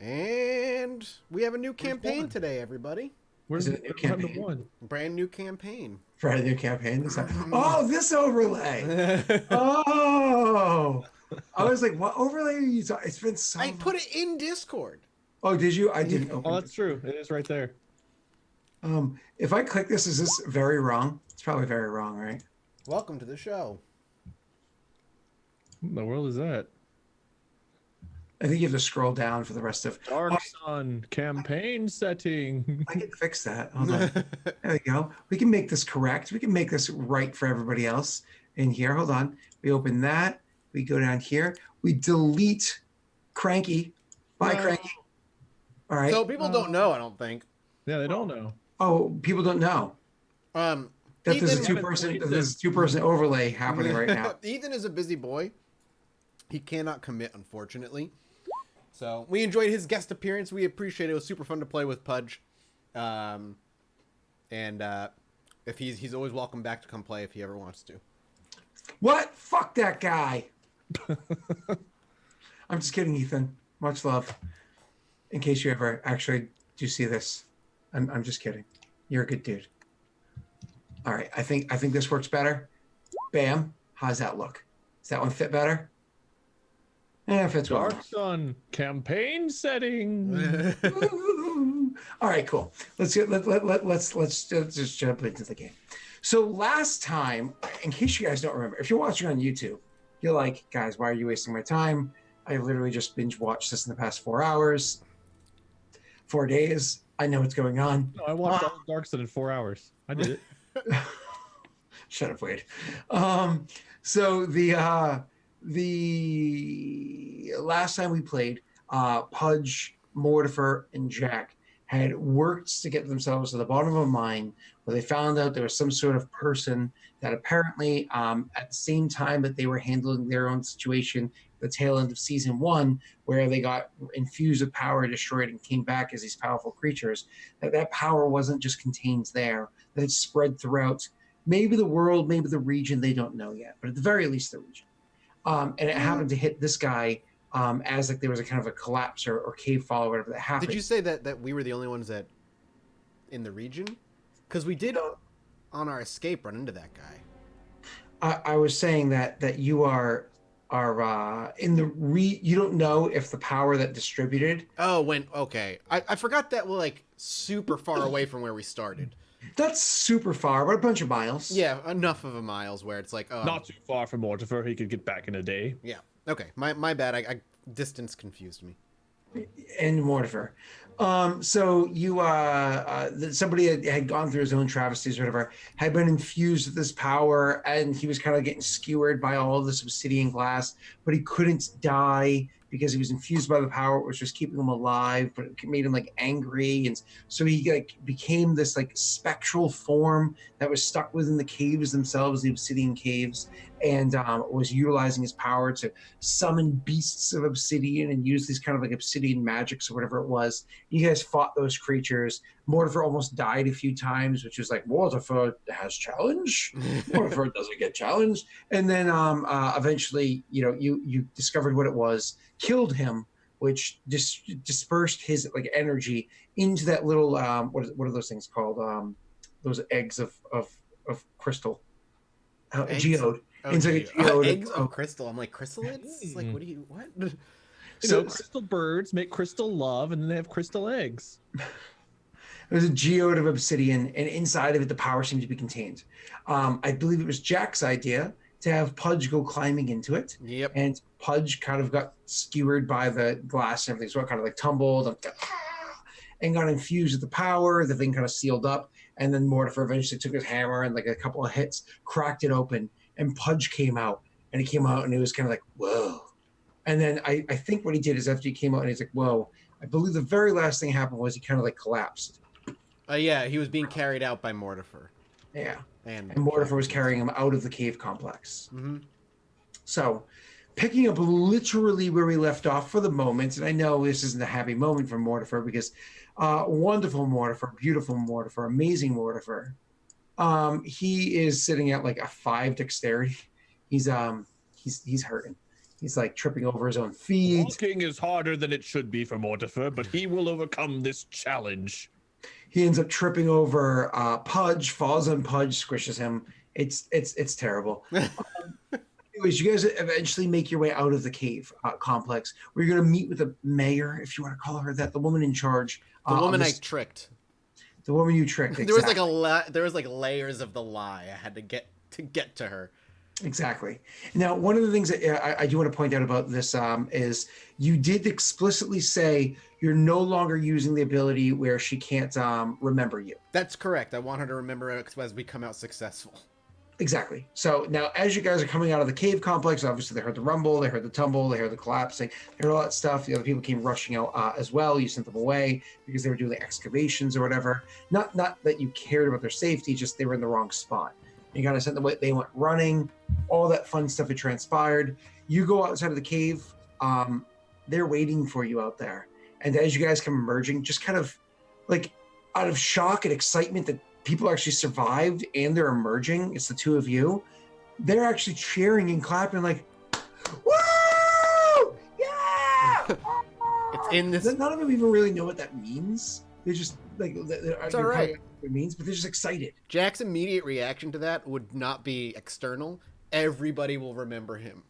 And we have a new campaign today, everybody. Where's Is it a new campaign? one? Brand new campaign. For a new campaign this time. Oh, this overlay. Oh, I was like, what overlay are you talking? It's been so I put it in Discord. Oh, did you? I didn't open Oh, that's true. It is right there. If I click this, is this very wrong? It's probably very wrong, right? Welcome to the show. What in the world is that? I think you have to scroll down for the rest of Dark Sun campaign setting. I can fix that. Hold on. There we go. We can make this correct. We can make this right for everybody else in here. Hold on. We open that. We go down here. We delete Cranky. Bye, Cranky. All right. So people don't know, I don't think. Yeah, they don't know. Oh, people don't know that there's a two-person overlay happening right now. Ethan is a busy boy. He cannot commit, unfortunately. So we enjoyed his guest appearance. We appreciate it. It was super fun to play with Pudge. And if he's always welcome back to come play if he ever wants to. What? Fuck that guy. I'm just kidding, Ethan. Much love. In case you ever actually do see this, I'm just kidding. You're a good dude. All right, I think this works better. Bam. How's that look? Does that one fit better? Yeah, it fits well. Dark Sun campaign setting. All right, cool. Let's just jump into the game. So last time, in case you guys don't remember, if you're watching on YouTube, you're like, guys, why are you wasting my time? I literally just binge watched this in the past 4 hours, 4 days. I know what's going on. No, I watched all of Dark Sun in 4 hours. I did it. Shut up, Wade. So the last time we played, Pudge, Mortifer, and Jack had worked to get themselves to the bottom of a mine where they found out there was some sort of person that apparently at the same time that they were handling their own situation, the tail end of season 1, where they got infused with power, destroyed, and came back as these powerful creatures, that power wasn't just contained there, that it spread throughout maybe the world, maybe the region, they don't know yet, but at the very least the region. And it happened to hit this guy as like there was a kind of a collapse or cave fall or whatever that happened. Did you say that we were the only ones that in the region? Because we did on our escape run into that guy. I was saying that you are in the you don't know if the power that distributed. Oh, okay. I forgot that we're like super far away from where we started. That's super far, but a bunch of miles. Yeah, enough of a miles where it's like Not too far from Mortifer. He could get back in a day. Yeah. Okay. My bad. I distance confused me. And Mortifer. So you somebody had gone through his own travesties or whatever, had been infused with this power, and he was kind of getting skewered by all of this obsidian glass, but he couldn't die because he was infused by the power, which was keeping him alive, but it made him like angry, and so he like became this like spectral form that was stuck within the caves themselves, the obsidian caves, and was utilizing his power to summon beasts of obsidian and use these kind of like obsidian magics or whatever it was. You guys fought those creatures. Mortifer almost died a few times, which was like, Mortifer has challenge. Mortifer doesn't get challenged. And then eventually, you discovered what it was, killed him, which dispersed his like energy into that little what are those things called? Those eggs of crystal. Geode. Oh, into a geode eggs of crystal. I'm like, chrysalids? Like, what? Crystal birds make crystal love, and then they have crystal eggs. There's a geode of obsidian, and inside of it, the power seemed to be contained. I believe it was Jack's idea to have Pudge go climbing into it. Yep. And Pudge kind of got skewered by the glass and everything, so it kind of like tumbled and got infused with the power. The thing kind of sealed up, and then Mortifer eventually took his hammer and like a couple of hits, cracked it open, and Pudge came out. And he came out, and it was kind of like, whoa. And then I think what he did is after he came out, and he's like, whoa, I believe the very last thing happened was he kind of like collapsed. Yeah, he was being carried out by Mortifer. Yeah. And Mortifer was carrying him out of the cave complex. Mm-hmm. So, picking up literally where we left off for the moment, and I know this isn't a happy moment for Mortifer because wonderful Mortifer, beautiful Mortifer, amazing Mortifer. He is sitting at like a 5 dexterity. He's hurting. He's like tripping over his own feet. Walking is harder than it should be for Mortifer, but he will overcome this challenge. He ends up tripping over Pudge, falls on Pudge, squishes him. It's terrible. Anyways, you guys eventually make your way out of the cave complex. Where you're going to meet with the mayor, if you want to call her that, the woman in charge. The woman I tricked. The woman you tricked. Exactly. There was like layers of the lie I had to get to her. Exactly. Now, one of the things that I do want to point out about this is you did explicitly say you're no longer using the ability where she can't remember you. That's correct. I want her to remember it as we come out successful. Exactly. So now, as you guys are coming out of the cave complex, obviously they heard the rumble, they heard the tumble, they heard the collapsing, they heard all that stuff. The other people came rushing out as well. You sent them away because they were doing the excavations or whatever. Not that you cared about their safety, just they were in the wrong spot. You kind of sent them away. They went running. All that fun stuff had transpired. You go outside of the cave. They're waiting for you out there. And as you guys come emerging, just kind of like out of shock and excitement that people actually survived and they're emerging, it's the two of you, they're actually cheering and clapping like, woo! Yeah! It's in this. None of them even really know what that means. They're just like, it's all right. What it means, but they're just excited. Jack's immediate reaction to that would not be external. Everybody will remember him.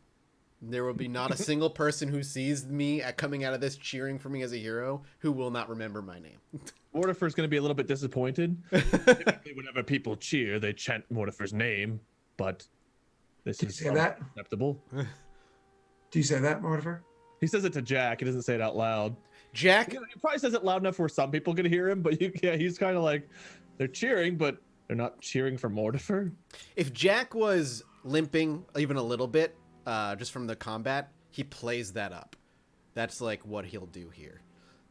There will be not a single person who sees me coming out of this cheering for me as a hero who will not remember my name. Mortifer's going to be a little bit disappointed. Typically, whenever people cheer, they chant Mortifer's name, but this is acceptable. Do you say that, Mortifer? He says it to Jack. He doesn't say it out loud. Jack? He probably says it loud enough where some people can hear him, but he's kind of like, they're cheering, but they're not cheering for Mortifer. If Jack was limping even a little bit, just from the combat, he plays that up. That's like what he'll do here.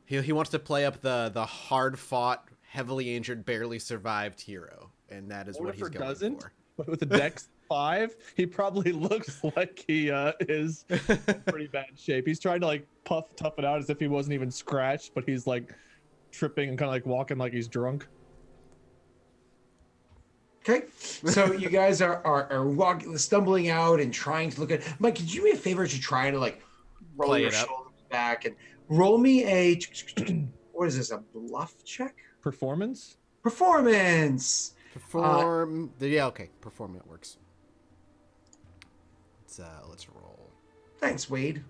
He wants to play up the hard-fought, heavily injured, barely survived hero, and that is what he's going for. With a dex 5, he probably looks like he is in pretty bad shape. He's trying to like tough it out as if he wasn't even scratched, but he's like tripping and kind of like walking like he's drunk. Okay, so you guys are walking, stumbling out and trying to look at. Mike, could you do me a favor to try to like roll your shoulders back and roll me a what is this, a bluff check? Performance. Yeah, okay. Perform, that works. Let's roll. Thanks, Wade.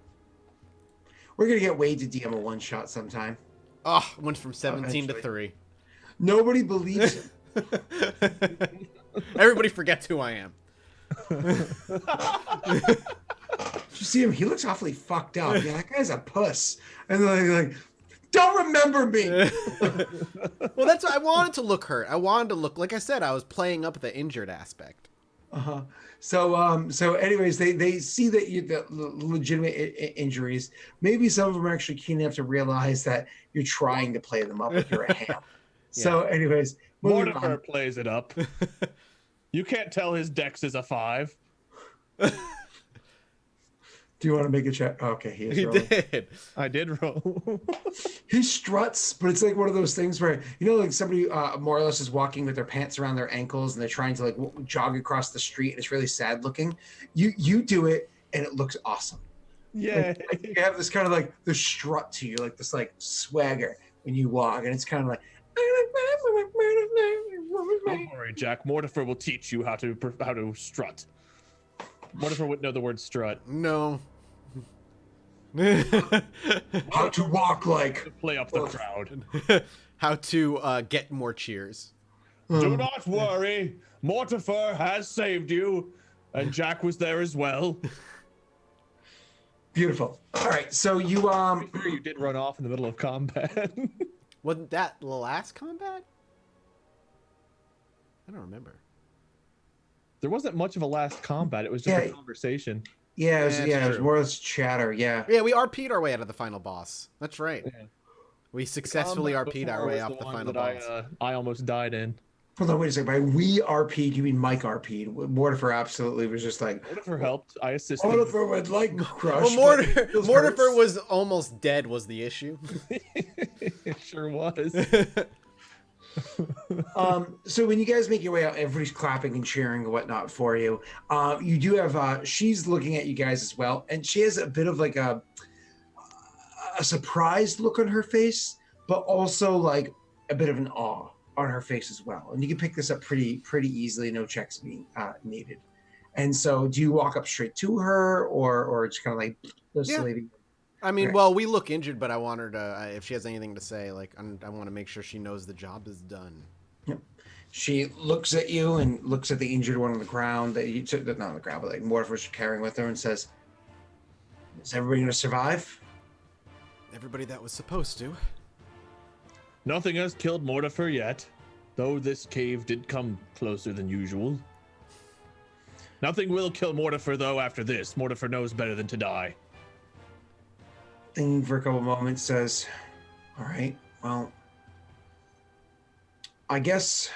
We're gonna get Wade to DM a one shot sometime. Oh, went from 17 to 3. Nobody believes him. Everybody forgets who I am. You see him? He looks awfully fucked up. Yeah, that guy's a puss. And they're like, don't remember me. Well, that's what I wanted to look hurt. I wanted to look, like I said, I was playing up the injured aspect. Uh-huh. So anyways, they see that you the legitimate injuries. Maybe some of them are actually keen enough to realize that you're trying to play them up like you're a ham. Yeah. So anyways, Mortifer plays it up. You can't tell his dex is a 5. Do you want to make a check? Okay, he did. I did roll. He struts, but it's like one of those things where, you know, like somebody more or less is walking with their pants around their ankles and they're trying to like jog across the street and it's really sad looking. You do it and it looks awesome. Yeah. Like, you have this kind of like the strut to you, like this like swagger when you walk, and it's kind of like. Don't worry, Jack. Mortifer will teach you how to strut. Mortifer wouldn't know the word strut. No. How to walk like. To play up the crowd. How to get more cheers. Do not worry. Mortifer has saved you. And Jack was there as well. Beautiful. All right, so you You did run off in the middle of combat. Wasn't that the last combat? I don't remember. There wasn't much of a last combat. It was just a conversation. Yeah, it was more or less chatter. Yeah. Yeah, we RP'd our way out of the final boss. That's right. Yeah. We successfully RP'd our way off the final boss. I almost died in. Hold on, wait a second. By we RP'd, you mean Mike RP'd. Mortifer absolutely was just like. Mortifer helped. I assisted. Mortifer would like crush. Well, Mortifer was almost dead. Was the issue? It sure was. So when you guys make your way out, everybody's clapping and cheering and whatnot for you. You do have she's looking at you guys as well, and she has a bit of like a surprised look on her face, but also like a bit of an awe on her face as well. And you can pick this up pretty easily, no checks being needed. And so, do you walk up straight to her, or just kind of like this lady? I mean, Okay. well, we look injured, but I want her to, if she has anything to say, like, I want to make sure she knows the job is done. Yep. She looks at you and looks at the injured one on the ground that you took, not on the ground, but like Mortifer's carrying with her, and says, "Is everybody going to survive?" Everybody that was supposed to. Nothing has killed Mortifer yet, though this cave did come closer than usual. Nothing will kill Mortifer, though, after this. Mortifer knows better than to die. Thinking for a couple moments, says, "All right, well, I guess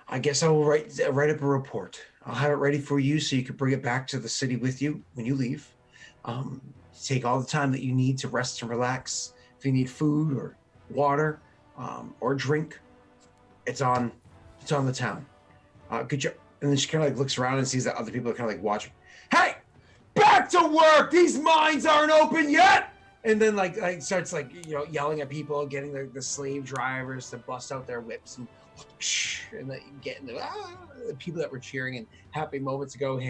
I will write up a report. I'll have it ready for you so you can bring it back to the city with you when you leave. Take all the time that you need to rest and relax. If you need food or water or drink, it's on the town. Good job." And then she kind of like looks around and sees that other people are kind of like watching. "Hey, back to work! These mines aren't open yet!" And then like starts like yelling at people, getting the slave drivers to bust out their whips and like, getting the people that were cheering and happy moments ago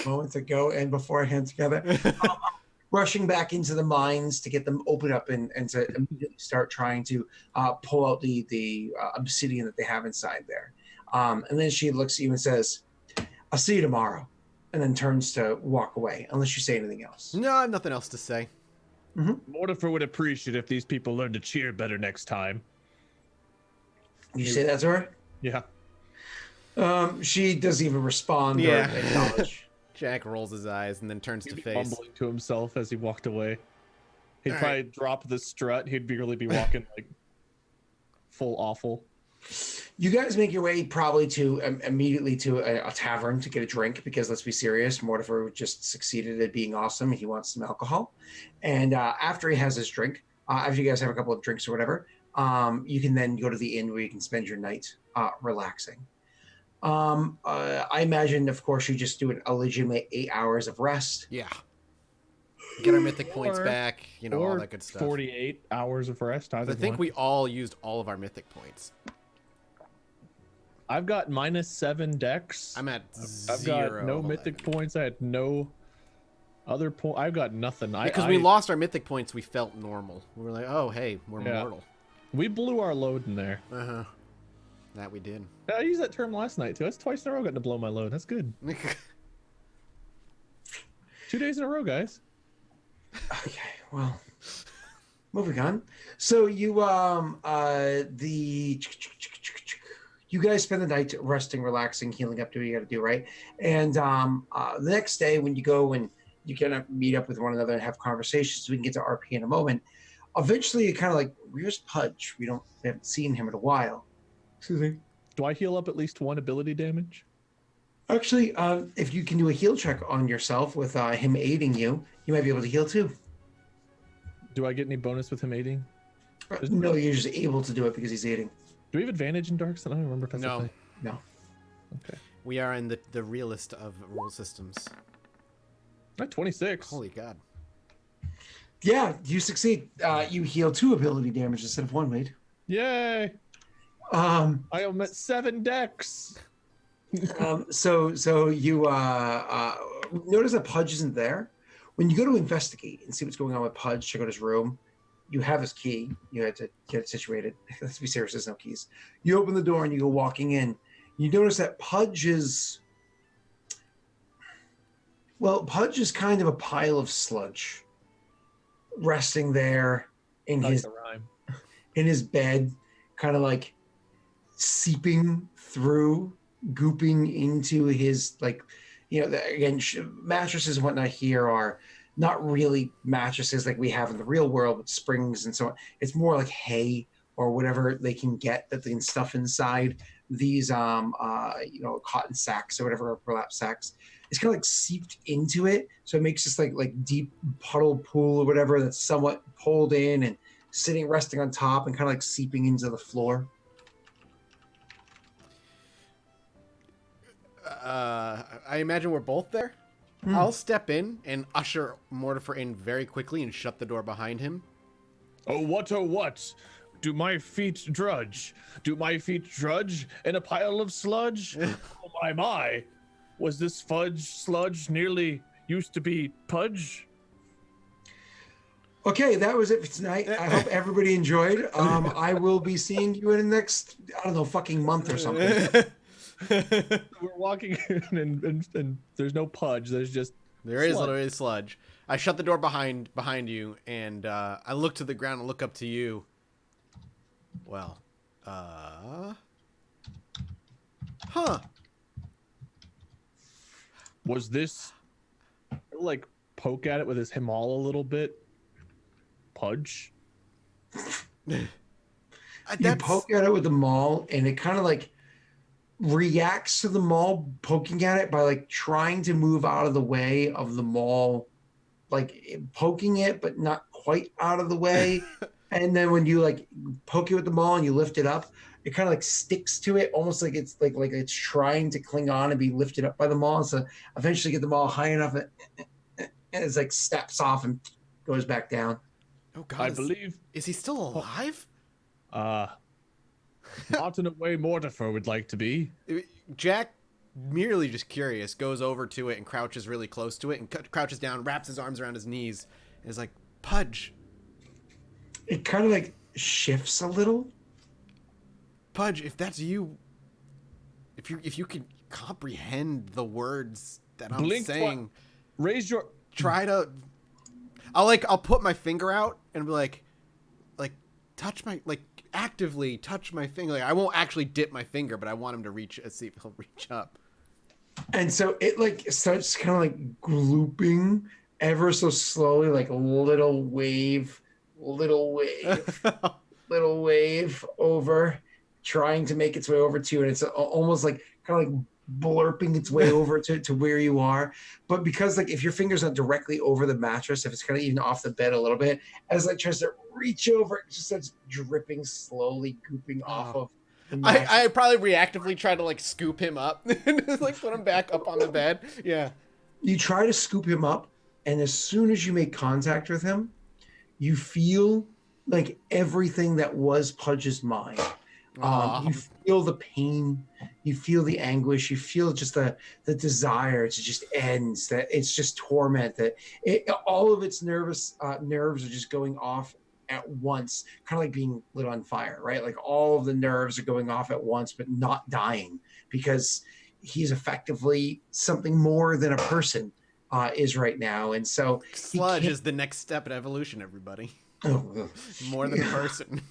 moments ago and before hand together. Rushing back into the mines to get them opened up and to immediately start trying to pull out the obsidian that they have inside there. And then she looks at you and says, "I'll see you tomorrow," and then turns to walk away, unless you say anything else. No, I have nothing else to say. Mm-hmm. Mortifer would appreciate if these people learned to cheer better next time. You say that to her? Yeah. She doesn't even respond or acknowledge. Jack rolls his eyes and then turns He'd to be face. mumbling to himself as he walked away. He'd All probably drop the strut. He'd really be walking like full awful. You guys make your way probably to immediately to a tavern to get a drink, because let's be serious, Mortifer just succeeded at being awesome. He wants some alcohol. And after he has his drink, after you guys have a couple of drinks or whatever, you can then go to the inn where you can spend your night relaxing. I imagine, of course, you just do a legitimate 8 hours of rest. Yeah. Get our mythic points back, all or that good stuff. 48 hours of rest. I think we all used all of our mythic points. I've got -7 dex. I'm at I've zero. got no of mythic 11. points. I had no other point. I've got nothing. Because we lost our mythic points, we felt normal. We were like, oh, hey, we're mortal. We blew our load in there. Uh-huh. That we did. I used that term last night, too. That's twice in a row getting to blow my load. That's good. 2 days in a row, guys. Okay, well, moving on. So you you guys spend the night resting, relaxing, healing up, doing what you got to do, right? And the next day when you go and you kind of meet up with one another and have conversations, we can get to RP in a moment. Eventually, you're kind of like, where's Pudge? We haven't seen him in a while. Excuse me. Do I heal up at least 1 ability damage? Actually, if you can do a heal check on yourself with him aiding you, you might be able to heal too. Do I get any bonus with him aiding? No, you're just able to do it because he's aiding. Do we have advantage in Darks? I don't remember if that's a thing. No. Okay. We are in the realest of rule systems. At 26. Holy God. Yeah, you succeed. You heal 2 ability damage instead of 1, mate. Yay! I am at 7 dex. So you notice that Pudge isn't there. When you go to investigate and see what's going on with Pudge, check out his room. You have his key. You had to get it situated. Let's be serious, there's no keys. You open the door and you go walking in. You notice that Pudge is kind of a pile of sludge, resting there in his bed, kind of like seeping through, gooping into his, like, again, mattresses and whatnot here are not really mattresses like we have in the real world with springs and so on. It's more like hay or whatever they can get that they can stuff inside these cotton sacks or whatever, or burlap sacks. It's kind of like seeped into it, so it makes this like deep puddle pool or whatever that's somewhat pulled in and sitting, resting on top, and kind of like seeping into the floor. I imagine we're both there. I'll step in and usher Mortifer in very quickly and shut the door behind him. Oh what? Do my feet drudge? Do my feet drudge in a pile of sludge? Oh my. Was this fudge sludge nearly used to be Pudge? Okay, that was it for tonight. I hope everybody enjoyed. I will be seeing you in the next, I don't know, fucking month or something. We're walking in and there's no Pudge. There's just There is sludge. literally sludge. I shut the door behind you, and I look to the ground and look up to you. Well, huh. Was this like poke at it with his Himal a little bit? Pudge? You poke at it with the maul, and it kind of like reacts to the maul poking at it by like trying to move out of the way of the maul, like poking it, but not quite out of the way. And then when you like poke it with the maul and you lift it up, it kind of like sticks to it, almost like it's like it's trying to cling on and be lifted up by the maul. So eventually get the maul high enough, and it's like steps off and goes back down. Oh God! I believe. Is he still alive? Not in a way Mortifer would like to be. Jack, merely just curious, goes over to it and crouches really close to it and crouches down, wraps his arms around his knees, and is like, Pudge. It kind of shifts a little. Pudge, if that's you, if you can comprehend the words that I'm saying, raise your try to. I'll put my finger out and be like touch my actively touch my finger. Like, I won't actually dip my finger, but I want him to reach. See if he'll reach up. And so it starts kind of glooping ever so slowly, like a little wave over, trying to make its way over to you. And it's almost like kind of blurping its way over to where you are. But because if your finger's not directly over the mattress, if it's kind of even off the bed a little bit, as tries to reach over, it just starts dripping slowly, gooping off of the mattress. I probably reactively try to scoop him up and just put him back up on the bed. Yeah. You try to scoop him up, and as soon as you make contact with him, you feel everything that was Pudge's mind. You feel the pain, you feel the anguish, you feel just the desire to just ends, that it's just torment, that all of its nerves are just going off at once, kind of like being lit on fire, right? Like all of the nerves are going off at once, but not dying, because he's effectively something more than a person is right now. And so sludge is the next step in evolution, everybody. More than a person.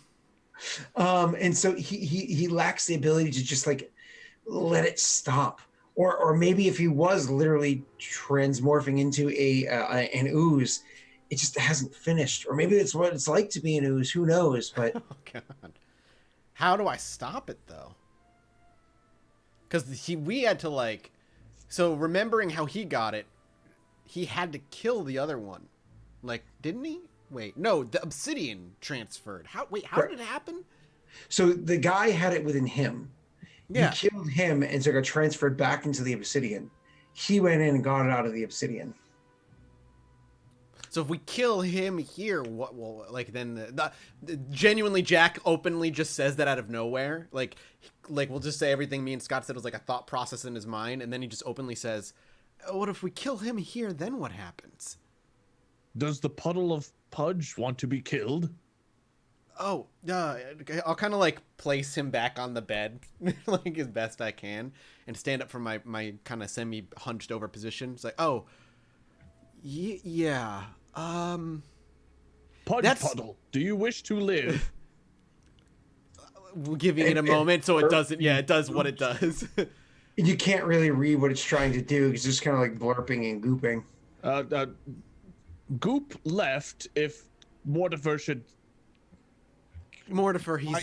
And so he lacks the ability to just let it stop, or maybe if he was literally transmorphing into an ooze, it just hasn't finished, or maybe it's what it's like to be an ooze. Who knows? But oh God, how do I stop it though? Because we had to so remembering how he got it, he had to kill the other one, didn't he? Wait, no, the obsidian transferred. How did it happen? So the guy had it within him. Yeah. You killed him, and so it got transferred back into the obsidian. He went in and got it out of the obsidian. So if we kill him here, what will then genuinely Jack openly just says that out of nowhere? We'll just say everything me and Scott said was a thought process in his mind, and then he just openly says, what if we kill him here, then what happens? Does the puddle of Pudge want to be killed? Oh, I'll kind of place him back on the bed as best I can and stand up from my kind of semi hunched over position. It's oh, yeah. Pudge puddle, do you wish to live? We'll give it a moment so it doesn't. Yeah, it does what it does. You can't really read what it's trying to do. It's just kind of blurping and gooping. Goop left if Mortifer should. Mortifer, he's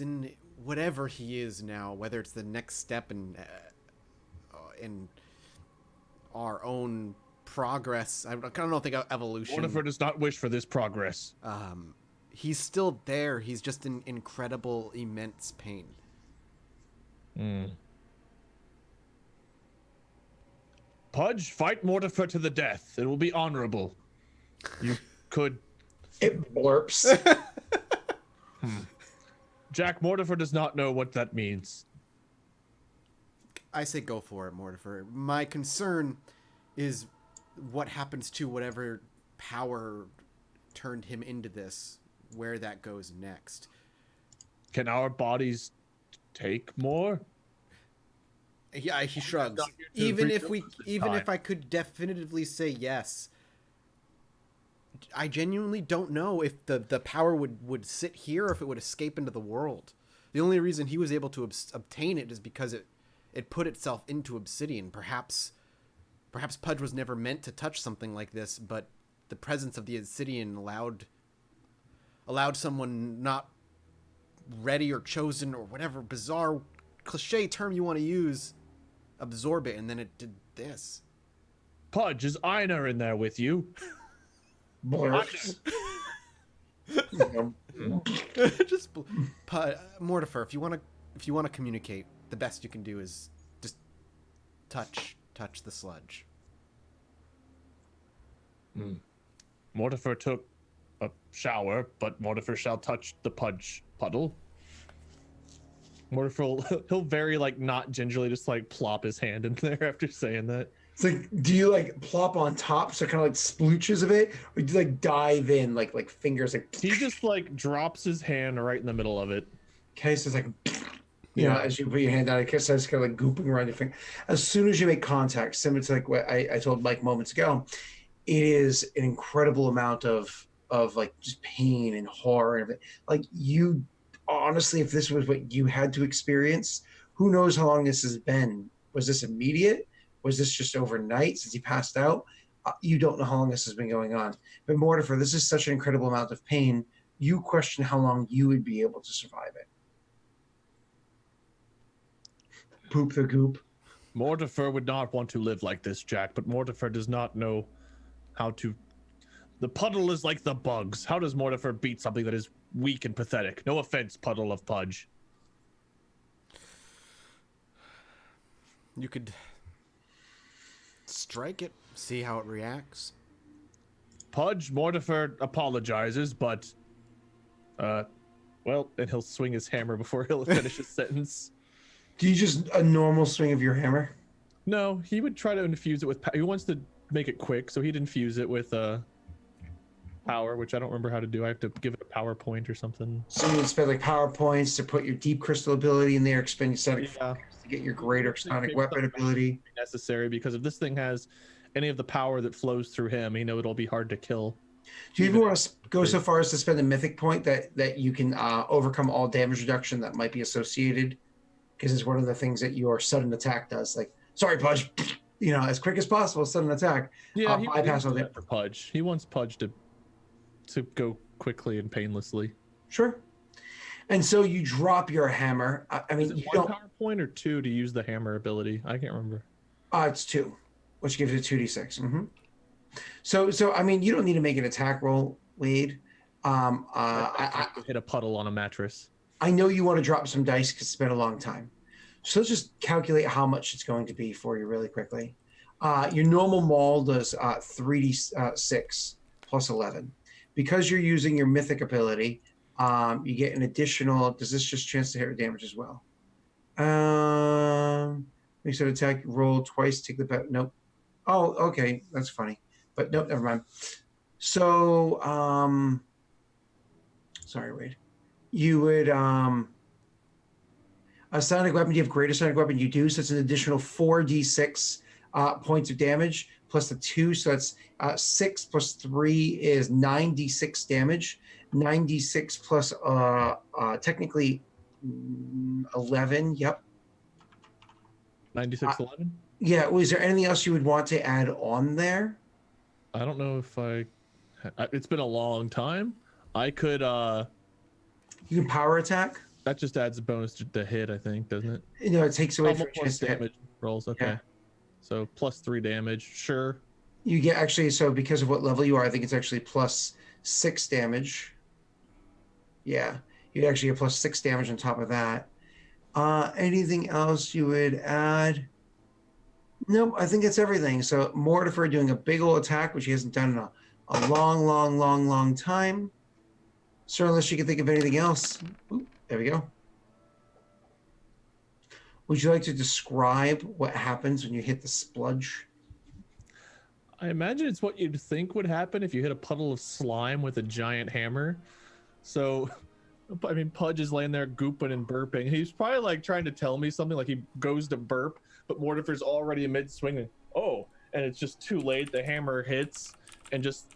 in whatever he is now, whether it's the next step in our own progress. I don't think evolution. Mortifer does not wish for this progress. He's still there. He's just in incredible, immense pain. Pudge, fight Mortifer to the death. It will be honorable. You could. It blurps. Jack, Mortifer does not know what that means. I say go for it, Mortifer. My concern is what happens to whatever power turned him into this, where that goes next. Can our bodies take more? Yeah, he shrugs. Even if I could definitively say yes, I genuinely don't know if the power would sit here or if it would escape into the world. The only reason he was able to obtain it is because it put itself into obsidian. Perhaps Pudge was never meant to touch something like this, but the presence of the obsidian allowed someone not ready or chosen or whatever bizarre cliche term you want to use absorb it, and then it did this. Pudge, is Einar in there with you? Blurps. Just Mortifer, if you want to communicate, the best you can do is just touch the sludge. Mortifer took a shower, but Mortifer shall touch the Pudge puddle. Mortifer, he'll very not gingerly just plop his hand in there after saying that. It's like, do you plop on top so kind of splooches of it, or do you dive in like fingers He just drops his hand right in the middle of it. Okay, so it's you know, as you put your hand out, it starts kind of gooping around your finger. As soon as you make contact, similar to what I told Mike moments ago, it is an incredible amount of just pain and horror and everything. You honestly, if this was what you had to experience, who knows how long this has been? Was this immediate? Was this just overnight since he passed out? You don't know how long this has been going on. But Mortifer, this is such an incredible amount of pain. You question how long you would be able to survive it. Poop the goop. Mortifer would not want to live like this, Jack, but Mortifer does not know how to. The puddle is like the bugs. How does Mortifer beat something that is weak and pathetic? No offense, Puddle of Pudge. You could strike it, see how it reacts. Pudge, Mortifer apologizes, but well, and he'll swing his hammer before he'll finish his sentence. Do you just a normal swing of your hammer? No, he would try to infuse it with he wants to make it quick, so he'd infuse it with power, which I don't remember how to do. I have to give it a power point or something. So you would spend power points to put your deep crystal ability in there, expend your sonic to get your greater sonic weapon ability. Necessary, because if this thing has any of the power that flows through him, it'll be hard to kill. Do you even want to go so far as to spend a mythic point that you can overcome all damage reduction that might be associated? Because it's one of the things that your sudden attack does. Sorry, Pudge. As quick as possible, sudden attack. Yeah, he bypass all that for Pudge. He wants Pudge to go quickly and painlessly. Sure. And so you drop your hammer. Is it one power point or 2 to use the hammer ability? I can't remember. It's 2, which gives it 2d6. Mm-hmm. So you don't need to make an attack roll, Wade. I hit a puddle on a mattress. I know you want to drop some dice because it's been a long time. So let's just calculate how much it's going to be for you really quickly. Your normal maul does 3d6 plus 11. Because you're using your mythic ability, you get an additional. Does this just chance to hit or damage as well? Makes an attack, roll twice, take the bet. Nope. Oh, okay, that's funny. But nope, never mind. So, sorry, Wade. You would a sonic weapon. You have greater sonic weapon. You do, so it's an additional 4d6 points of damage plus the 2, so that's 6 plus 3 is 9d6 damage. 9d6 plus technically 11. Yep. 96, 11. Yeah. Was there anything else you would want to add on there? I don't know if it's been a long time. I could. You can power attack. That just adds a bonus to the hit, I think, doesn't it? It takes away from chance to hit. Damage rolls. Okay. Yeah. So plus 3 damage. Sure. You get actually, so because of what level you are, I think it's actually +6 damage. Yeah, you'd actually get +6 damage on top of that. Anything else you would add? Nope, I think that's everything. So Mortifer doing a big old attack, which he hasn't done in a long, long, long, long time. So unless you can think of anything else. Ooh, there we go. Would you like to describe what happens when you hit the sludge? I imagine it's what you'd think would happen if you hit a puddle of slime with a giant hammer. So, I mean, Pudge is laying there gooping and burping. He's probably like trying to tell me something, like he goes to burp, but Mortifer's already mid-swing. Oh, and it's just too late. The hammer hits, and just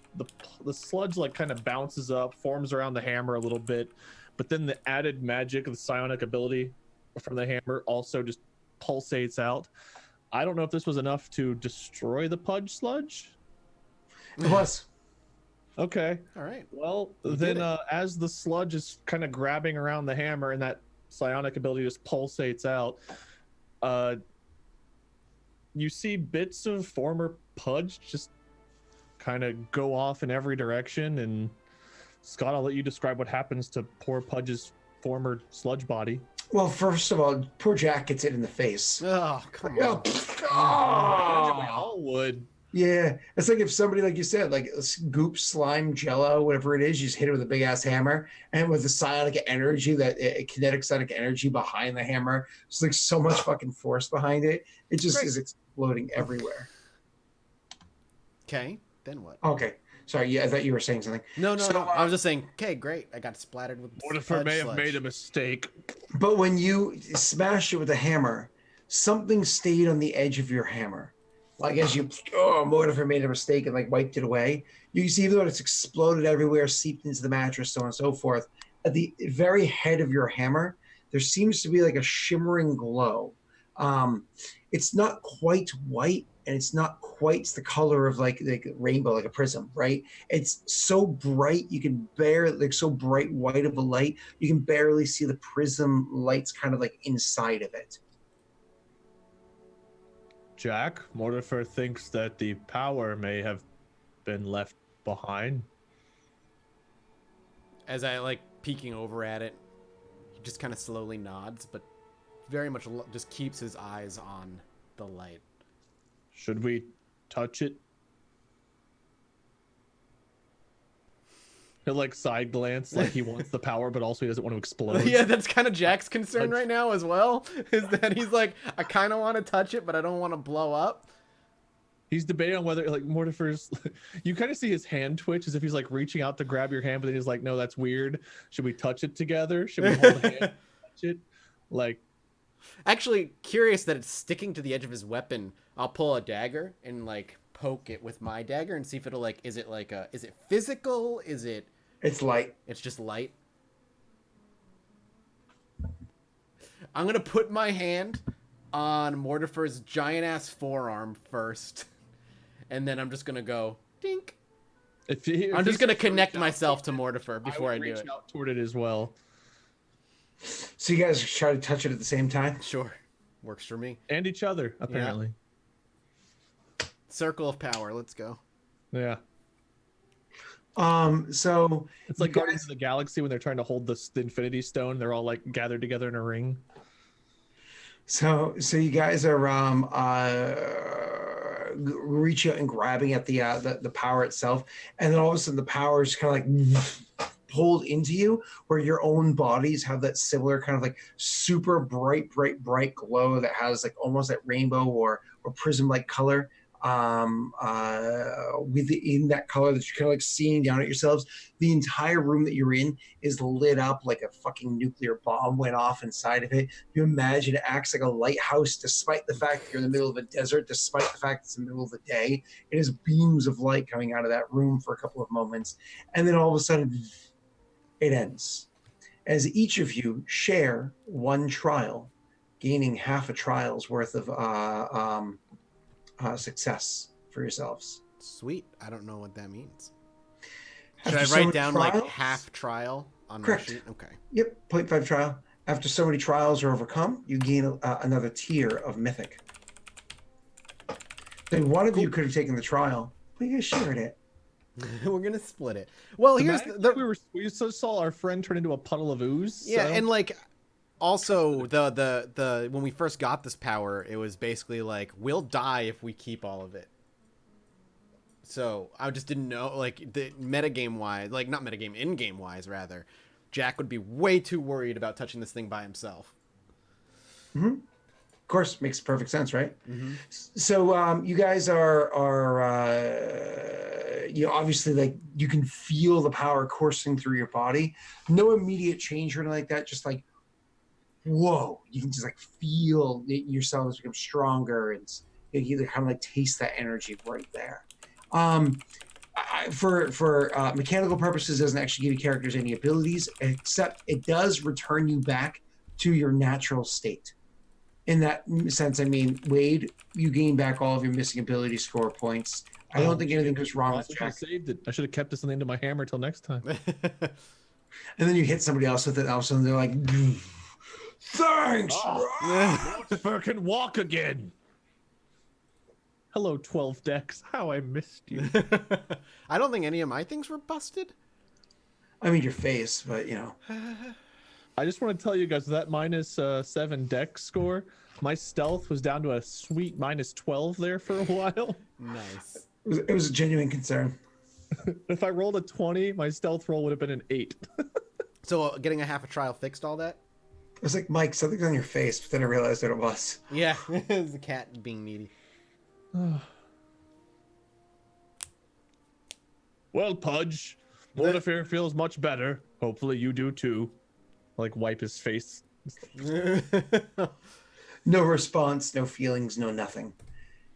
the sludge like kind of bounces up, forms around the hammer a little bit, but then the added magic of the psionic ability from the hammer also just pulsates out. I don't know if this was enough to destroy the Pudge sludge. It was. Okay. All right. Well, then as the sludge is kind of grabbing around the hammer and that psionic ability just pulsates out, you see bits of former Pudge just kind of go off in every direction. And Scott, I'll let you describe what happens to poor Pudge's former sludge body. Well, first of all, poor Jack gets it in the face. Oh, come on. We all would. Yeah, it's like if somebody, like you said, like goop, slime, jello, whatever it is, you just hit it with a big ass hammer, and with the psionic energy, that kinetic psionic energy behind the hammer, it's like so much fucking force behind it. It just is exploding everywhere. Okay, then what? Okay, sorry. Yeah, I thought you were saying something. No. I was just saying. Okay, great. I got splattered with. Mortifer may have made a mistake. But when you smash it with a hammer, something stayed on the edge of your hammer. Like as you, Mortifer made a mistake and like wiped it away. You can see even though it's exploded everywhere, seeped into the mattress, so on and so forth. At the very head of your hammer, there seems to be like a shimmering glow. It's not quite white, and it's not quite the color of like rainbow, like a prism, right? It's so bright you can barely, like so bright white of a light, you can barely see the prism lights kind of like inside of it. Jack, Mortifer thinks that the power may have been left behind. As I like peeking over at it, he just kind of slowly nods, but very much just keeps his eyes on the light. Should we touch it? He'll like side glance, like he wants the power, but also he doesn't want to explode. Yeah, that's kind of Jack's concern right now as well, is that he's like, I kind of want to touch it, but I don't want to blow up. He's debating on whether, like, Mortifer's, you kind of see his hand twitch as if he's like reaching out to grab your hand, but then he's like, no, that's weird. Should we touch it together? Should we hold the hand and touch it? Like, actually, curious that it's sticking to the edge of his weapon. I'll pull a dagger and like poke it with my dagger and see if it'll like, is it physical? Is it? It's light. It's just light. I'm going to put my hand on Mortifer's giant-ass forearm first. And then I'm just going to go, dink. I'm just going to connect myself to Mortifer before I do it. Reach out toward it as well. So you guys try to touch it at the same time? Sure. Works for me. And each other, apparently. Yeah. Circle of power. Let's go. Yeah. So it's like Guardians of the Galaxy when they're trying to hold the Infinity Stone. They're all like gathered together in a ring. So you guys are reaching out and grabbing at the power itself, and then all of a sudden the power is kind of like pulled into you, where your own bodies have that similar kind of like super bright glow that has like almost that rainbow or prism-like color. Within that color that you're kind of like seeing down at yourselves. The entire room that you're in is lit up like a fucking nuclear bomb went off inside of it. You imagine it acts like a lighthouse, despite the fact that you're in the middle of a desert, despite the fact it's in the middle of the day. It has beams of light coming out of that room for a couple of moments, and then all of a sudden it ends as each of you share one trial, gaining half a trial's worth of success for yourselves. Sweet. I don't know what that means. Should I write down trials? Like half trial on Correct. My sheet? Okay. Yep, 0.5 trial. After so many trials are overcome, you gain another tier of mythic. So one of you could have taken the trial, We just shared it. We're gonna split it. Well, here's we just saw our friend turn into a puddle of ooze. Yeah, so. and like also the when we first got this power, it was basically like we'll die if we keep all of it. So I just didn't know, like, the metagame wise, like not metagame, in game wise rather, Jack would be way too worried about touching this thing by himself. Mm-hmm. Of course, makes perfect sense, right? Mm-hmm. So you guys are obviously, like, you can feel the power coursing through your body. No immediate change or anything like that. Just like, whoa, you can just like feel yourselves become stronger, and you kind of like taste that energy right there. For mechanical purposes, it doesn't actually give you characters any abilities, except it does return you back to your natural state. In that sense, I mean, Wade, you gain back all of your missing ability score points. I don't think anything goes wrong with Jack. Saved it. I should have kept this on the end of my hammer till next time. And then you hit somebody else with it, and all of a sudden they're like, thanks! Mortifer can walk again! Hello, 12 decks. How I missed you. I don't think any of my things were busted. I mean, your face, but you know. I just want to tell you guys that -7 deck score, my stealth was down to a sweet -12 there for a while. Nice. It was a genuine concern. If I rolled a 20, my stealth roll would have been an 8. So getting a half a trial fixed all that? I was like, Mike, something's on your face, but then I realized what it was. Yeah, it was the cat being needy. Well, Pudge, Mortifer feels much better. Hopefully you do too. Like, wipe his face. No response, no feelings, no nothing.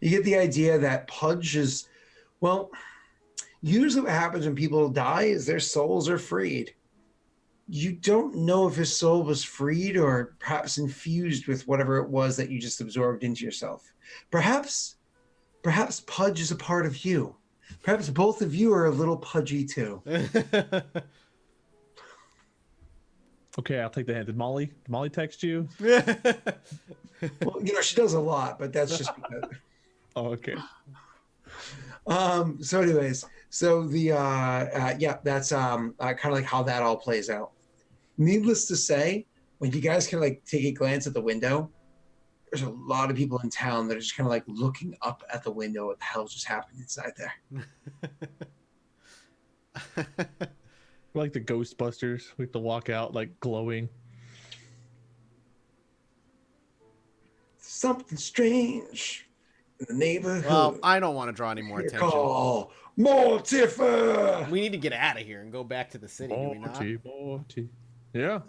You get the idea that Pudge is, well, usually what happens when people die is their souls are freed. You don't know if his soul was freed or perhaps infused with whatever it was that you just absorbed into yourself. Perhaps Pudge is a part of you. Perhaps both of you are a little pudgy too. Okay, I'll take the hint. Did Molly text you? Well, she does a lot, but that's just because. Oh, okay. So anyways, so the that's kind of like how that all plays out. Needless to say, when you guys can like take a glance at the window, there's a lot of people in town that are just kind of like looking up at the window. What the hell just happened inside there? We're like the Ghostbusters. We have to walk out like glowing. Something strange in the neighborhood. Well, I don't want to draw any more attention. Call Mortifer. We need to get out of here and go back to the city, do we not? Morty. Yeah.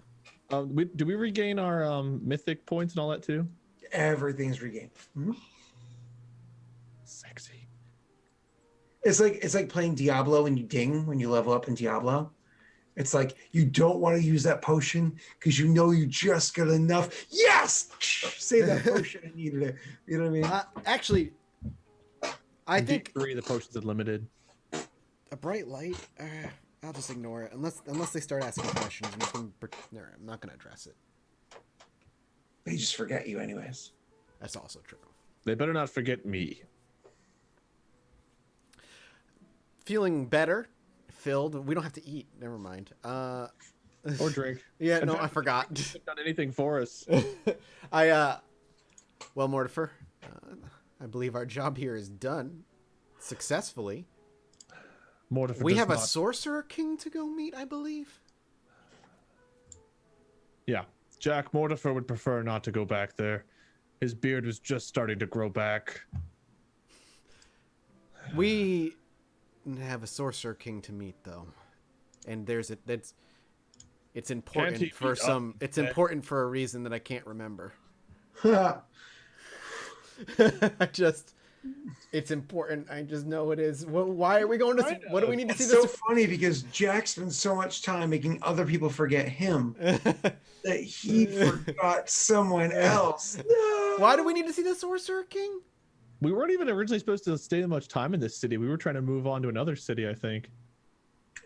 Do we regain our mythic points and all that too? Everything's regained. Mm-hmm. Sexy. It's like playing Diablo when you level up in Diablo. It's like you don't want to use that potion because you know you just got enough. Yes! Save that potion. I needed it. You know what I mean? Actually, I think 3 the potions are limited. a bright light. I'll just ignore it unless they start asking questions. I'm not going to address it. They just forget you anyways. That's also true. They better not forget me. Feeling better, filled. We don't have to eat. Never mind. Or drink. Yeah, no, I forgot. Haven't done anything for us. Well, Mortifer, I believe our job here is done successfully. Mortifer We have a sorcerer king to go meet, I believe. Yeah. Jack Mortifer would prefer not to go back there. His beard was just starting to grow back. We have a sorcerer king to meet, though, and it's important for some. It's important for a reason that I can't remember. It's important. I just know it is. Why are we going to? What do we need to see? It's so funny because Jack spends so much time making other people forget him that he forgot someone else. No! Why do we need to see the sorcerer king? We weren't even originally supposed to stay much time in this city. We were trying to move on to another city, I think.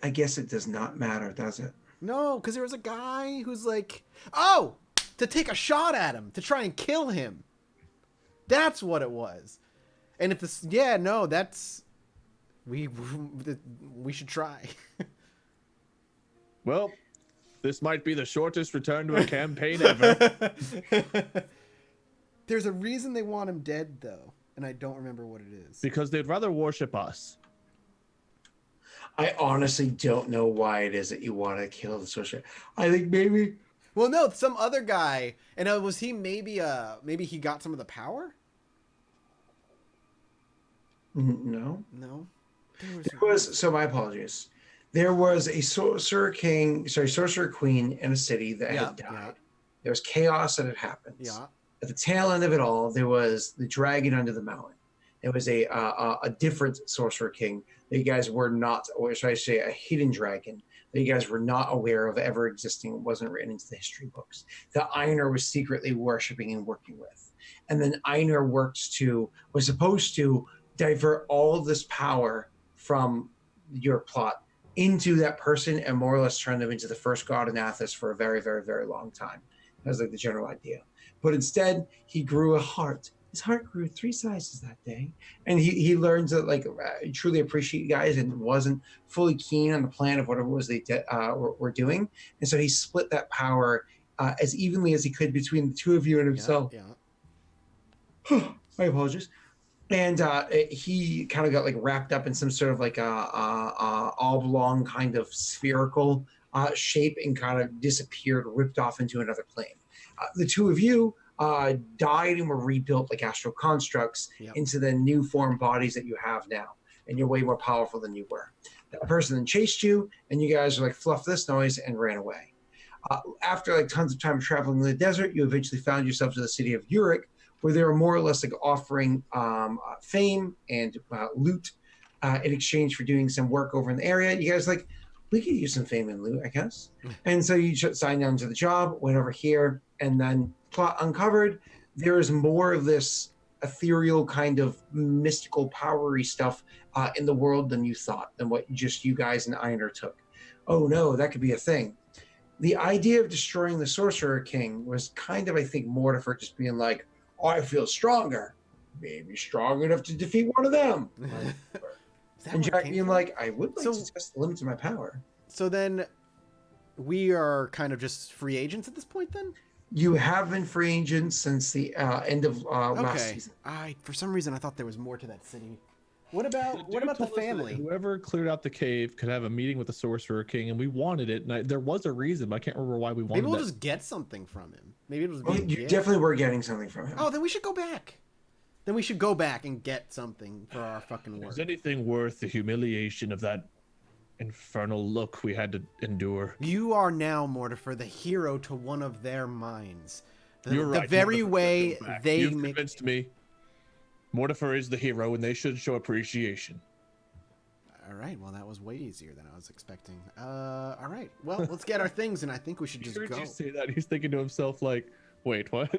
I guess it does not matter, does it? No, because there was a guy who's like, to take a shot at him, to try and kill him. That's what it was. And if this, that's We should try. Well, this might be the shortest return to a campaign ever. There's a reason they want him dead, though, and I don't remember what it is. Because they'd rather worship us. I honestly don't know why it is that you want to kill the sorcerer. I think maybe. Well, no, some other guy, and was he maybe he got some of the power? No. No. So my apologies. There was a sorcerer queen in a city that had died. Yeah. There was chaos that had happened. Yeah. At the tail end of it all, there was the dragon under the mountain. There was a different sorcerer king that you guys were not, or should I say, a hidden dragon that you guys were not aware of ever existing. It wasn't written into the history books. That Einar was secretly worshiping and working with, and then Einar was supposed to divert all of this power from your plot into that person and more or less turn them into the first god in Athos for a very, very, very long time. That was like the general idea. But instead, he grew a heart. His heart grew 3 sizes that day. And he learned to truly appreciate you guys and wasn't fully keen on the plan of whatever it was they were doing. And so he split that power as evenly as he could between the two of you and himself. Yeah. My apologies. And he kind of got wrapped up in some sort of oblong kind of spherical shape and kind of disappeared, ripped off into another plane. The two of you died and were rebuilt like astral constructs into the new form bodies that you have now. And you're way more powerful than you were. That person then chased you, and you guys are fluff this noise and ran away. After tons of time traveling in the desert, you eventually found yourself to the city of Urick, where they were more or less offering fame and loot in exchange for doing some work over in the area. You guys we could use some fame and loot, I guess. And so you signed on to the job, went over here, and then plot uncovered. There is more of this ethereal kind of mystical, powery stuff in the world than you thought, than what just you guys and Einar took. Oh no, that could be a thing. The idea of destroying the Sorcerer King was kind of, I think, Mortifer just being I feel stronger. Maybe strong enough to defeat one of them. And Jack being I would like to test the limits of my power. So then we are kind of just free agents at this point then? You have been free agents since the end of last season. For some reason, I thought there was more to that city. What about the family? Whoever cleared out the cave could have a meeting with the Sorcerer King, and we wanted it. And there was a reason, but I can't remember why we wanted it. Maybe we'll just get something from him. Maybe it was. You definitely were getting something from him. Oh, then we should go back. Then we should go back and get something for our fucking work. Is anything worth the humiliation of that infernal look we had to endure? You are now, Mortifer, the hero to one of their minds. You're right. The very way they You've convinced me. Mortifer is the hero, and they should show appreciation. All right. Well, that was way easier than I was expecting. All right. Well, let's get our things, and I think we should just go. You say that? He's thinking to himself, wait, what?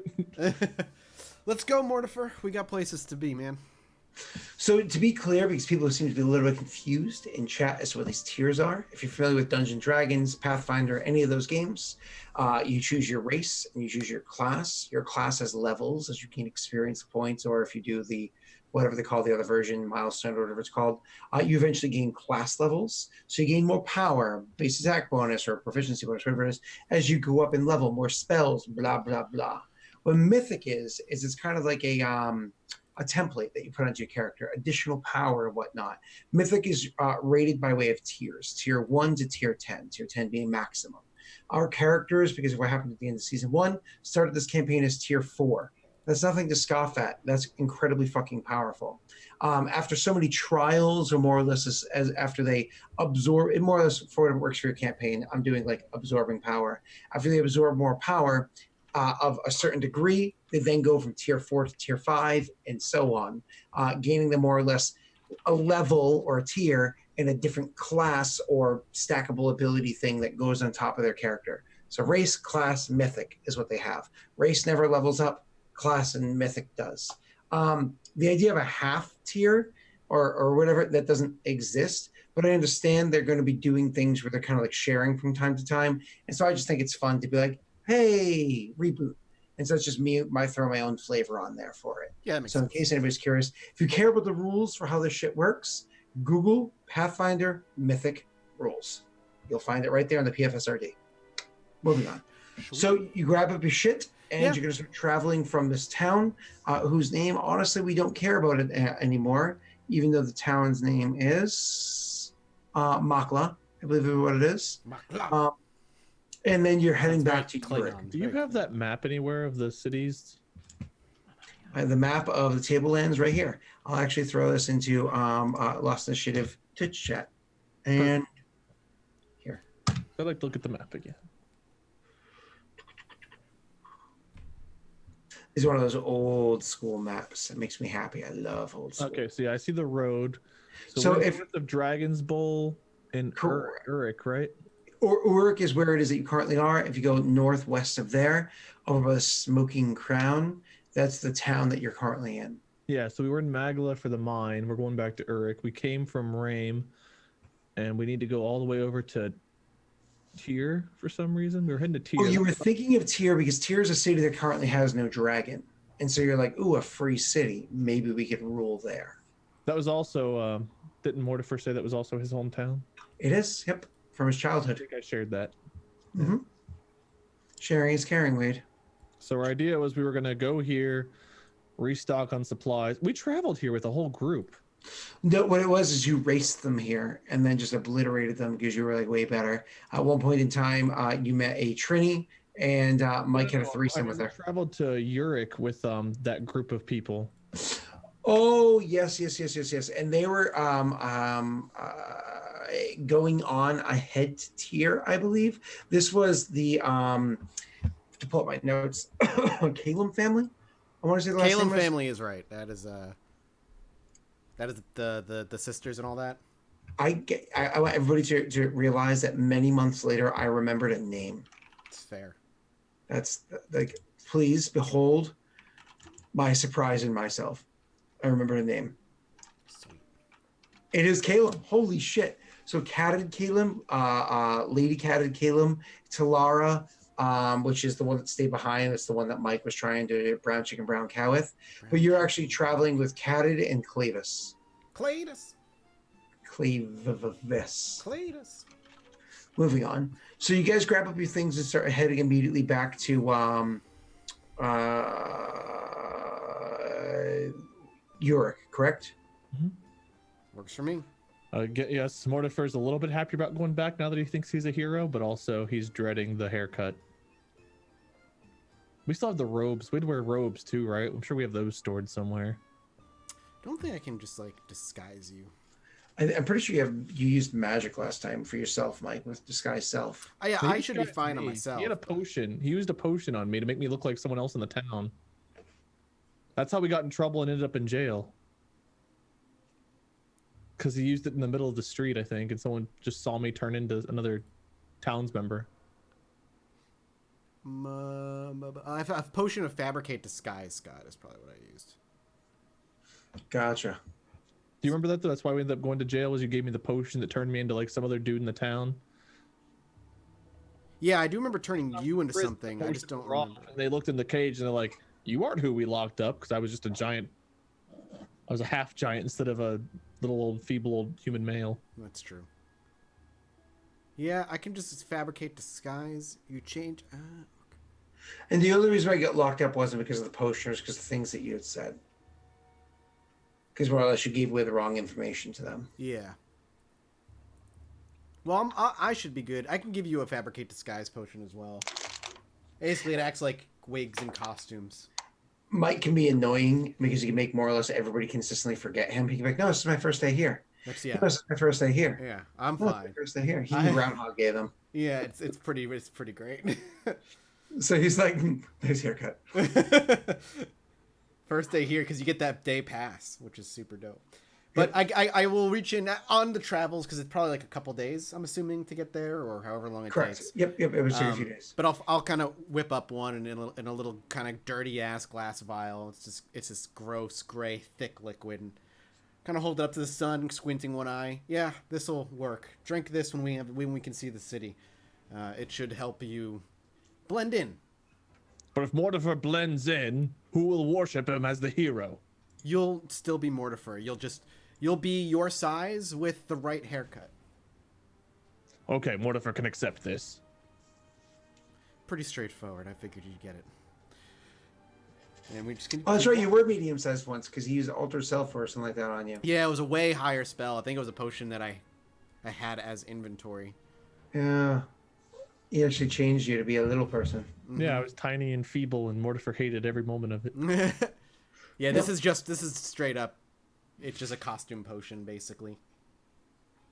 Let's go, Mortifer. We got places to be, man. So to be clear, because people seem to be a little bit confused in chat as to what these tiers are, if you're familiar with Dungeons & Dragons, Pathfinder, any of those games, you choose your race and you choose your class. Your class has levels as you gain experience points, or if you do the whatever they call the other version, milestone or whatever it's called, you eventually gain class levels. So you gain more power, base attack bonus or proficiency bonus, whatever it is, as you go up in level, more spells, blah, blah, blah. What Mythic is it's kind of like a template that you put onto your character, additional power and whatnot. Mythic is rated by way of tiers, tier 1 to tier 10, tier 10 being maximum. Our characters, because of what happened at the end of season 1, started this campaign as tier 4. That's nothing to scoff at. That's incredibly fucking powerful. After so many trials, or more or less as after they absorb, it more or less for what works for your campaign, I'm doing absorbing power. After they absorb more power, of a certain degree, they then go from tier 4 to tier 5 and so on, gaining them more or less a level or a tier in a different class or stackable ability thing that goes on top of their character. So race, class, mythic is what they have. Race never levels up, class and mythic does. The idea of a half tier or whatever, that doesn't exist, but I understand they're going to be doing things where they're kind of sharing from time to time. And so I just think it's fun to be hey, reboot. And so it's just me, throw my own flavor on there for it. Yeah, that makes sense. In case anybody's curious, if you care about the rules for how this shit works, Google Pathfinder Mythic Rules. You'll find it right there on the PFSRD. Moving on. So you grab up your shit and Yeah. you're going to start traveling from this town, whose name, honestly, we don't care about it anymore, even though the town's name is Makla, I believe is what it is. And then you're heading back to Urick. Do you have that map anywhere of the cities? I have the map of the tablelands right here. I'll actually throw this into Lost Initiative Twitch chat. And here. I'd like to look at the map again. This is one of those old school maps. It makes me happy. I love old school. Okay, so yeah, I see the road. So we're if north of Dragon's Bowl in Urick, right? Or Urick is where it is that you currently are. If you go northwest of there, over by the Smoking Crown, that's the town that you're currently in. Yeah, so we were in Magla for the mine. We're going back to Urick. We came from Rame, and we need to go all the way over to Tyr for some reason. We were heading to Tyr. Oh, you were thinking of Tyr because Tyr is a city that currently has no dragon. And so you're like, ooh, a free city. Maybe we could rule there. That was also, didn't Mortifer say that was also his hometown? It is, yep, from his I childhood. think I shared that. Mm-hmm. Sharing is caring, Wade. So our idea was we were going to go here, restock on supplies. We traveled here with a whole group. No, what it was is you raced them here and then just obliterated them because you were like way better. At one point in time, you met a Trini and Mike had a threesome with her. We traveled to Urick with that group of people. Oh, yes. And they were going on ahead to Tyr, I believe. This was the, to pull up my notes, Kaylin family? I want to say the last name Kaylin family is right. That is the sisters and all that. I want everybody to realize that many months later, I remembered a name. It's fair. That's like, please behold my surprise in myself. I remember a name. Sweet. It is Kaylin. Holy shit. So Catted Kaylin, Lady Catted Kaylin, Talara, which is the one that stayed behind. It's the one that Mike was trying to brown chicken, brown cow with. But you're actually traveling with Catted and Clavis. Cletus. Clavis. Moving on. So you guys grab up your things and start heading immediately back to Urick, correct? Mm-hmm. Works for me. Yes, Mortifer's a little bit happy about going back now that he thinks he's a hero, but also he's dreading the haircut. We still have the robes. We'd wear robes too, right? I'm sure we have those stored somewhere. Don't think I can just like disguise you. I'm pretty sure you used magic last time for yourself, Mike, with disguise self. Yeah, He I should be disguised fine on me. myself. He had a potion. He used a potion on me to make me look like someone else in the town. That's how we got in trouble and ended up in jail. Because he used it in the middle of the street, I think, and someone just saw me turn into another towns member. I have a potion of fabricate disguise, Scott, is probably what I used. Gotcha. Do you remember that? That's why we ended up going to jail, was you gave me the potion that turned me into like some other dude in the town. Yeah, I do remember turning you into something. I just don't remember. And they looked in the cage and they're like, you aren't who we locked up, because I was just a giant. I was a half giant instead of a little old feeble old human male. That's true. Yeah, I can just fabricate disguise. You change. Okay. And the only reason I got locked up wasn't because of the potion, it was because of the things that you had said. Because more or less you gave away the wrong information to them. Yeah. Well, I should be good. I can give you a fabricate disguise potion as well. Basically, it acts like wigs and costumes. Mike can be annoying because he can make more or less everybody consistently forget him. He can be like, no, this is my first day here. Yeah. No, this is my first day here. Yeah, I'm No, fine. my first day here. He can Groundhog gave him. Yeah, it's pretty great. So he's like, nice haircut. First day here because you get that day pass, which is super dope. But yep. I will reach in on the travels because it's probably like a couple days, I'm assuming, to get there, or however long it takes. Yep. It was a few days. But I'll kind of whip up one in a little kind of dirty ass glass vial. It's this gross gray thick liquid, and kind of hold it up to the sun, squinting one eye. Yeah, this will work. Drink this when we can see the city. It should help you blend in. But if Mortifer blends in, who will worship him as the hero? You'll still be Mortifer. You'll be your size with the right haircut. Okay, Mortifer can accept this. Pretty straightforward. I figured you'd get it. And we just can. Oh, that's right. You were medium-sized once because he used Alter Self or something like that on you. Yeah, it was a way higher spell. I think it was a potion that I had as inventory. Yeah. He actually changed you to be a little person. Yeah, I was tiny and feeble, and Mortifer hated every moment of it. Yeah, this is straight up. It's just a costume potion, basically.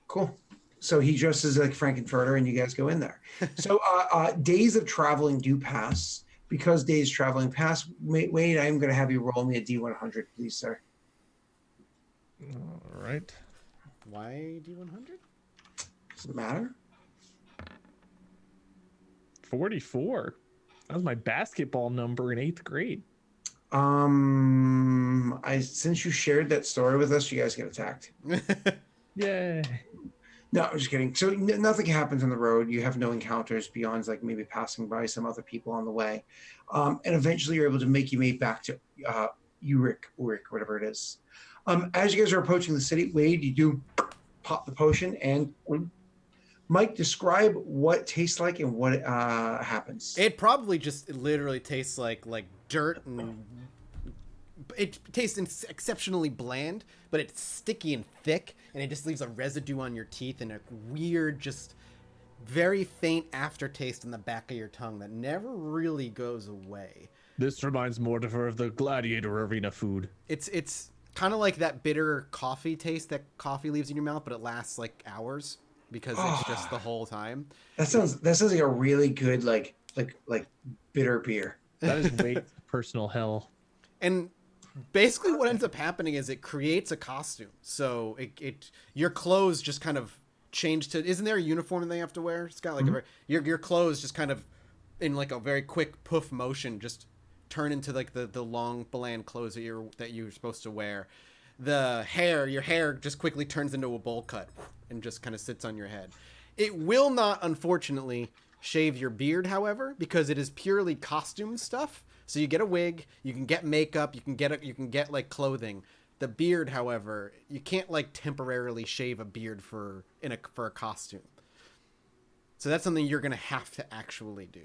Cool. So he dresses like Frankenfurter, and you guys go in there. So days of traveling do pass. Because days traveling pass, Wade, I'm going to have you roll me a D100, please, sir. All right. Why D100? Doesn't matter. 44. That was my basketball number in 8th grade. Since you shared that story with us, you guys get attacked. Yay. No, I'm just kidding. So nothing happens on the road. You have no encounters beyond like maybe passing by some other people on the way. And eventually you're able to make your way back to Urick, whatever it is. As you guys are approaching the city, Wade, you do pop the potion. And Mike, describe what it tastes like and what happens. It probably just literally tastes like dirt, and it tastes exceptionally bland, but it's sticky and thick, and it just leaves a residue on your teeth and a weird, just very faint aftertaste in the back of your tongue that never really goes away. This reminds Mortifer of the Gladiator Arena food. It's kind of like that bitter coffee taste that coffee leaves in your mouth, but it lasts like hours because it's just the whole time. That sounds like a really good like bitter beer. That is Wade's personal hell. And basically what ends up happening is it creates a costume. So your clothes just kind of change to, isn't there a uniform that they have to wear? It's got like your clothes just kind of in like a very quick poof motion just turn into like the long bland clothes that you're supposed to wear. Your hair just quickly turns into a bowl cut and just kind of sits on your head. It will not, unfortunately, shave your beard, however, because it is purely costume stuff. So you get a wig, you can get makeup, you can get like clothing. The beard, however, you can't like temporarily shave a beard for a costume. So that's something you're gonna have to actually do.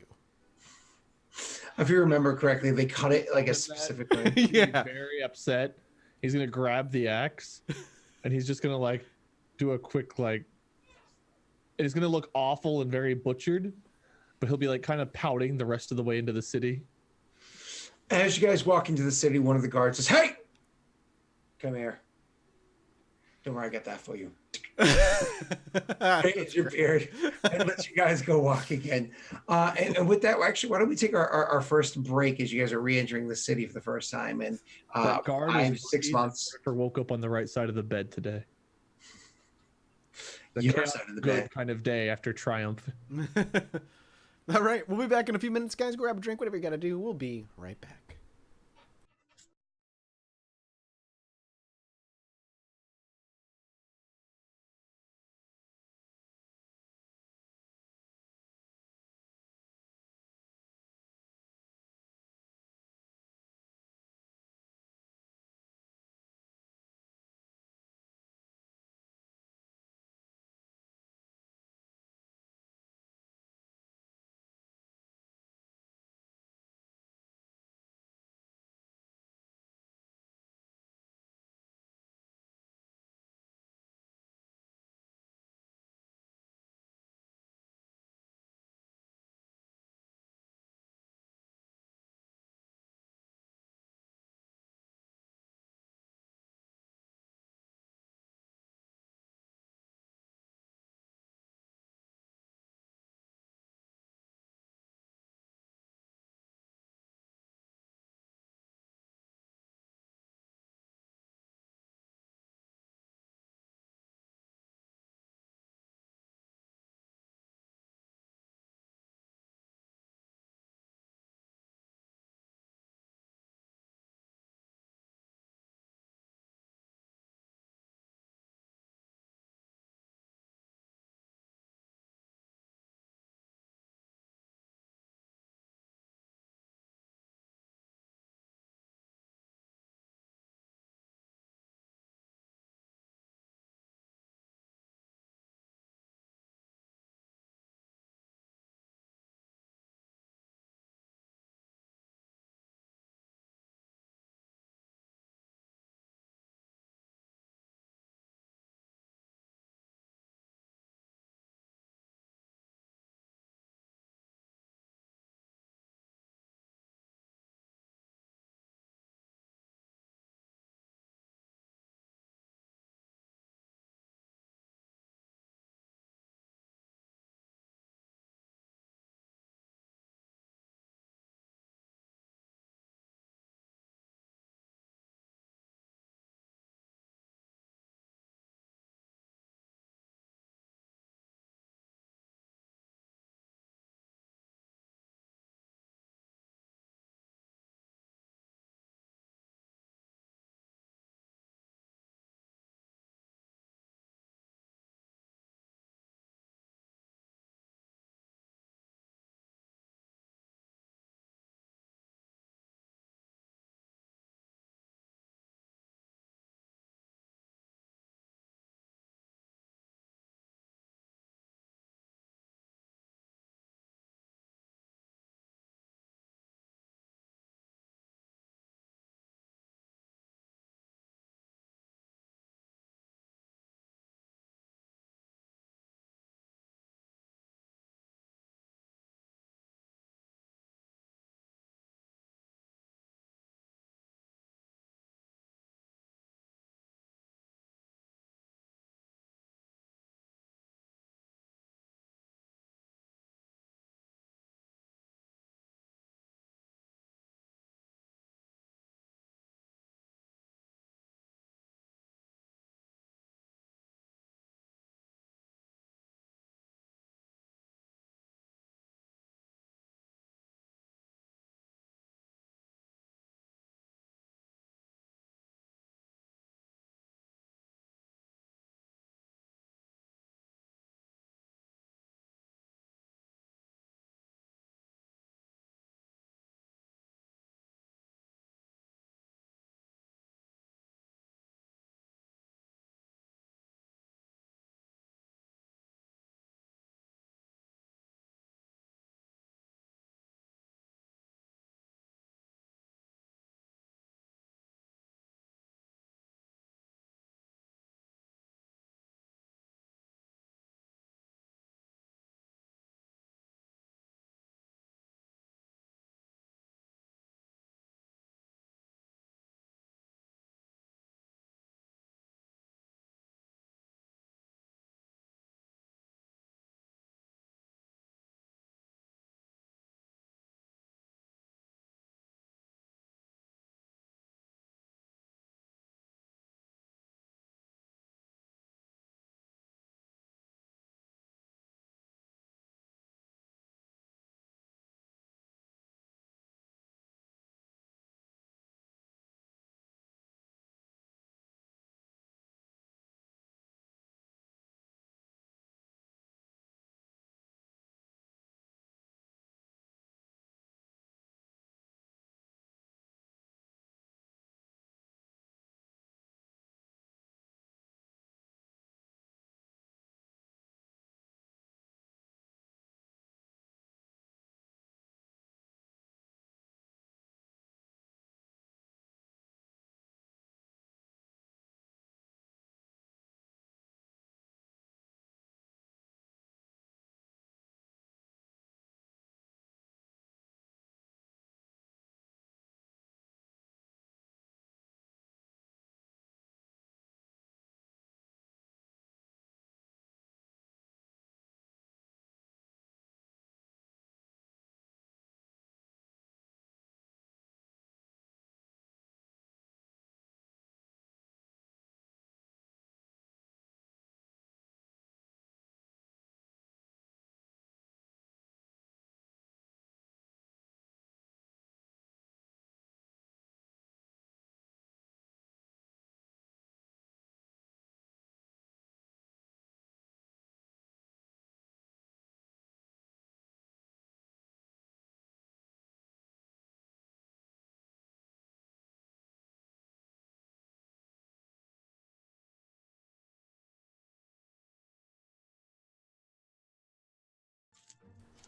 If you remember correctly, they cut it like a specific way. Yeah. Very upset. He's gonna grab the axe, and he's just gonna like do a quick like. It's gonna look awful and very butchered, but he'll be like kind of pouting the rest of the way into the city. As you guys walk into the city, one of the guards says, "Hey, come here. Don't worry, I got that for you." It's your beard and lets you guys go walk again. And with that, actually, why don't we take our first break as you guys are re-entering the city for the first time in That guard 6 months. Woke up on the right side of the bed today. The Your side of the good bed. kind of day after triumph. All right, we'll be back in a few minutes, guys. Grab a drink, whatever you gotta do. We'll be right back.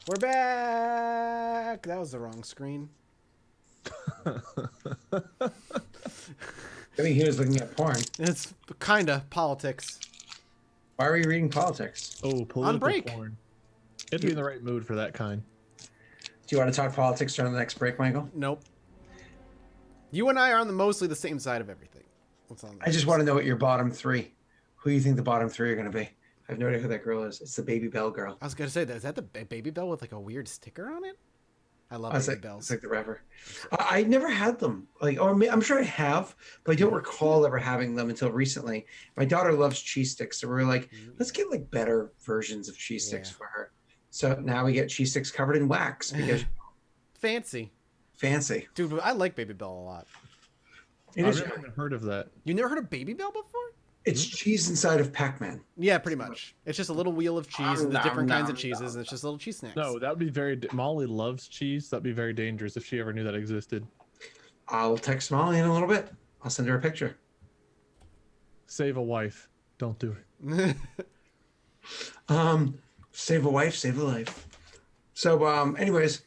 We're back. That was the wrong screen. I mean, he was looking at porn. It's kind of politics. Why are you reading politics? Oh, political On break. porn. You have to be in the right mood for that kind. Do you want to talk politics during the next break, Michael? Nope. You and I are on mostly the same side of everything. What's on I just want to know what your bottom three. Who you think the bottom three are going to be? I have no idea who that girl is. It's the Baby Bell girl. I was gonna say, is that the Baby Bell with like a weird sticker on it? I love It's Baby like, Bells. it's like the rapper. I never had them. Like, or I'm sure I have, but I don't recall ever having them until recently. My daughter loves cheese sticks, so we were like, let's get like better versions of cheese sticks for her. So now we get cheese sticks covered in wax because Fancy. Dude, I like Baby Bell a lot. I've never even heard of that. You never heard of Baby Bell before? It's cheese inside of Pac-Man. Yeah, pretty much. It's just a little wheel of cheese and the different kinds of cheeses, and it's just little cheese snacks. No, that would be very. Molly loves cheese. That'd be very dangerous if she ever knew that existed. I'll text Molly in a little bit. I'll send her a picture. Save a wife. Don't do it. Save a wife, save a life. So, anyways,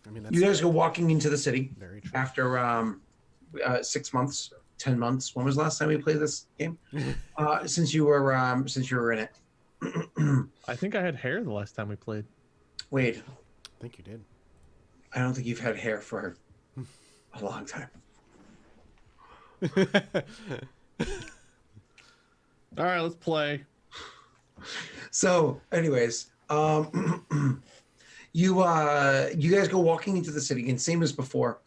I mean, that's you guys go walking into the city very true. after 6 months, 10 months. When was the last time we played this game? Since you were in it. I think I had hair the last time we played. Wait, I think you did. I don't think you've had hair for a long time. All right, let's play. So, anyways, you guys go walking into the city, and same as before,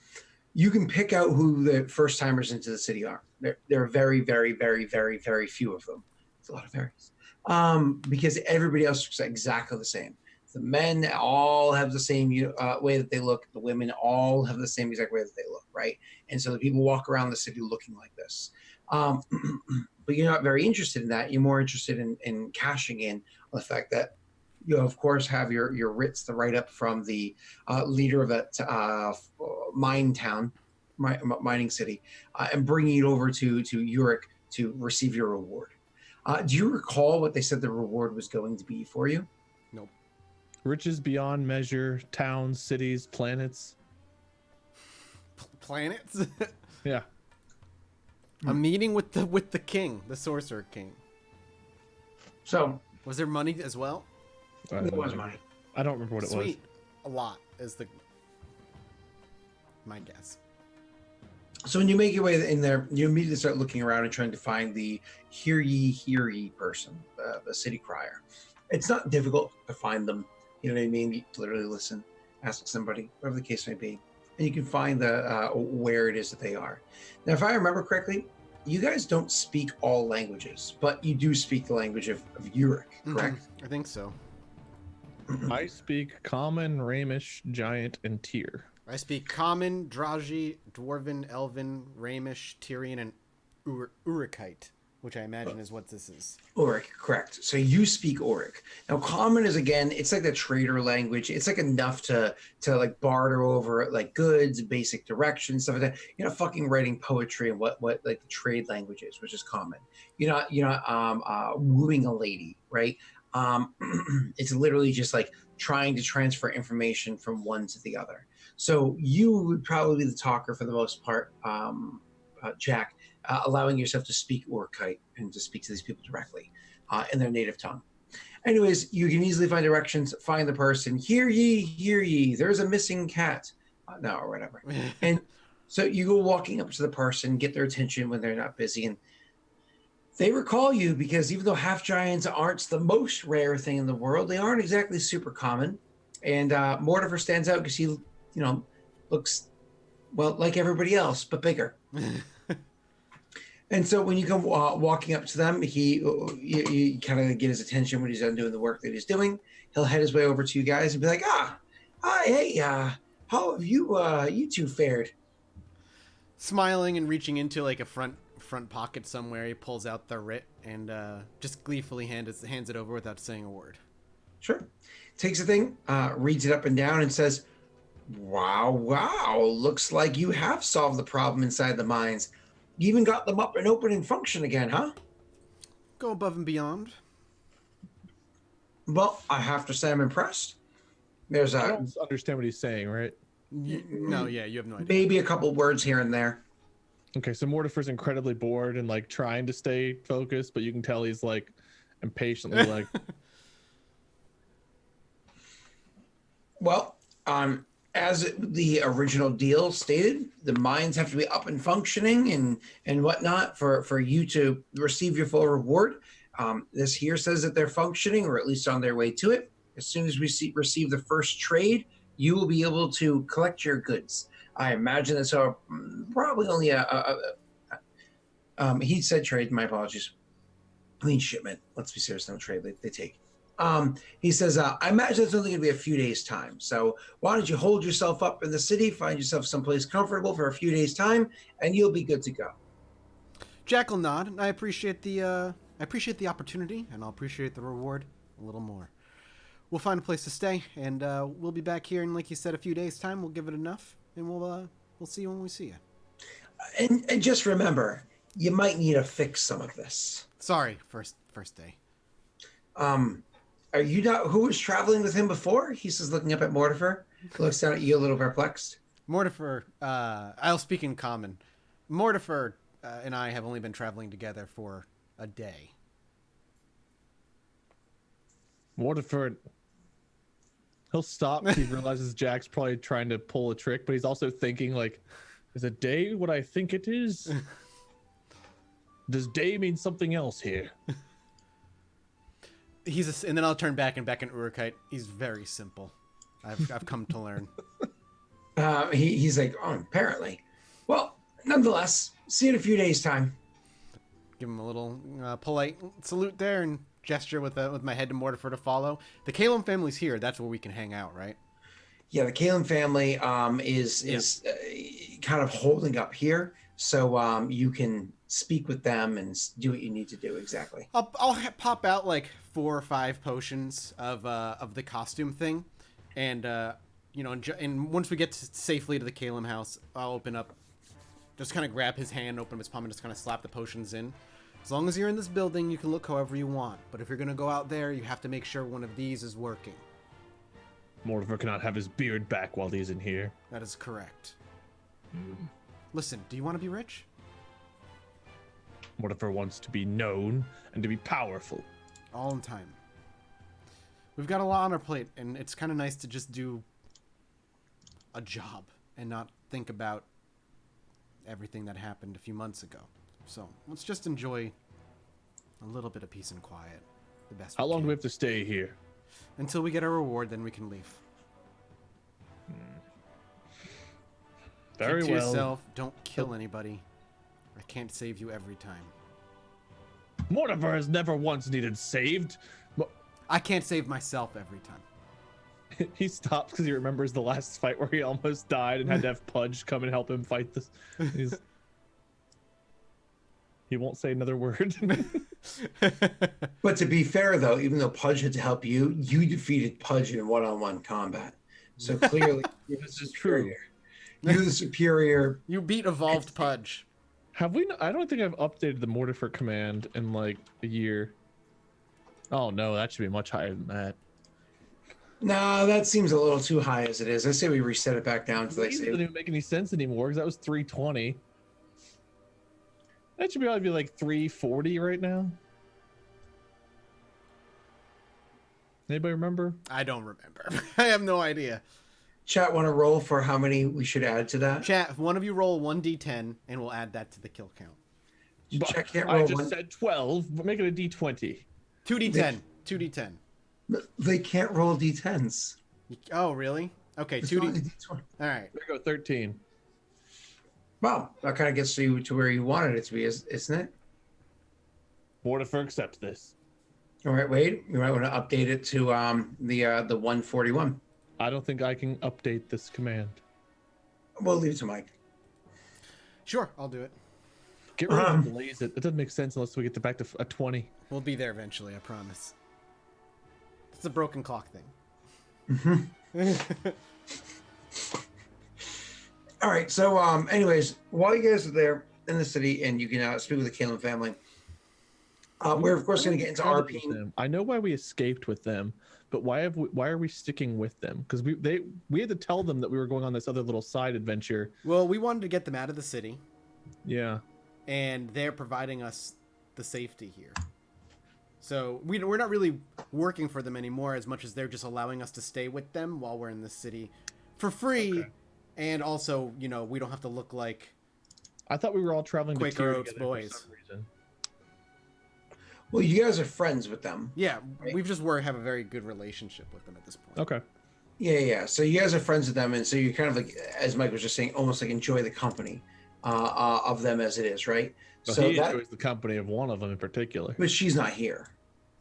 you can pick out who the first timers into the city are. There are very, very, very, very, very few of them. It's a lot of varies. Because everybody else looks exactly the same. The men all have the same way that they look. The women all have the same exact way that they look, right? And so the people walk around the city looking like this. But you're not very interested in that. You're more interested in cashing in on the fact that you, of course, have your writs to write up from the leader of that mining city, and bringing it over to Urick to receive your reward. Do you recall what they said the reward was going to be for you? Nope. Riches beyond measure, towns, cities, planets. Planets? Yeah. A meeting with the king, the sorcerer king. So, Was there money as well? there was money. I don't remember what it was. Sweet. A lot is my guess. So when you make your way in there, you immediately start looking around and trying to find the hear ye person, the city crier. It's not difficult to find them. You know what I mean? You literally listen, ask somebody, whatever the case may be, and you can find where it is that they are. Now, if I remember correctly, you guys don't speak all languages, but you do speak the language of Urick, correct? Mm-hmm. I think so. I speak Common, Ramish, Giant, and Tyr. I speak Common, Draji, Dwarven, Elven, Ramish, Tyrian, and Urickite, which I imagine is what this is. Urick, correct. So you speak Urick. Now, Common is, again, it's like the trader language. It's like enough to like barter over like goods, basic directions, stuff like that. You're not fucking writing poetry and what like the trade language is, which is Common. You're not wooing a lady, right? It's literally just like trying to transfer information from one to the other. So you would probably be the talker for the most part, Jack, allowing yourself to speak Urickite and to speak to these people directly in their native tongue. Anyways, you can easily find directions, find the person. Hear ye, there's a missing cat. No, or whatever. And so you go walking up to the person, get their attention when they're not busy, and they recall you because even though half giants aren't the most rare thing in the world, they aren't exactly super common. And Mortifer stands out because he, looks, well, like everybody else, but bigger. And so when you come walking up to them, you kind of get his attention when he's done doing the work that he's doing. He'll head his way over to you guys and be like, hi, hey, how have you two fared? Smiling and reaching into like a front pocket somewhere, he pulls out the writ and just gleefully hands it over without saying a word. Sure. Takes the thing, reads it up and down and says, wow, looks like you have solved the problem inside the mines. You even got them up and open and function again, huh? Go above and beyond. Well, I have to say I'm impressed. There's I a don't understand what he's saying, right? No, yeah, you have no idea. maybe a couple words here and there. Okay, so Mortifer's incredibly bored and like trying to stay focused, but you can tell he's like impatiently like, Well, as the original deal stated, the mines have to be up and functioning and whatnot for you to receive your full reward. This here says that they're functioning, or at least on their way to it. As soon as we receive the first trade, you will be able to collect your goods. I imagine that's probably only he said trade. My apologies. I mean shipment. Let's be serious. No trade. They take. He says, I imagine it's only going to be a few days' time. So why don't you hold yourself up in the city, find yourself someplace comfortable for a few days' time, and you'll be good to go. Jack will nod. I appreciate the opportunity, and I'll appreciate the reward a little more. We'll find a place to stay, and we'll be back here in, like you said, a few days' time. We'll give it enough, and we'll see you when we see you. And just remember, you might need to fix some of this. Sorry, first day. Are you not who was traveling with him before? He says, looking up at Mortifer. Looks down at you a little perplexed. Mortifer, I'll speak in common. Mortifer and I have only been traveling together for a day. Mortifer, he'll stop. He realizes Jack's probably trying to pull a trick, but he's also thinking like, is a day what I think it is? Does day mean something else here? And then I'll turn back in Urick. He's very simple. I've come to learn. He's like, oh, apparently. Well, nonetheless, see you in a few days' time. Give him a little polite salute there and gesture with my head to Mortifer to follow. The Kaylin family's here. That's where we can hang out, right? Yeah, the Kaylin family is kind of holding up here, so you can speak with them and do what you need to do. Exactly. I'll pop out like 4 or 5 potions of the costume thing, and and once we get safely to the Kaylin house, I'll open up, just kind of grab his hand, open his palm, and just kind of slap the potions in. As long as you're in this building, you can look however you want, but if you're gonna go out there, you have to make sure one of these is working. Mortifer cannot have his beard back while he's in here. That is correct. Listen, do you want to be rich? Mortifer wants to be known and to be powerful. All in time. We've got a lot on our plate, and it's kind of nice to just do a job and not think about everything that happened a few months ago. So let's just enjoy a little bit of peace and quiet. The best. How long do we have to stay here? Until we get our reward, then we can leave. Very Keep to well. yourself. Don't kill anybody. I can't save you every time. Mortifer has never once needed saved. I can't save myself every time. He stops because he remembers the last fight where he almost died and had to have Pudge come and help him fight this. He won't say another word. But to be fair, though, even though Pudge had to help you, you defeated Pudge in one-on-one combat. So clearly, you're the superior. You're the superior. You beat Evolved Pudge. Have we? I don't think I've updated the Mortifer command in like a year. Oh no, that should be much higher than that. Nah, that seems a little too high as it is. I say we reset it back down to It doesn't even make any sense anymore because that was 320. That should probably be like 340 right now. Anybody remember? I don't remember. I have no idea. Chat, want to roll for how many we should add to that? Chat, if one of you roll 1d10, and we'll add that to the kill count. Chat can't roll I just said 12, but make it a d20. 2d10. 2d10. They can't roll d10s. Oh, really? Okay, It's 2d. only D20. All right. There you go, 13. Well, that kind of gets you to where you wanted it to be, isn't it? Mortifer accepts this. All right, Wade, you might want to update it to the 141. I don't think I can update this command. We'll leave it to Mike. Sure, I'll do it. Get rid of blaze it. It doesn't make sense unless we get back to a 20. We'll be there eventually, I promise. It's a broken clock thing. All right, so anyways, while you guys are there in the city and you can speak with the Kaylin family, we're of course going to get into RP. I know why we escaped with them, but why are we sticking with them? Because we had to tell them that we were going on this other little side adventure. Well, we wanted to get them out of the city. Yeah. And they're providing us the safety here. So we're not really working for them anymore as much as they're just allowing us to stay with them while we're in the city for free. Okay. And also, you know, we don't have to look like I thought we were all traveling Quaker Oats boys. For some reason. Well, you guys are friends with them. Yeah, right? We've just have a very good relationship with them at this point. Okay. Yeah. So you guys are friends with them, and so you kind of like, as Mike was just saying, almost like enjoy the company of them as it is, right? But so he enjoys the company of one of them in particular. But she's not here.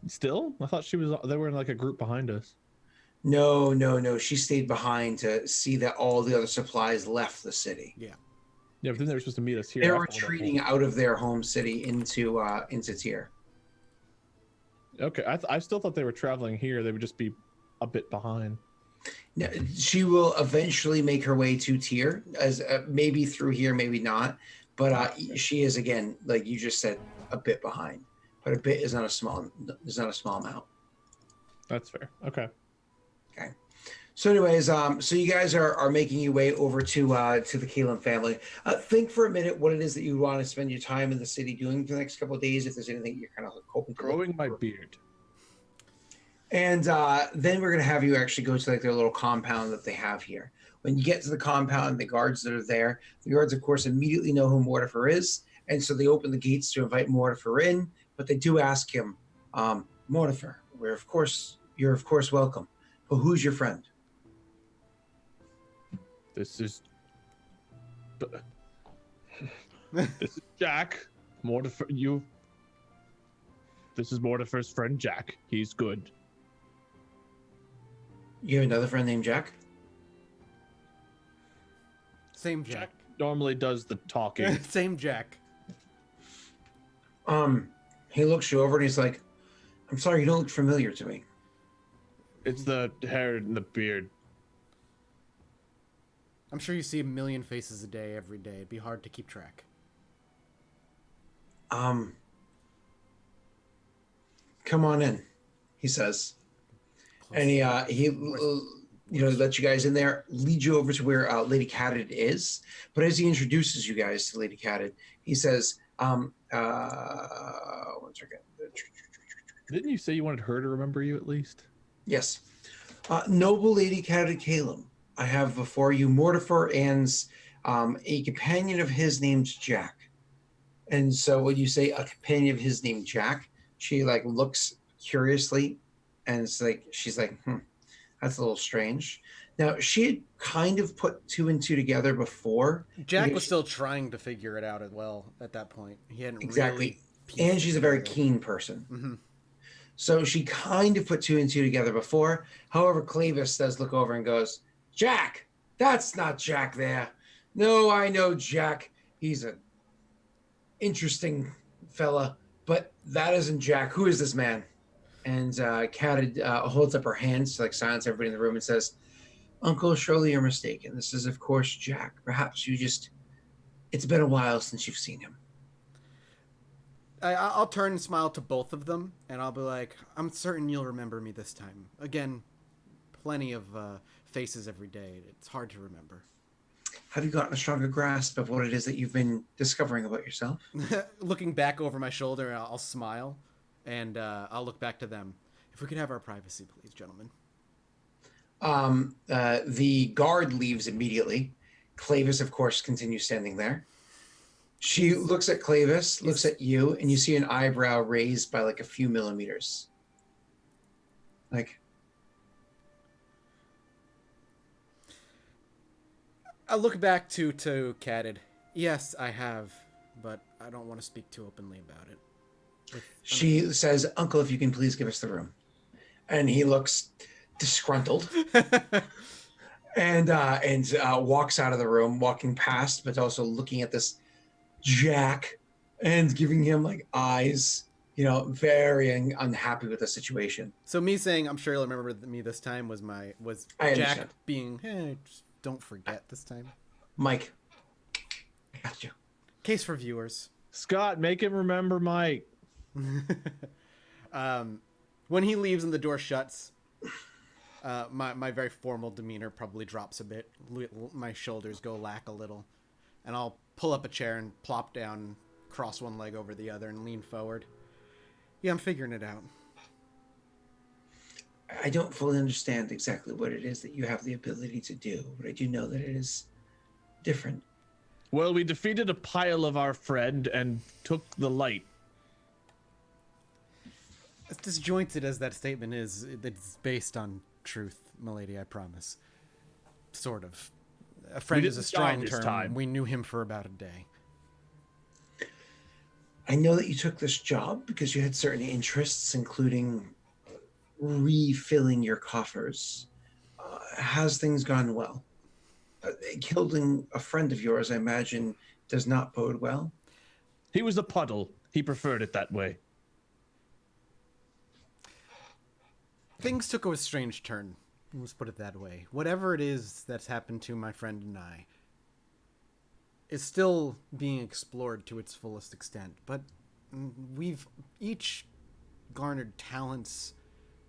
Still? I thought they were in like a group behind us. No. She stayed behind to see that all the other supplies left the city. Yeah. Yeah, but then they were supposed to meet us here. They were retreating out of their home city into Tyr. Okay, I still thought they were traveling here. They would just be a bit behind. No, she will eventually make her way to Tyr, as maybe through here, maybe not. But she is, again, like you just said, a bit behind. But a bit is not a small amount. That's fair. Okay. So anyways, so you guys are making your way over to the Kaylin family. Think for a minute what it is that you want to spend your time in the city doing for the next couple of days, if there's anything you're kind of hoping to growing my beard. And then we're going to have you actually go to like their little compound that they have here. When you get to the compound, the guards that are there, the guards, of course, immediately know who Mortifer is. And so they open the gates to invite Mortifer in. But they do ask him, Mortifer, you're of course welcome. But who's your friend? This is Jack. Mortifer, This is Mortifer's friend Jack. He's good. You have another friend named Jack? Same Jack. Normally does the talking. Same Jack. He looks you over and he's like, I'm sorry, you don't look familiar to me. It's the hair and the beard. I'm sure you see a million faces a day, every day. It'd be hard to keep track. Come on in, he says. And he lets you guys in there, leads you over to where Lady Cadded is. But as he introduces you guys to Lady Cadded, he says, 1 second. Didn't you say you wanted her to remember you at least? Yes. Noble Lady Cadded Kaylin, I have before you Mortifer and a companion of his named Jack. And so when you say a companion of his named Jack, she like looks curiously and it's like she's like, that's a little strange. Now she had kind of put 2 and 2 together before. Jack was still trying to figure it out as well at that point. He hadn't exactly. Really and she's a very keen person. Mm-hmm. So she kind of put 2 and 2 together before. However, Clavis does look over and goes, Jack, that's not Jack there. No, I know Jack. He's a interesting fella, but that isn't Jack. Who is this man? And Cadded holds up her hands to like silence everybody in the room and says, Uncle, surely you're mistaken. This is, of course, Jack. Perhaps it's been a while since you've seen him. I'll turn and smile to both of them, and I'll be like, I'm certain you'll remember me this time. Again, plenty of faces every day. It's hard to remember. Have you gotten a stronger grasp of what it is that you've been discovering about yourself? Looking back over my shoulder, I'll smile, and I'll look back to them. If we could have our privacy, please, gentlemen. The guard leaves immediately. Clavis, of course, continues standing there. She looks at Clavis, looks at you, and you see an eyebrow raised by like a few millimeters. Like, I look back to Cadded. Yes, I have, but I don't want to speak too openly about it. She says, Uncle, if you can please give us the room. And he looks disgruntled and walks out of the room, walking past, but also looking at this Jack and giving him like eyes, very unhappy with the situation. So me saying, I'm sure you'll remember me this time was Jack being, hey, just don't forget this time. Mike, I got you. Case for viewers. Scott, make him remember Mike. When he leaves and the door shuts, My very formal demeanor probably drops a bit. My shoulders go lack a little. And I'll pull up a chair and plop down, cross one leg over the other, and lean forward. Yeah, I'm figuring it out. I don't fully understand exactly what it is that you have the ability to do, but I do know that it is different. Well, we defeated a pile of our friend and took the light. As disjointed as that statement is, it's based on truth, milady, I promise. Sort of. A friend is a strong term. We knew him for about a day. I know that you took this job because you had certain interests, including refilling your coffers. Has things gone well? Killing a friend of yours, I imagine, does not bode well. He was a puddle. He preferred it that way. Things took a strange turn. Let's put it that way. Whatever it is that's happened to my friend and I is still being explored to its fullest extent. But we've each garnered talents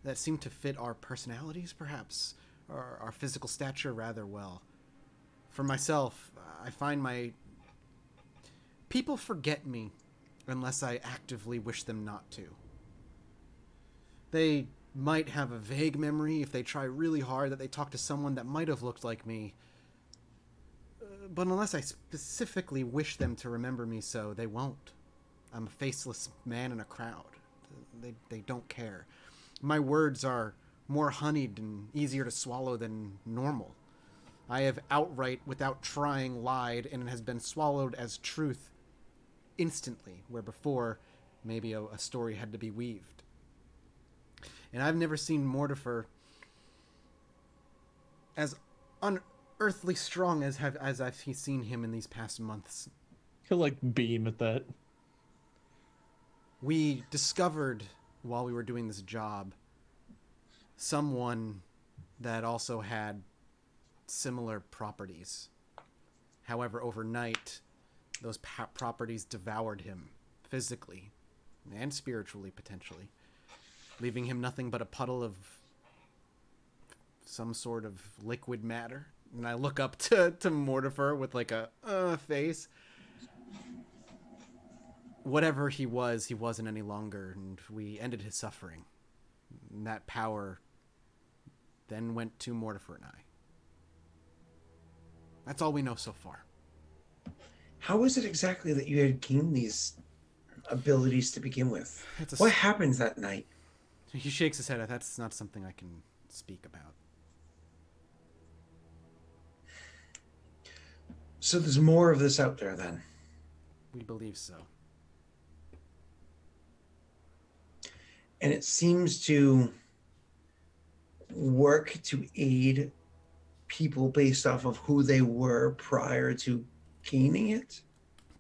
that seem to fit our personalities, perhaps, or our physical stature rather well. For myself, I find people forget me unless I actively wish them not to. They might have a vague memory if they try really hard that they talked to someone that might have looked like me. But unless I specifically wish them to remember me so, they won't. I'm a faceless man in a crowd. They don't care. My words are more honeyed and easier to swallow than normal. I have outright, without trying, lied, and it has been swallowed as truth instantly, where before maybe a story had to be weaved. And I've never seen Mortifer as unearthly strong as I've seen him in these past months. He'll like beam at that. We discovered while we were doing this job someone that also had similar properties. However, overnight, those properties devoured him physically and spiritually, potentially, leaving him nothing but a puddle of some sort of liquid matter. And I look up to Mortifer with like a face. Whatever he wasn't any longer, and we ended his suffering. And that power then went to Mortifer and I. That's all we know so far. How is it exactly that you had gained these abilities to begin with? What happened that night? He shakes his head. That's not something I can speak about. So there's more of this out there then? We believe so. And it seems to work to aid people based off of who they were prior to gaining it?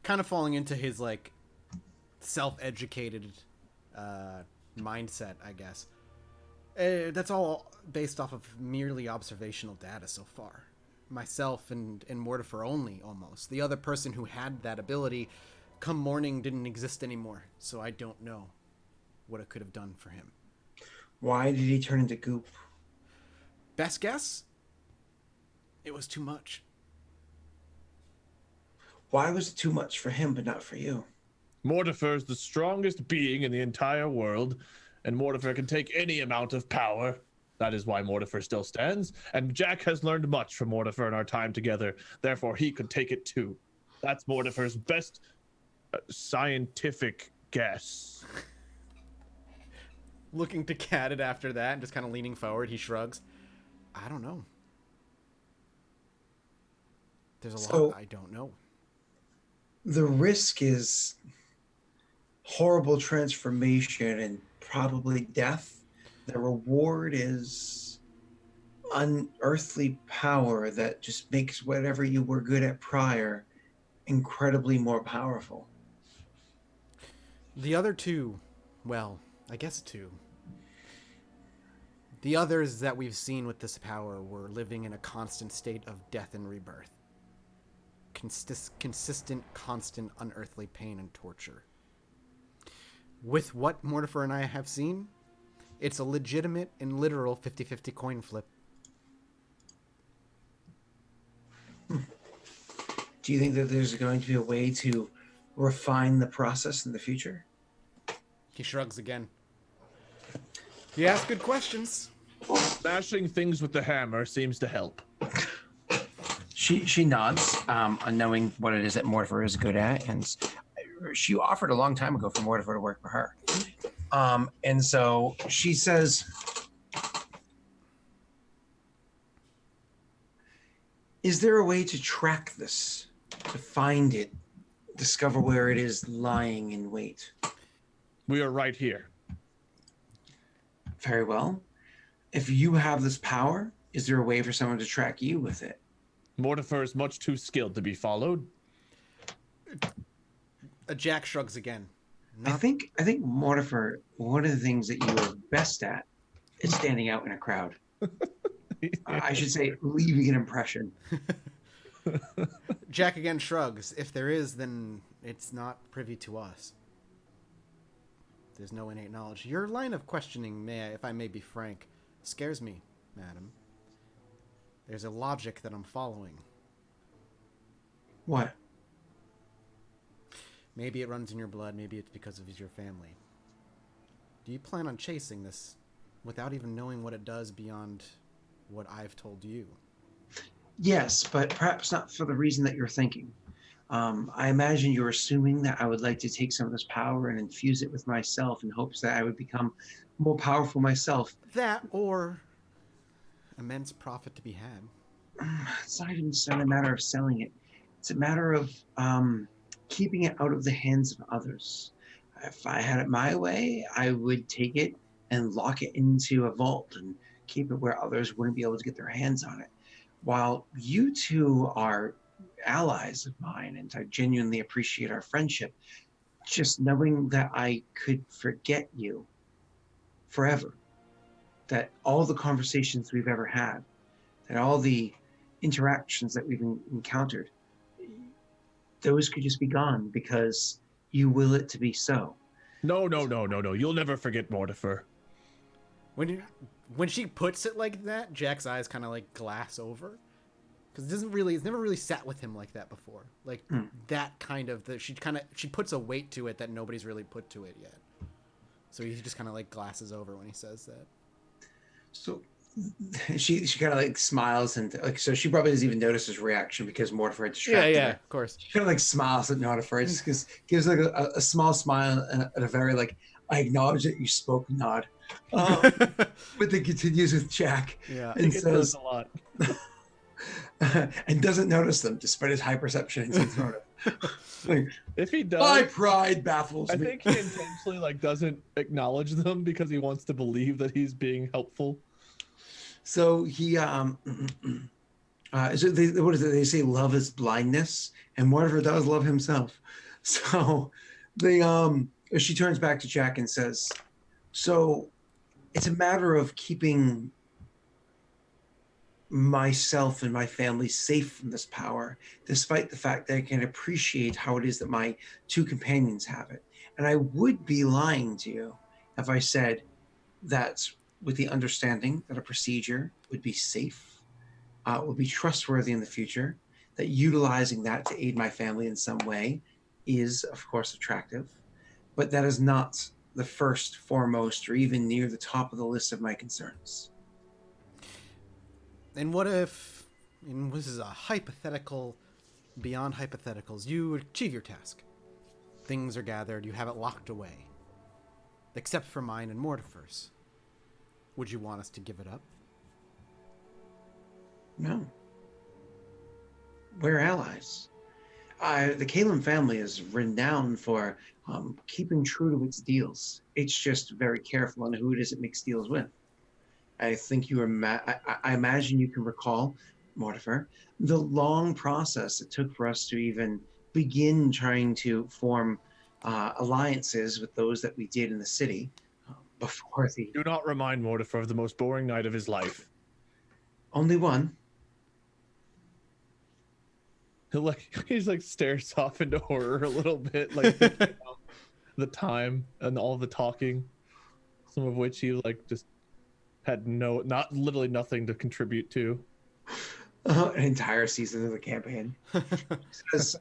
Kind of falling into his like self-educated mindset, I guess. That's all based off of merely observational data so far. Myself and Mortifer only, almost. The other person who had that ability come morning didn't exist anymore, so I don't know what it could have done for him. Why did he turn into goop? Best guess? It was too much. Why was it too much for him but not for you? Mortifer is the strongest being in the entire world, and Mortifer can take any amount of power. That is why Mortifer still stands, and Jack has learned much from Mortifer in our time together. Therefore, he could take it too. That's Mortifer's best scientific guess. Looking to cat it after that and just kind of leaning forward, he shrugs. I don't know. There's a lot I don't know. The risk is horrible transformation and probably death. The reward is unearthly power that just makes whatever you were good at prior incredibly more powerful. The other two, well, I guess two. The others that we've seen with this power were living in a constant state of death and rebirth. Consistent, constant, unearthly pain and torture. With what Mortifer and I have seen, It's a legitimate and literal 50-50 coin flip. Do you think that there's going to be a way to refine the process in the future? He shrugs again. You ask good questions. Smashing things with the hammer seems to help. She nods, knowing what it is that Mortifer is good at, and she offered a long time ago for Mortifer to work for her. And so she says, is there a way to track this, to find it, discover where it is lying in wait? We are right here. Very well. If you have this power, is there a way for someone to track you with it? Mortifer is much too skilled to be followed. Jack shrugs again. I think Mortifer, one of the things that you are best at is standing out in a crowd. I should say leaving an impression. Jack again shrugs. If there is, then it's not privy to us. There's no innate knowledge. Your line of questioning, if I may be frank, scares me, madam. There's a logic that I'm following. What? Maybe it runs in your blood. Maybe it's because of your family. Do you plan on chasing this without even knowing what it does beyond what I've told you? Yes, but perhaps not for the reason that you're thinking. I imagine you're assuming that I would like to take some of this power and infuse it with myself in hopes that I would become more powerful myself. That or immense profit to be had. It's not even a matter of selling it. It's a matter of keeping it out of the hands of others. If I had it my way, I would take it and lock it into a vault and keep it where others wouldn't be able to get their hands on it. While you two are allies of mine and I genuinely appreciate our friendship, just knowing that I could forget you forever, that all the conversations we've ever had, that all the interactions that we've encountered, those could just be gone because you will it to be so. No. You'll never forget Mortifer. When she puts it like that, Jack's eyes kind of like glass over, because it's never really sat with him like that before. Like that kind of she puts a weight to it that nobody's really put to it yet. So he just kind of like glasses over when he says that. So she kind of like smiles and like, so she probably doesn't even notice his reaction because Mortifer distracted her. Of course. She kind of like smiles at Mortifer. It just gives like a small smile and a very like, I acknowledge that you spoke nod. But then continues with Jack and says a lot. and doesn't notice them despite his high perception and sense. Like, if he does, my pride baffles me. I think he intentionally like doesn't acknowledge them because he wants to believe that he's being helpful. So he what is it? They say love is blindness, and Mortifer does love himself. So she turns back to Jack and says, so it's a matter of keeping myself and my family safe from this power, despite the fact that I can appreciate how it is that my two companions have it. And I would be lying to you if I said that with the understanding that a procedure would be safe, would be trustworthy in the future, that utilizing that to aid my family in some way is, of course, attractive. But that is not the first, foremost, or even near the top of the list of my concerns. And what if, and this is a hypothetical, beyond hypotheticals, you achieve your task. Things are gathered, you have it locked away. Except for mine and Mortifer's. Would you want us to give it up? No. We're allies. The Kaylin family is renowned for keeping true to its deals. It's just very careful on who it is it makes deals with. I think I imagine you can recall, Mortifer, the long process it took for us to even begin trying to form alliances with those that we did in the city before the... Do not remind Mortifer of the most boring night of his life. Only one. He's like stares off into horror a little bit, like thinking about the time and all the talking. some of which he like just had not literally nothing to contribute to. An entire season of the campaign. Says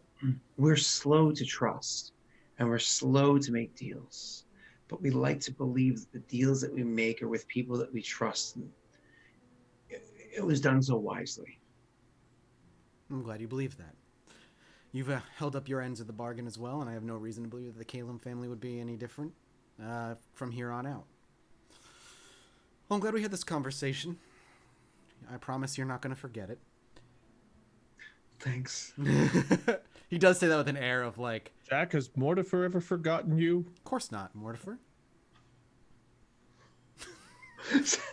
we're slow to trust and we're slow to make deals, but we like to believe that the deals that we make are with people that we trust. And it was done so wisely. I'm glad you believe that. You've held up your ends of the bargain as well, and I have no reason to believe that the Kaylin family would be any different from here on out. Well, I'm glad we had this conversation. I promise you're not going to forget it. Thanks. He does say that with an air of like, Jack, has Mortifer ever forgotten you? of course not, Mortifer.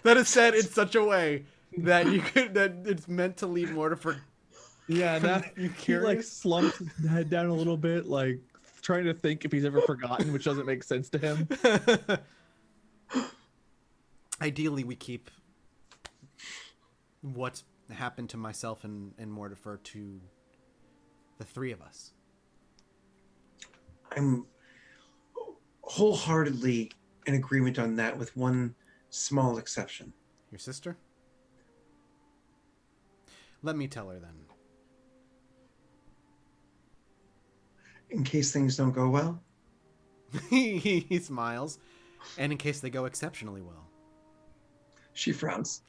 That is said in such a way that that it's meant to leave Mortifer. Yeah, now You he like curious? slumps his head down a little bit, like trying to think if he's ever forgotten, which doesn't make sense to him. Ideally, we keep what's happened to myself and Mortifer to the three of us. I'm wholeheartedly in agreement on that, with one small exception. Your sister? Let me tell her then. In case things don't go well. He smiles. And in case they go exceptionally well. She frowns.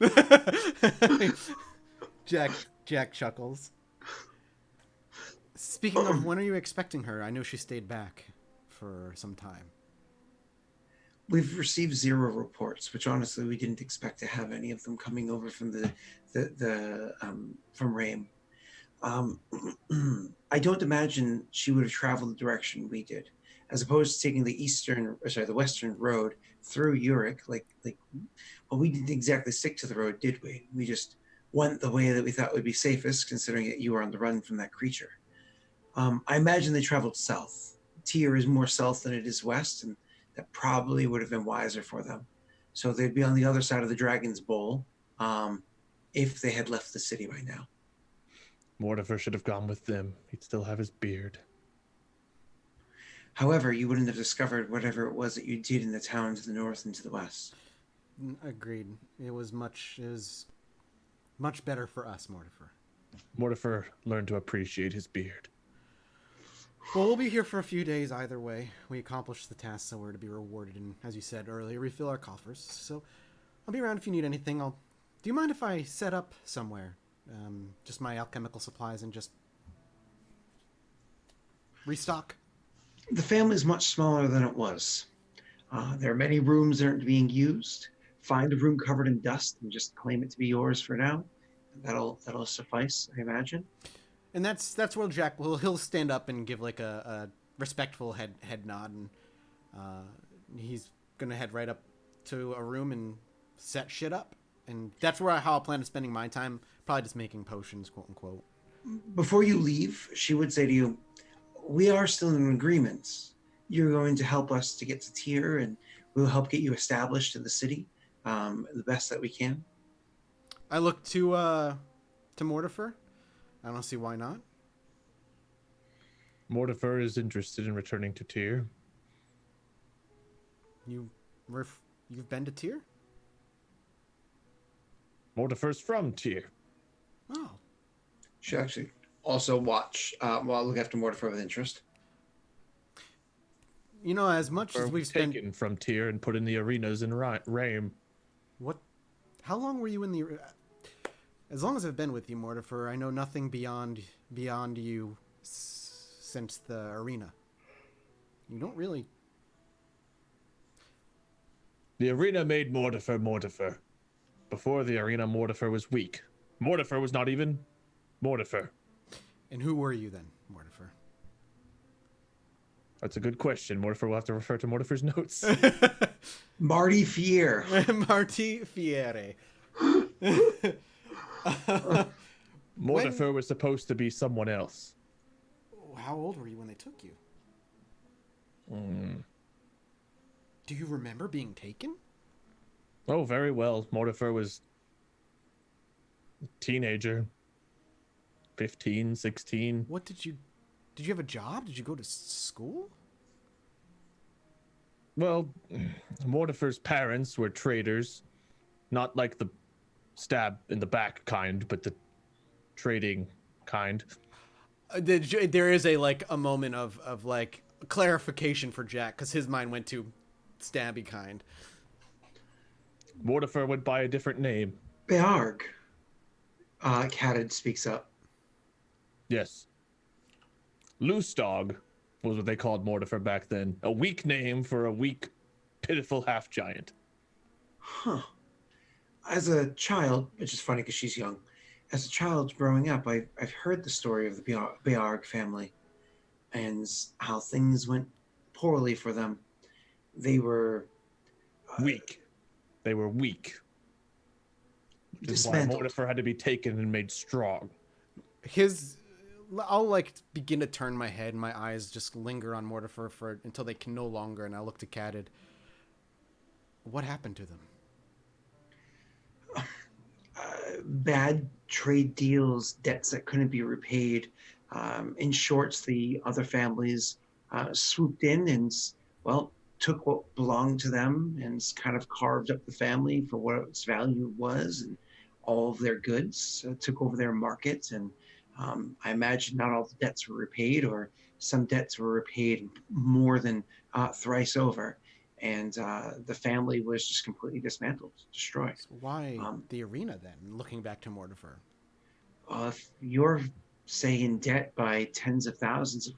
Jack chuckles. Speaking of, when are you expecting her? I know she stayed back for some time. We've received 0 reports, which honestly we didn't expect to have any of them coming over from from Rame. I don't imagine she would have traveled the direction we did, as opposed to taking the western road through Urick. Well, we didn't exactly stick to the road, did we? We just went the way that we thought would be safest, considering that you were on the run from that creature. I imagine they traveled south. Tyr is more south than it is west, and that probably would have been wiser for them. So they'd be on the other side of the Dragon's Bowl, if they had left the city by now. Mortifer should have gone with them. He'd still have his beard. However, you wouldn't have discovered whatever it was that you did in the town to the north and to the west. Agreed. It was much better for us, Mortifer. Mortifer learned to appreciate his beard. Well, we'll be here for a few days either way. We accomplished the task, so we're to be rewarded, and as you said earlier, refill our coffers. So I'll be around if you need anything. Do you mind if I set up somewhere? Just my alchemical supplies and just restock? The family's much smaller than it was. There are many rooms that aren't being used. Find a room covered in dust and just claim it to be yours for now. That'll suffice, I imagine. And that's where Jack he'll stand up and give like a respectful head nod, and he's gonna head right up to a room and set shit up. And that's how I plan on spending my time, probably just making potions, quote unquote. Before you leave, she would say to you, we are still in agreement. You're going to help us to get to Tyr, and we'll help get you established in the city the best that we can. I look to Mortifer. I don't see why not. Mortifer is interested in returning to Tyr. You've been to Tyr? Mortifer's from Tyr. Oh. She actually also look after Mortifer with interest. You know, as much as we've spent... taken from Tyr and put in the arenas in Rame. What? How long were you in the... As long as I've been with you, Mortifer, I know nothing beyond you since the arena. You don't really... The arena made Mortifer. Before the arena, Mortifer was weak. Mortifer was not even Mortifer. And who were you then, Mortifer? That's a good question. Mortifer will have to refer to Mortifer's notes. Marty Fier. Marty Fiere. Mortifer was supposed to be someone else. How old were you when they took you? Do you remember being taken? Oh, very well. Mortifer was a teenager. 15, 16. What did you have a job? Did you go to school? Well, Mortifer's parents were traders, not like the stab in the back kind, but the trading kind. There is a moment of like clarification for Jack because his mind went to stabby kind. Mortifer went by a different name. Bearg. Catted speaks up. Yes. Loose Dog was what they called Mortifer back then. A weak name for a weak, pitiful half giant. Huh. As a child, which is funny because she's young, as a child growing up, I've heard the story of the Bearg family and how things went poorly for them. They were Weak. They were weak. Which is why dismantled. Mortifer had to be taken and made strong. I'll like begin to turn my head and my eyes just linger on Mortifer for until they can no longer, and I look to Catted. What happened to them? Bad trade deals, debts that couldn't be repaid. In shorts, the other families swooped in and, well, took what belonged to them and kind of carved up the family for what its value was, and all of their goods took over their market. And I imagine not all the debts were repaid, or some debts were repaid more than thrice over. And the family was just completely dismantled, destroyed. So why the arena then? Looking back to Mortifer. If you're, say, in debt by tens of thousands of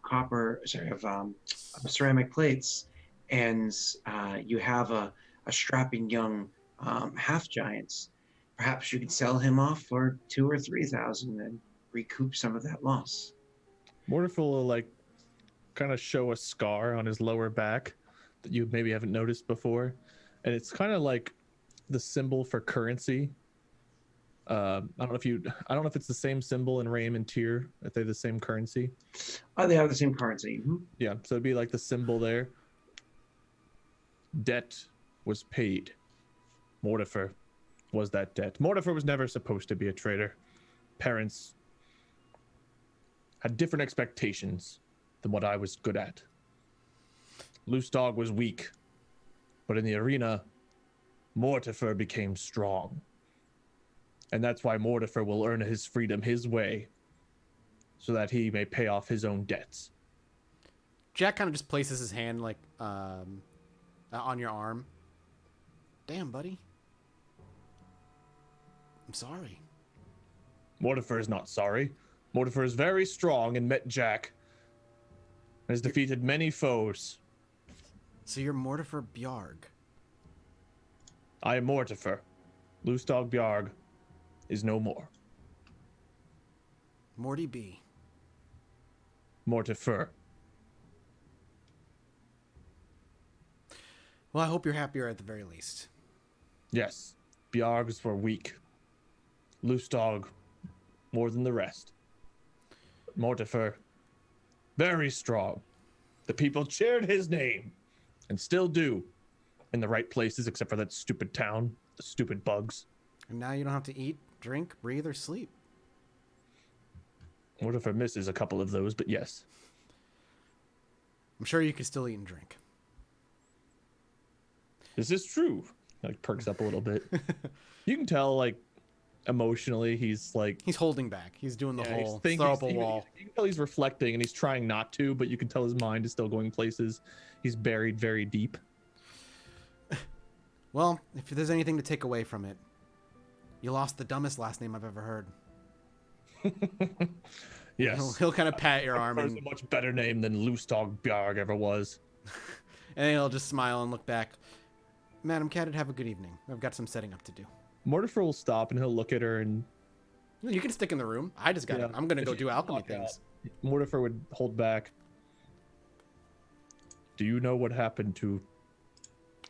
ceramic plates, and you have a strapping young half giant, perhaps you could sell him off for 2,000 or 3,000 and recoup some of that loss. Mortifer will like kind of show a scar on his lower back that you maybe haven't noticed before, and it's kind of like the symbol for currency. I don't know if it's the same symbol in Ram and Tyr, if they're the same currency. Oh, they have the same currency. Mm-hmm. Yeah, so it'd be like the symbol there. Debt was paid. Mortifer was that debt. Mortifer was never supposed to be a traitor. Parents had different expectations than what I was good at. Loose Dog was weak, but in the arena, Mortifer became strong. And that's why Mortifer will earn his freedom his way, so that he may pay off his own debts. Jack kind of just places his hand like on your arm. Damn, buddy. I'm sorry. Mortifer is not sorry. Mortifer is very strong and met Jack. Has defeated many foes. So you're Mortifer Bjarg. I am Mortifer. Loose Dog Bjarg is no more. Morty B. Mortifer. Well, I hope you're happier at the very least. Yes, Bjargs were weak. Loose Dog more than the rest. Mortifer, very strong. The people cheered his name, and still do, in the right places, except for that stupid town, the stupid bugs. And now you don't have to eat, drink, breathe, or sleep. Mortifer misses a couple of those, but yes. I'm sure you can still eat and drink. This is true. Like perks up a little bit. You can tell, like, emotionally, he's like He's holding back. He's doing the whole he's throw up a wall. You can tell he's reflecting and he's trying not to, but you can tell his mind is still going places. He's buried very deep. Well, if there's anything to take away from it, you lost the dumbest last name I've ever heard. Yes. He'll kind of pat your arm There's and a much better name than Loose Dog Bjarg ever was. then he'll just smile and look back. Madam Catted, have a good evening. I've got some setting up to do. Mortifer will stop and he'll look at her and You can stick in the room. I just got it. I'm going to if go you do alchemy walk things. out, Mortifer would hold back. Do you know what happened to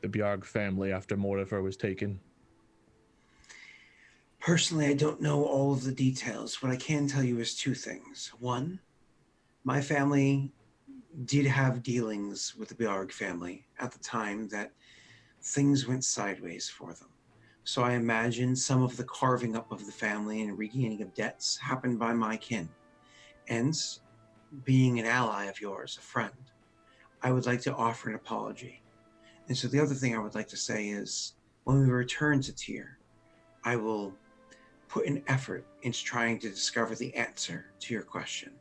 the Bjarg family after Mortifer was taken? Personally, I don't know all of the details. What I can tell you is two things. One, my family did have dealings with the Bjarg family at the time that things went sideways for them. So I imagine some of the carving up of the family and regaining of debts happened by my kin. And being an ally of yours, a friend, I would like to offer an apology. And so the other thing I would like to say is when we return to Tyr, I will put an effort into trying to discover the answer to your question.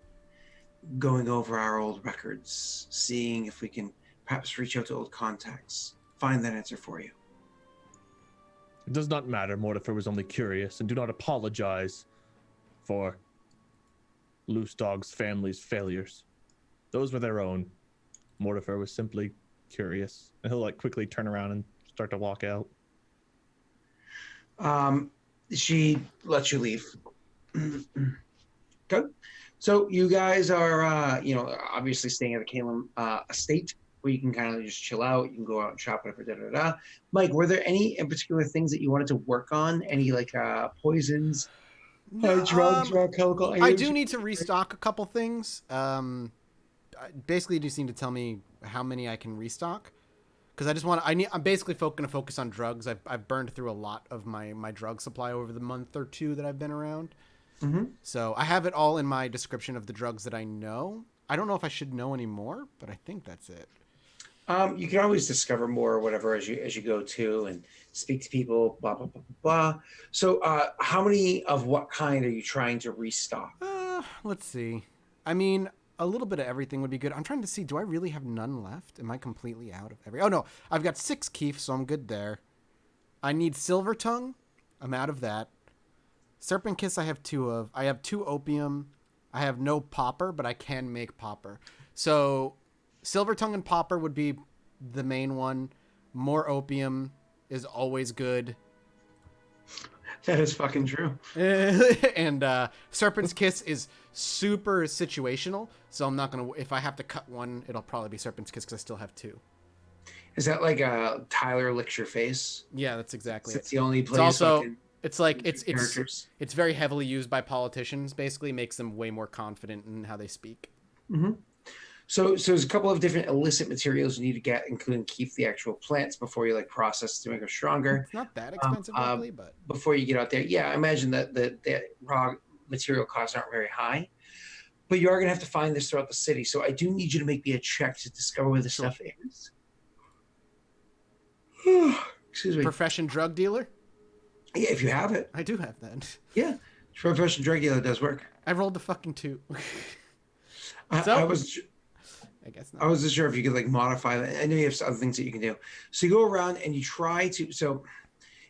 Going over our old records, seeing if we can perhaps reach out to old contacts, find that answer for you. It does not matter. Mortifer was only curious, and do not apologize for Loose Dog's family's failures. Those were their own. Mortifer was simply curious, and he'll like quickly turn around and start to walk out. She lets you leave. Okay. So you guys are, obviously staying at the Kaylin estate, where you can kind of just chill out. You can go out and shop, whatever, da-da-da. Mike, were there any in particular things that you wanted to work on? Any, like, poisons, drugs, raw chemical items? I do need to restock a couple things. Basically, you just need to tell me how many I can restock. Because I'm basically going to focus on drugs. I've burned through a lot of my drug supply over the month or two that I've been around. Mm-hmm. So I have it all in my description of the drugs that I know. I don't know if I should know any more, but I think that's it. You can always discover more or whatever as you go to and speak to people, blah, blah, blah, blah, blah. So how many of what kind are you trying to restock? Let's see. I mean, a little bit of everything would be good. I'm trying to see, do I really have none left? Am I completely out of Oh, no. I've got 6 keef, so I'm good there. I need silver tongue. I'm out of that. Serpent kiss I have 2 of. I have 2 opium. I have no popper, but I can make popper. So silver tongue and popper would be the main one. More opium is always good. That is fucking true. And Serpent's Kiss is super situational, so I'm not going to... If I have to cut one, it'll probably be Serpent's Kiss because I still have 2. Is that like a Tyler licks your face? Yeah, that's exactly It's the only place... It's also... It's like... Characters. It's very heavily used by politicians, basically. Makes them way more confident in how they speak. Mm-hmm. So there's a couple of different illicit materials you need to get, including keep the actual plants before you process to make them stronger. It's not that expensive, luckily, but before you get out there, yeah, I imagine that the raw material costs aren't very high, but you are going to have to find this throughout the city. So I do need you to make me a check to discover where the stuff is. Excuse me. Profession drug dealer? Yeah, if you have it. I do have that. Yeah, profession drug dealer does work. I rolled a fucking 2. I guess not. I wasn't sure if you could modify that. I know you have other things that you can do. So you go around and you try to. So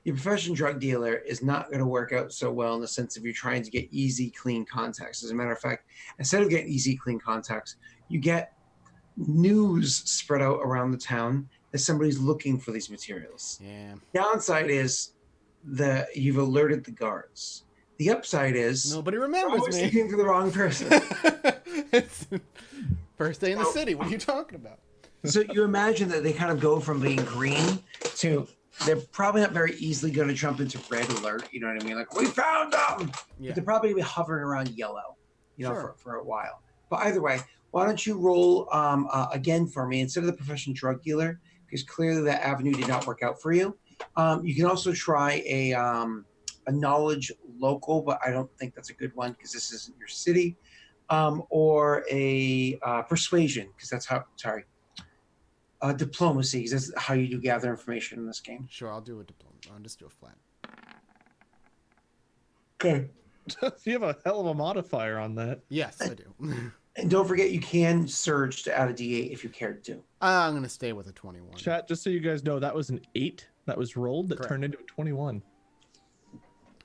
your profession drug dealer is not going to work out so well in the sense of you're trying to get easy, clean contacts. As a matter of fact, instead of getting easy, clean contacts, you get news spread out around the town that somebody's looking for these materials. Yeah. Downside is you've alerted the guards. The upside is nobody remembers me. Looking for the wrong person. First day in the city. What are you talking about? So you imagine that they kind of go from being green to they're probably not very easily going to jump into red alert. You know what I mean? Like, we found them. Yeah. But they're probably going to be hovering around yellow, for a while. But either way, why don't you roll again for me instead of the profession drug dealer, because clearly that avenue did not work out for you. You can also try a knowledge local, but I don't think that's a good one because this isn't your city. Or a persuasion, because that's how, diplomacy, because that's how you do gather information in this game. Sure, I'll do a diploma. I'll just do a flat. Okay. You have a hell of a modifier on that. Yes, I do. And don't forget, you can surge to add a D8 if you care to. I'm going to stay with a 21. Chat, just so you guys know, that was an 8 that was rolled that turned into a 21.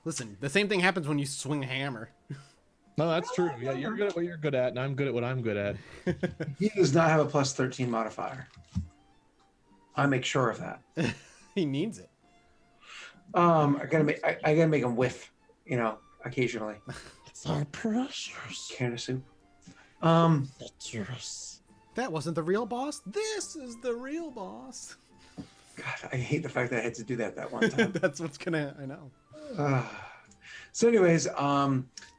Listen, the same thing happens when you swing a hammer. No, that's true. Yeah, you're good at what you're good at, and I'm good at what I'm good at. He does not have a plus 13 modifier. I make sure of that. He needs it. I gotta make him whiff, occasionally. It's our precious can of soup. That wasn't the real boss. This is the real boss. God, I hate the fact that I had to do that one time. That's what's gonna. I know. So anyways,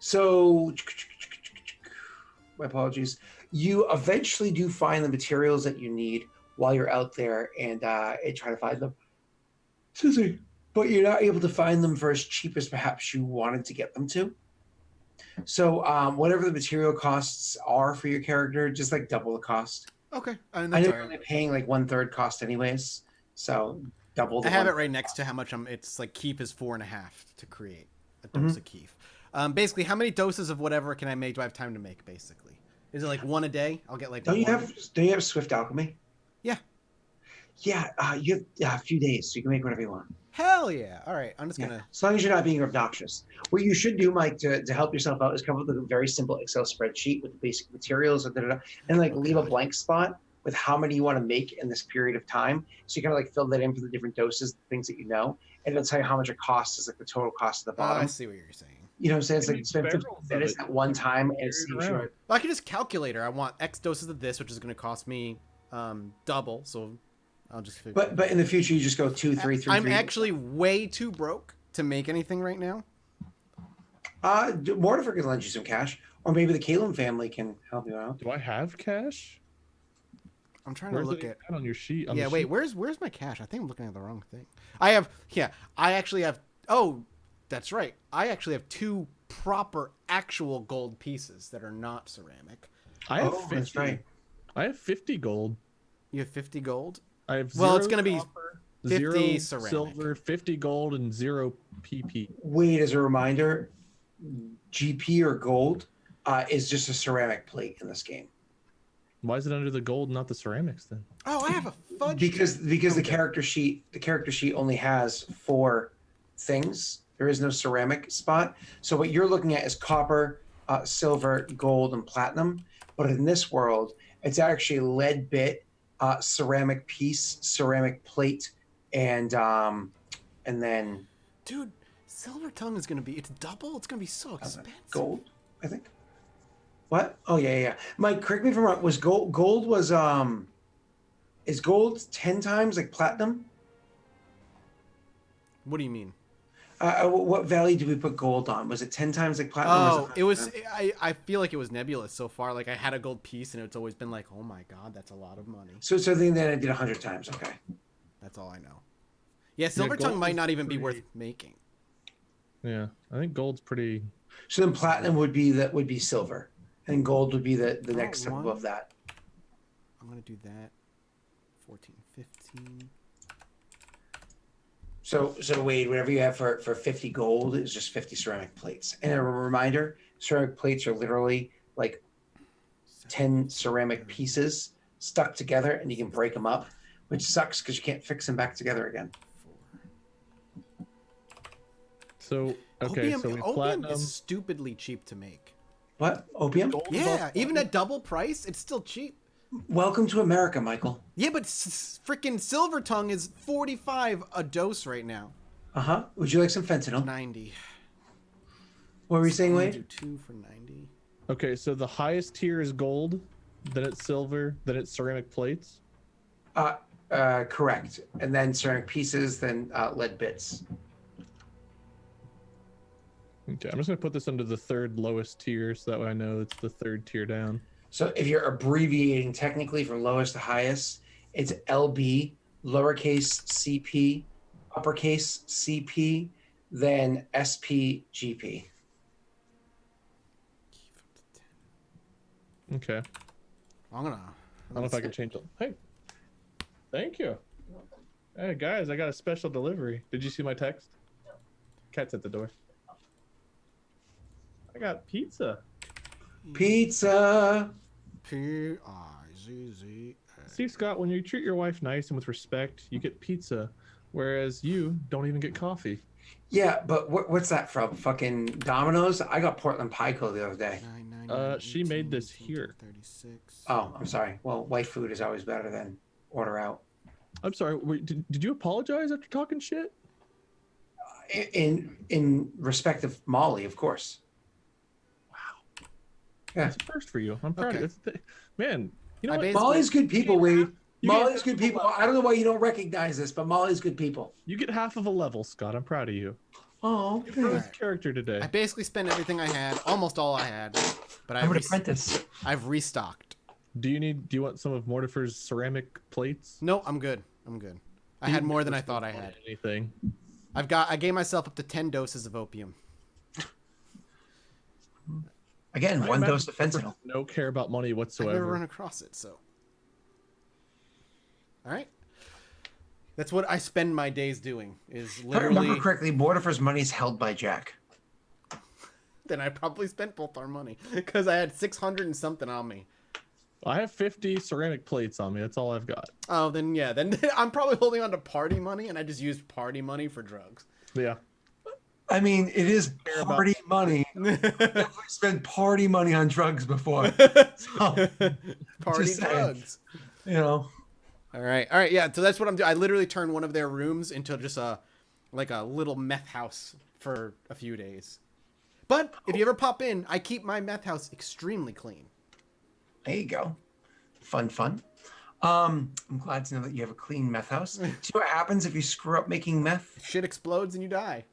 so my apologies. You eventually do find the materials that you need while you're out there and try to find them. Excuse me. But you're not able to find them for as cheap as perhaps you wanted to get them to. So whatever the material costs are for your character, just double the cost. Okay. I know you're only paying 1/3 cost anyways. So double. I have it right next to how much it's like keef is 4.5 to create a dose of keef. Basically, how many doses of whatever can I make? Do I have time to make? Basically, is it like one a day? I'll get like. Don't you have Swift Alchemy? Yeah. Yeah, you have a few days, so you can make whatever you want. Hell yeah! All right, I'm just gonna. As long as you're not being obnoxious. What you should do, Mike, to help yourself out is come up with a very simple Excel spreadsheet with the basic materials, and like leave a blank spot with how many you want to make in this period of time. So you kind of like fill that in for the different doses, the things that you know, and it'll tell you how much it costs is like the total cost of the bottom. I see what you're saying. You know what I'm saying? It's like spend 15 minutes at one time and see if you're. Well, I can just calculator. I want X doses of this, which is going to cost me double. So I'll just. But in the future, you just go 2, 3, 3. I'm actually way too broke to make anything right now. Mortifer can lend you some cash, or maybe the Kaylin family can help you out. Do I have cash? I'm trying to look at on your sheet. Yeah, wait. Where's my cash? I think I'm looking at the wrong thing. I actually have. Oh, that's right. I actually have 2 proper actual gold pieces that are not ceramic. I have 50. That's right. I have 50 gold. You have 50 gold? I have it's going to be copper, 50 0 ceramic. silver, 50 gold, and 0 PP. Wait, as a reminder, GP or gold is just a ceramic plate in this game. Why is it under the gold, not the ceramics then? Oh, I have a fudge. Because the character sheet only has 4 things. There is no ceramic spot. So what you're looking at is copper, silver, gold, and platinum. But in this world, it's actually lead bit, ceramic piece, ceramic plate, and then Dude, silver tongue is gonna be it's double. It's gonna be so expensive. gold, I think. What? Oh yeah. Mike, correct me if I'm wrong. Was gold was is gold 10 times like platinum? What do you mean? What value did we put gold on? Was it 10 times like platinum? Oh, it was. I feel like it was nebulous so far. Like I had a gold piece, and it's always been like, oh my god, that's a lot of money. So then I did 100 times. Okay. That's all I know. Yeah, silver tongue might not even be worth making. Yeah, I think gold's pretty. So then platinum would be silver, and gold would be the next step above that. I'm gonna do that. 14, 15. So Wade, whatever you have for 50 gold is just 50 ceramic plates. And a reminder, ceramic plates are literally like 10 ceramic pieces stuck together, and you can break them up, which sucks because you can't fix them back together again. 4. So okay, Opium, so we opium platinum. is stupidly cheap to make. What? Opium? Yeah, even at double price, it's still cheap. Welcome to America, Michael. Yeah, but freaking silver tongue is 45 a dose right now. Uh-huh. Would you like some fentanyl? 90. What were you saying, I'm gonna Wade? do 2 for 90. Okay, so the highest tier is gold, then it's silver, then it's ceramic plates. Correct. And then ceramic pieces, then lead bits. Okay, I'm just gonna put this under the 3rd lowest tier, so that way I know it's the 3rd tier down. So if you're abbreviating technically from lowest to highest, it's LB, lowercase CP, uppercase CP, then SP, GP. Okay. I'm gonna. I don't know if I can change it. Hey, thank you. Hey guys, I got a special delivery. Did you see my text? Cat's at the door. I got pizza. Pizza. Pizza. See, Scott, when you treat your wife nice and with respect, you get pizza, whereas you don't even get coffee. Yeah, but what's that from? Fucking Domino's? I got Portland Pico the other day. She made this here. 36. Oh, I'm sorry. Well, wife food is always better than order out. I'm sorry. Wait, did you apologize after talking shit? In respect of Molly, of course. Yeah. That's a first for you. I'm proud of you. Man, you know what? Molly's good people, Wade. You Molly's get- good people. I don't know why you don't recognize this, but Molly's good people. You get half of a level, Scott. I'm proud of you. Oh, You improved his character today. I basically spent everything I had, almost all I had, but I'm an apprentice. I've restocked. Do you want some of Mortifer's ceramic plates? No, I'm good. I had more than I thought I had. Anything? I gave myself up to 10 doses of opium. Again, I one imagine dose of fentanyl. No care about money I've never whatsoever. run across it, so. All right. That's what I spend my days doing. Is If I remember literally. correctly, Mortifer's money is held by Jack. Then I probably spent both our money because I had 600 and something on me. I have 50 ceramic plates on me. That's all I've got. Oh, then yeah, then I'm probably holding on to party money, and I just used party money for drugs. Yeah. I mean, it is Care party money. Definitely spent party money on drugs before. So, Party just saying. drugs. you know, All right, yeah. So that's what I'm doing. I literally turned one of their rooms into just a little meth house for a few days. But if you ever pop in, I keep my meth house extremely clean. There you go. Fun. I'm glad to know that you have a clean meth house. See what happens if you screw up making meth? Shit explodes and you die.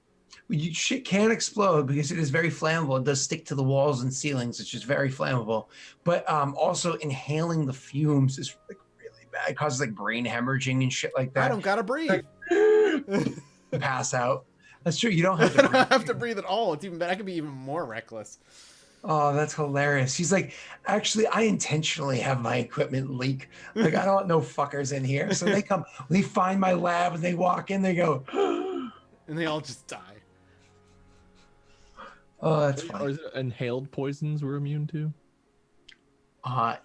Shit can explode because it is very flammable. It does stick to the walls and ceilings. It's just very flammable. But also inhaling the fumes is like really bad. It causes like brain hemorrhaging and shit like that. I don't gotta breathe. Pass out. That's true. You don't I have to don't breathe. have to breathe at all. It's even better. I could be even more reckless. Oh, that's hilarious. He's like, actually, I intentionally have my equipment leak. Like, I don't want no fuckers in here. So they come, they find my lab and they walk in, they go, And they all just die. oh, that's Or funny. is it inhaled poisons we're immune to?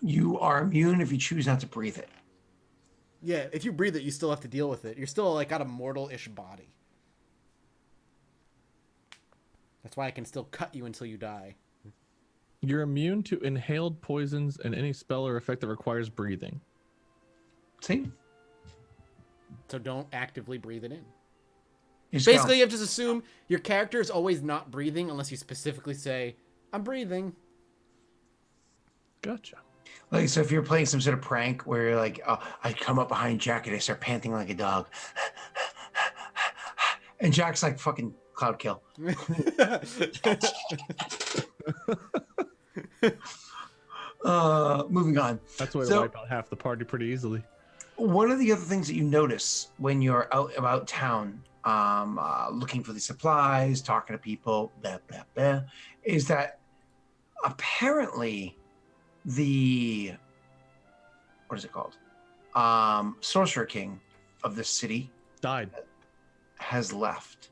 You are immune if you choose not to breathe it. Yeah, if you breathe it, you still have to deal with it. You're still like got a mortal-ish body. That's why I can still cut you until you die. You're immune to inhaled poisons and any spell or effect that requires breathing. See? So don't actively breathe it in. You just Basically, go, you have to just assume your character is always not breathing unless you specifically say, I'm breathing. Gotcha. like, so if you're playing some sort of prank where you're like, I come up behind Jack and I start panting like a dog. And Jack's like, fucking cloud kill. Moving on. That's a way to So- wipe out half the party pretty easily. One of the other things that you notice when you're out about town, looking for the supplies, talking to people, blah, blah, blah, is that apparently the, what is it called? Sorcerer King of this city Died. has left.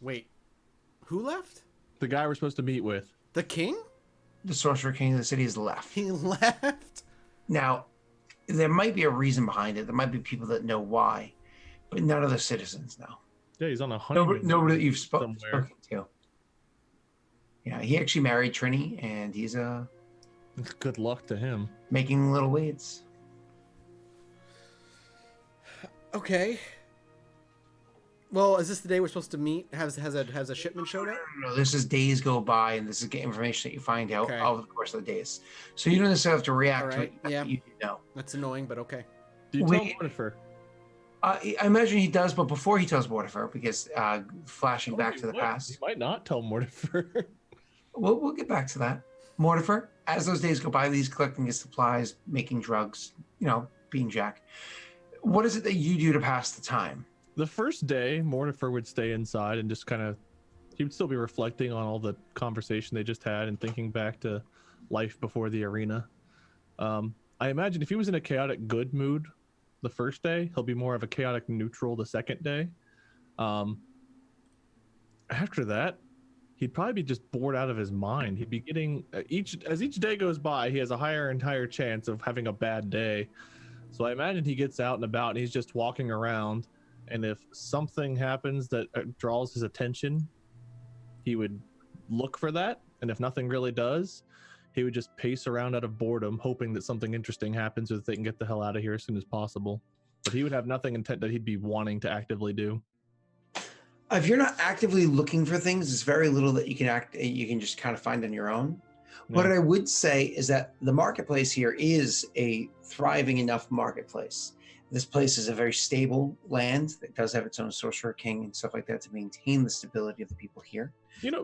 Wait, who left? The guy we're supposed to meet with. The king? The Sorcerer King of the city has left. He left? Now, there might be a reason behind it. There might be people that know why, but none of the citizens know. Yeah, he's on a honeymoon. Nobody that you've somewhere. spoken to. Yeah, he actually married Trini, and he's Good luck to him. making little weeds. Okay. Well, is this the day we're supposed to meet? Has a shipment showed up? No, this is days go by, and this is information that you find out Okay. over the course of the days. So you don't necessarily have to react All to right, it. yeah. You know. That's annoying, but okay. Do you Wait. tell Mortifer? I imagine he does, but before he tells Mortifer, because flashing back to the He past. might not tell Mortifer. We'll get back to that. Mortifer, as those days go by, he's collecting his supplies, making drugs, being Jack. What is it that you do to pass the time? The first day, Mortifer would stay inside and just kind of, he would still be reflecting on all the conversation they just had and thinking back to life before the arena. I imagine if he was in a chaotic good mood the first day, he'll be more of a chaotic neutral the second day. After that, he'd probably be just bored out of his mind. He'd be getting as each day goes by, he has a higher and higher chance of having a bad day. So I imagine he gets out and about and he's just walking around. And if something happens that draws his attention, he would look for that. And if nothing really does, he would just pace around out of boredom, hoping that something interesting happens so that they can get the hell out of here as soon as possible. But he would have nothing intent that he'd be wanting to actively do. If you're not actively looking for things, there's very little that you can just kind of find on your own. What Yeah. I would say is that the marketplace here is a thriving enough marketplace. This place is a very stable land that does have its own sorcerer king and stuff like that to maintain the stability of the people here. Being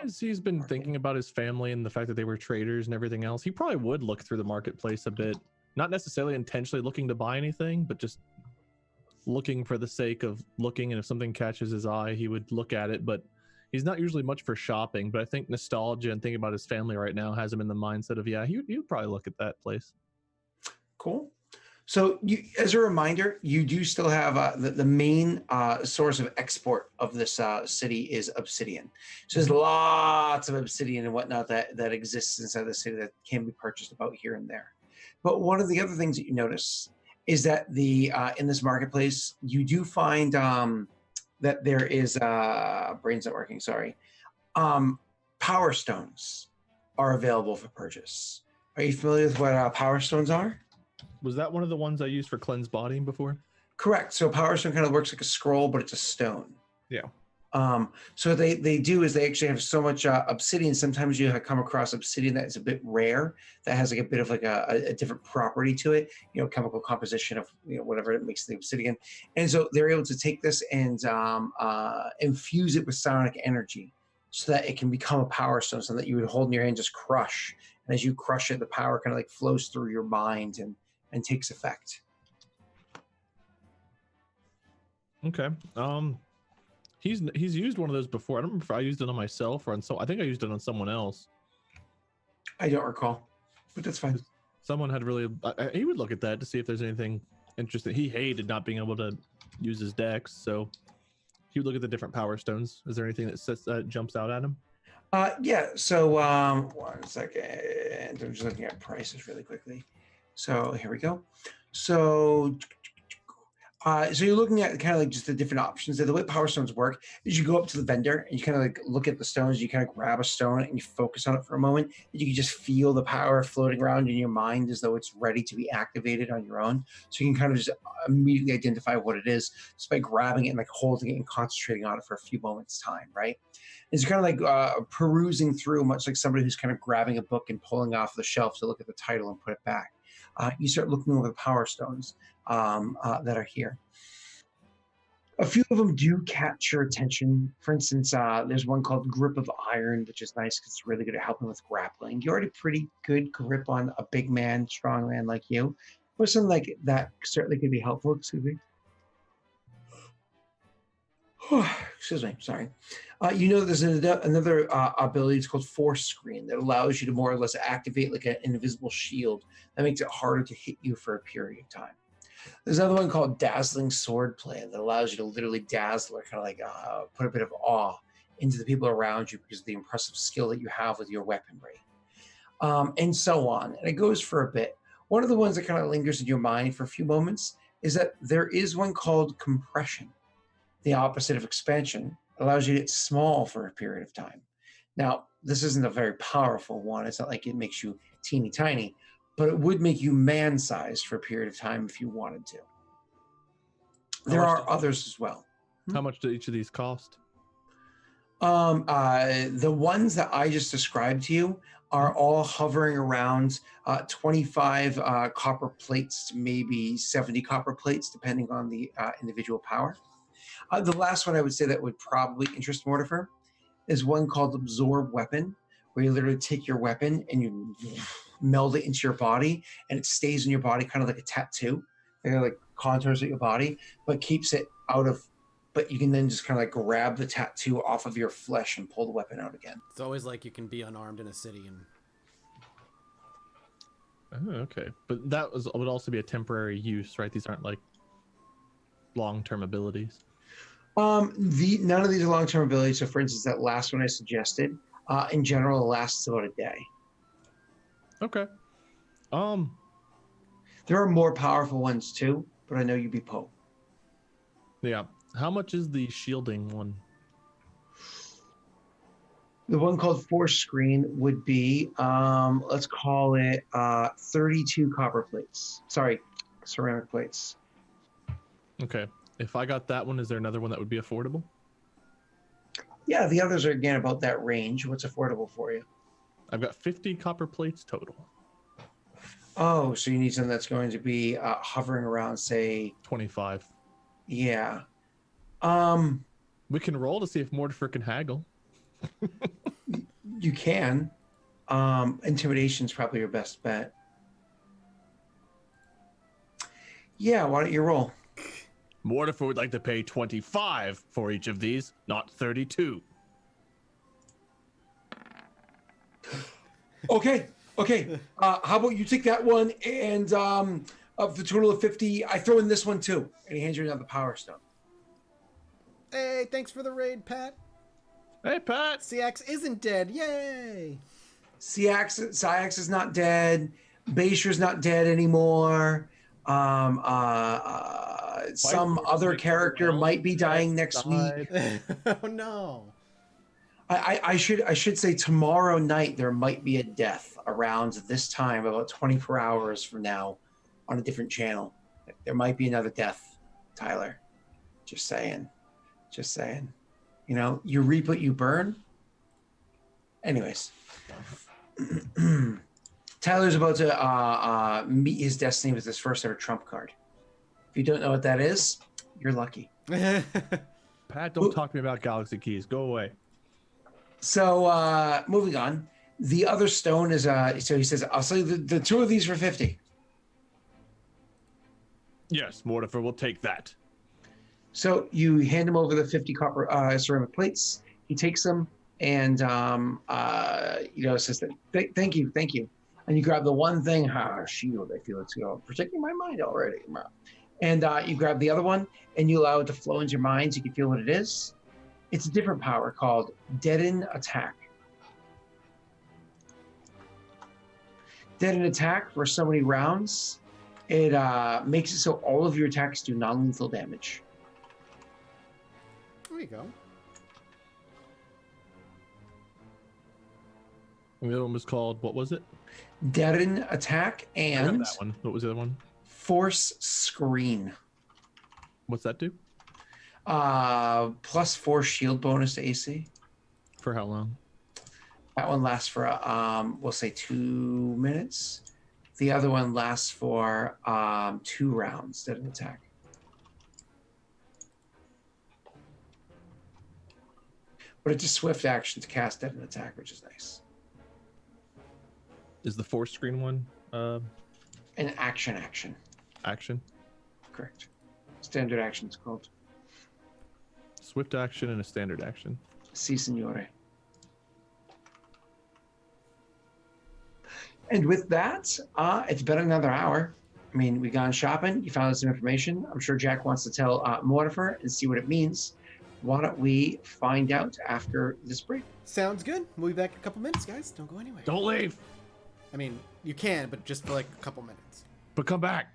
as he's been thinking about his family and the fact that they were traders and everything else, he probably would look through the marketplace a bit. Not necessarily intentionally looking to buy anything, but just looking for the sake of looking. And if something catches his eye, he would look at it. But he's not usually much for shopping. But I think nostalgia and thinking about his family right now has him in the mindset of, yeah, he would probably look at that place. Cool. So, as a reminder, you do still have the main source of export of this city is obsidian. So there's lots of obsidian and whatnot that exists inside the city that can be purchased about here and there. But one of the other things that you notice is that in this marketplace, you do find that there is brains not working. Sorry, power stones are available for purchase. Are you familiar with what power stones are? Was that one of the ones I used for cleanse body before? Correct. So power stone kind of works like a scroll, but it's a stone. Yeah. So what they do is they actually have so much obsidian. Sometimes you come across obsidian that is a bit rare, that has like a bit of like a different property to it, chemical composition of whatever it makes the obsidian. And so they're able to take this and infuse it with psionic energy so that it can become a power stone, so that you would hold in your hand, just crush. And as you crush it, the power kind of like flows through your mind and takes effect. Okay. He's used one of those before. I don't remember if I used it on myself or on I think I used it on someone else. I don't recall, but that's fine. Someone had really. He would look at that to see if there's anything interesting. He hated not being able to use his dex, so he would look at the different power stones. Is there anything that jumps out at him? Yeah. So 1 second. I'm just looking at prices really quickly. So here we go. So you're looking at kind of like just the different options. The way power stones work is you go up to the vendor and you kind of like look at the stones. You kind of grab a stone and you focus on it for a moment. And you can just feel the power floating around in your mind as though it's ready to be activated on your own. So you can kind of just immediately identify what it is just by grabbing it and like holding it and concentrating on it for a few moments time, right? It's kind of like perusing through, much like somebody who's kind of grabbing a book and pulling off the shelf to look at the title and put it back. You start looking over the power stones that are here. A few of them do catch your attention. For instance, there's one called Grip of Iron, which is nice because it's really good at helping with grappling. You're already pretty good grip on a big man, strong man like you. But something like that certainly could be helpful. Excuse me. Excuse me, sorry. There's another ability. It's called Force Screen that allows you to more or less activate like an invisible shield that makes it harder to hit you for a period of time. There's another one called Dazzling Sword Play that allows you to literally dazzle or kind of like put a bit of awe into the people around you because of the impressive skill that you have with your weaponry, and so on. And it goes for a bit. One of the ones that kind of lingers in your mind for a few moments is that there is one called Compression. The opposite of expansion, allows you to get small for a period of time. Now, this isn't a very powerful one. It's not like it makes you teeny tiny, but it would make you man-sized for a period of time if you wanted to. There are others as well. How much do each of these cost? The ones that I just described to you are all hovering around 25 copper plates to maybe 70 copper plates, depending on the individual power. The last one I would say that would probably interest Mortifer is one called Absorb Weapon, where you literally take your weapon and you meld it into your body, and it stays in your body kind of like a tattoo. It like contours at your body, but keeps it out of. But you can then just kind of like grab the tattoo off of your flesh and pull the weapon out again. It's always like you can be unarmed in a city and. Oh, okay, but that would also be a temporary use, right? These aren't like long-term abilities. None of these are long-term abilities. So, for instance, that last one I suggested, in general, it lasts about a day. Okay. There are more powerful ones too, but I know you'd be Poe. Yeah. How much is the shielding one? The one called Force Screen would be, let's call it 32 copper plates. Sorry, ceramic plates. Okay. If I got that one, is there another one that would be affordable? Yeah, the others are again about that range. What's affordable for you? I've got 50 copper plates total. Oh, so you need something that's going to be hovering around, say... 25. Yeah. We can roll to see if Mortifer can haggle. You can. Intimidation's probably your best bet. Yeah, why don't you roll? Mortifer would like to pay 25 for each of these, not 32. Okay. Okay, how about you take that one, and of the total of 50, I throw in this one too. And he hands you another power stone. Hey, thanks for the raid, Pat. Hey, Pat. CX isn't dead. Yay! Syax is not dead. Basher's not dead anymore. Some other character might be dying next week. Oh no. I should say tomorrow night there might be a death around this time, about 24 hours from now, on a different channel. There might be another death, Tyler. Just saying. Just saying. You know, you reap what you burn. Anyways. Tyler's about to meet his destiny with his first ever trump card. If you don't know what that is, you're lucky. Pat, don't talk to me about galaxy keys. Go away. So moving on. The other stone is so he says, I'll sell you the two of these for 50. Yes, Mortifer, we'll take that. So you hand him over the 50 copper ceramic plates. He takes them and says thank you. And you grab the one thing, shield, I feel it's protecting my mind already. And you grab the other one and you allow it to flow into your mind so you can feel what it is. It's a different power called Deaden Attack. Deaden Attack, for so many rounds, it makes it so all of your attacks do non-lethal damage. There you go. And the other one was called, what was it? Deaden Attack I got and that one. What was the other one? Force Screen. What's that do? +4 shield bonus to AC. For how long? That one lasts for we'll say 2 minutes. The other one lasts for 2 rounds. Deaden Attack. But it's a swift action to cast Deaden Attack, which is nice. Is the force screen one An action. action? Correct. Standard action is called. Swift action and a standard action. Si, signore. And with that, it's been another hour. I mean, we gone shopping. You found out some information. I'm sure Jack wants to tell Mortifer and see what it means. Why don't we find out after this break? Sounds good. We'll be back in a couple minutes, guys. Don't go anywhere. Don't leave, I mean, you can, but just for like a couple minutes. but come back.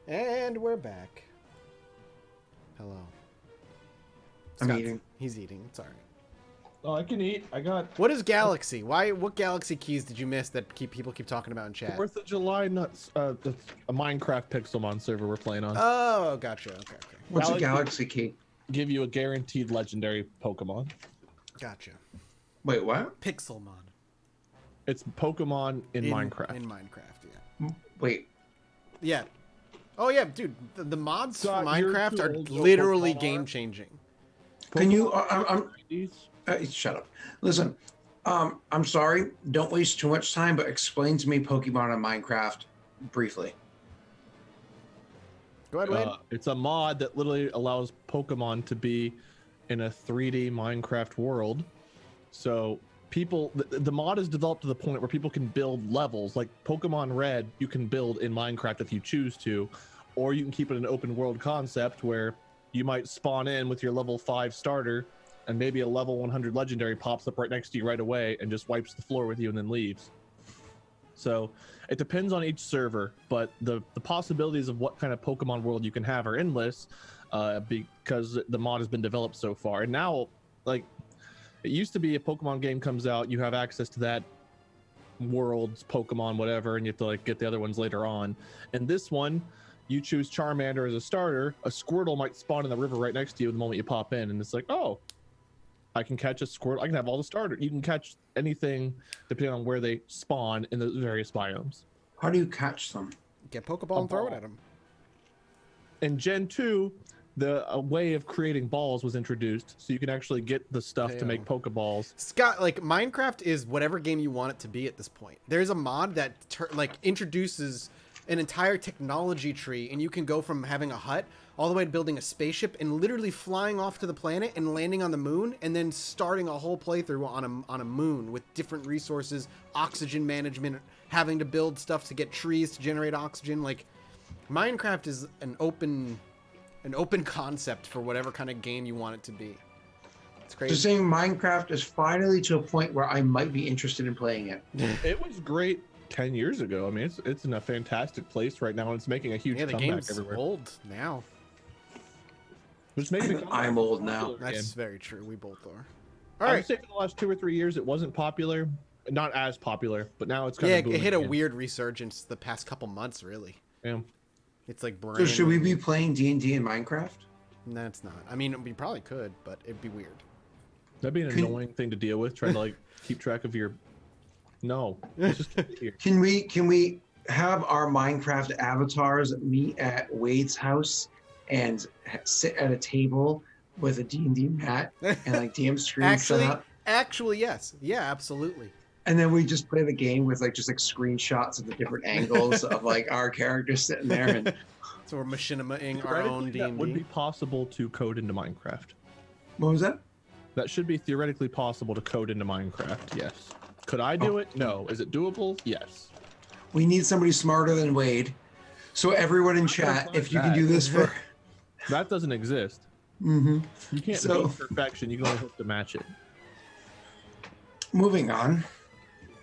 And we're back. Hello. I'm Scott's- eating. He's eating. It's all right. Oh, I can eat. I got What is Galaxy? What Galaxy keys did you miss that people keep talking about in chat? 4th of July nuts. That's a Minecraft Pixelmon server we're playing on. Oh, gotcha. Okay. What's a Galaxy- galaxy key? Give you a guaranteed legendary Pokemon. Gotcha. Wait, what? Pixelmon. It's Pokemon in Minecraft. In Minecraft, yeah. Wait. Yeah. Oh, yeah, dude. The mods for Scott, you're Minecraft too are old to literally Pokemon. game-changing. Can you? Pokemon I'm. 90s. Shut up. Listen. I'm sorry. Don't waste too much time, but explain to me Pokemon on Minecraft briefly. Go ahead, Wade. It's a mod that literally allows Pokemon to be in a 3D Minecraft world. So the mod is developed to the point where people can build levels. Like Pokemon Red, you can build in Minecraft if you choose to, or you can keep it an open world concept where you might spawn in with your level 5 starter, and maybe a level 100 legendary pops up right next to you right away and just wipes the floor with you and then leaves. So it depends on each server, but the possibilities of what kind of Pokemon world you can have are endless, because the mod has been developed so far. And now, like, it used to be a Pokemon game comes out, you have access to that world's Pokemon, whatever, and you have to like get the other ones later on. And this one, you choose Charmander as a starter, a Squirtle might spawn in the river right next to you the moment you pop in, and it's like, oh, I can catch a Squirtle. I can have all the starters. You can catch anything depending on where they spawn in the various biomes. How do you catch them? Get Pokeball and throw it ball. at him. In Gen 2, a way of creating balls was introduced, so you can actually get the stuff to make Pokeballs. Scott, like, Minecraft is whatever game you want it to be at this point. There's a mod that introduces an entire technology tree, and you can go from having a hut all the way to building a spaceship and literally flying off to the planet and landing on the moon, and then starting a whole playthrough on a moon with different resources, oxygen management, having to build stuff to get trees to generate oxygen. Like, Minecraft is an open concept for whatever kind of game you want it to be. It's crazy. Just saying Minecraft is finally to a point where I might be interested in playing it. It was great 10 years ago. I mean, it's in a fantastic place right now, and it's making a huge Yeah, the comeback game's everywhere. old now. Which makes it I'm old now. That's very true. We both are. I All would right. say for the last 2 or 3 years, it wasn't popular. Not as popular, but now it's kind Yeah, of booming it hit a again. weird resurgence the past couple months, really. Yeah. It's like brand So should we be playing D&D in Minecraft? No, it's not. I mean, we probably could, but it'd be weird. That'd be an Can- annoying thing to deal with, trying to like keep track of your. No, it's just here. Can we have our Minecraft avatars meet at Wade's house and sit at a table with a D&D mat and like DM screen set up? Actually, yes. Yeah, absolutely. And then we just play the game with like just like screenshots of the different angles of like our characters sitting there. And So we're machinimaing our own Theoretically, that would be D&D. possible to code into Minecraft. what was that? That should be theoretically possible to code into Minecraft. Yes. Could I do it? No. Is it doable? Yes. We need somebody smarter than Wade. So everyone in chat, if you can do this for. That doesn't exist. hmm You can't So- beat perfection. You can only hope to match it. Moving on.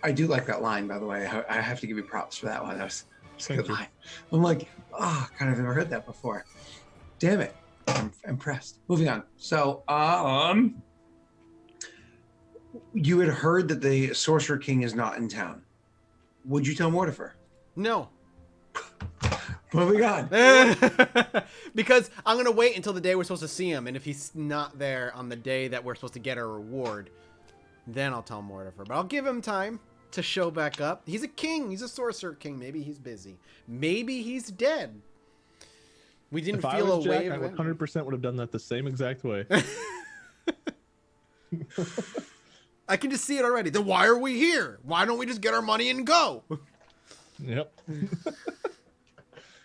I do like that line, by the way. I have to give you props for that one. That was a Thank good you. line. I'm like, kind of never heard that before. Damn it. I'm impressed. Moving on. So, you had heard that the Sorcerer King is not in town. Would you tell Mortifer? No. Moving on. Because I'm going to wait until the day we're supposed to see him, and if he's not there on the day that we're supposed to get our reward, then I'll tell Mortifer. But I'll give him time to show back up. He's a king. He's a Sorcerer King. Maybe he's busy. Maybe he's dead. We didn't If I feel was a Jack, wave I of would energy. 100% would have done that the same exact way. I can just see it already. Then why are we here? Why don't we just get our money and go? Yep.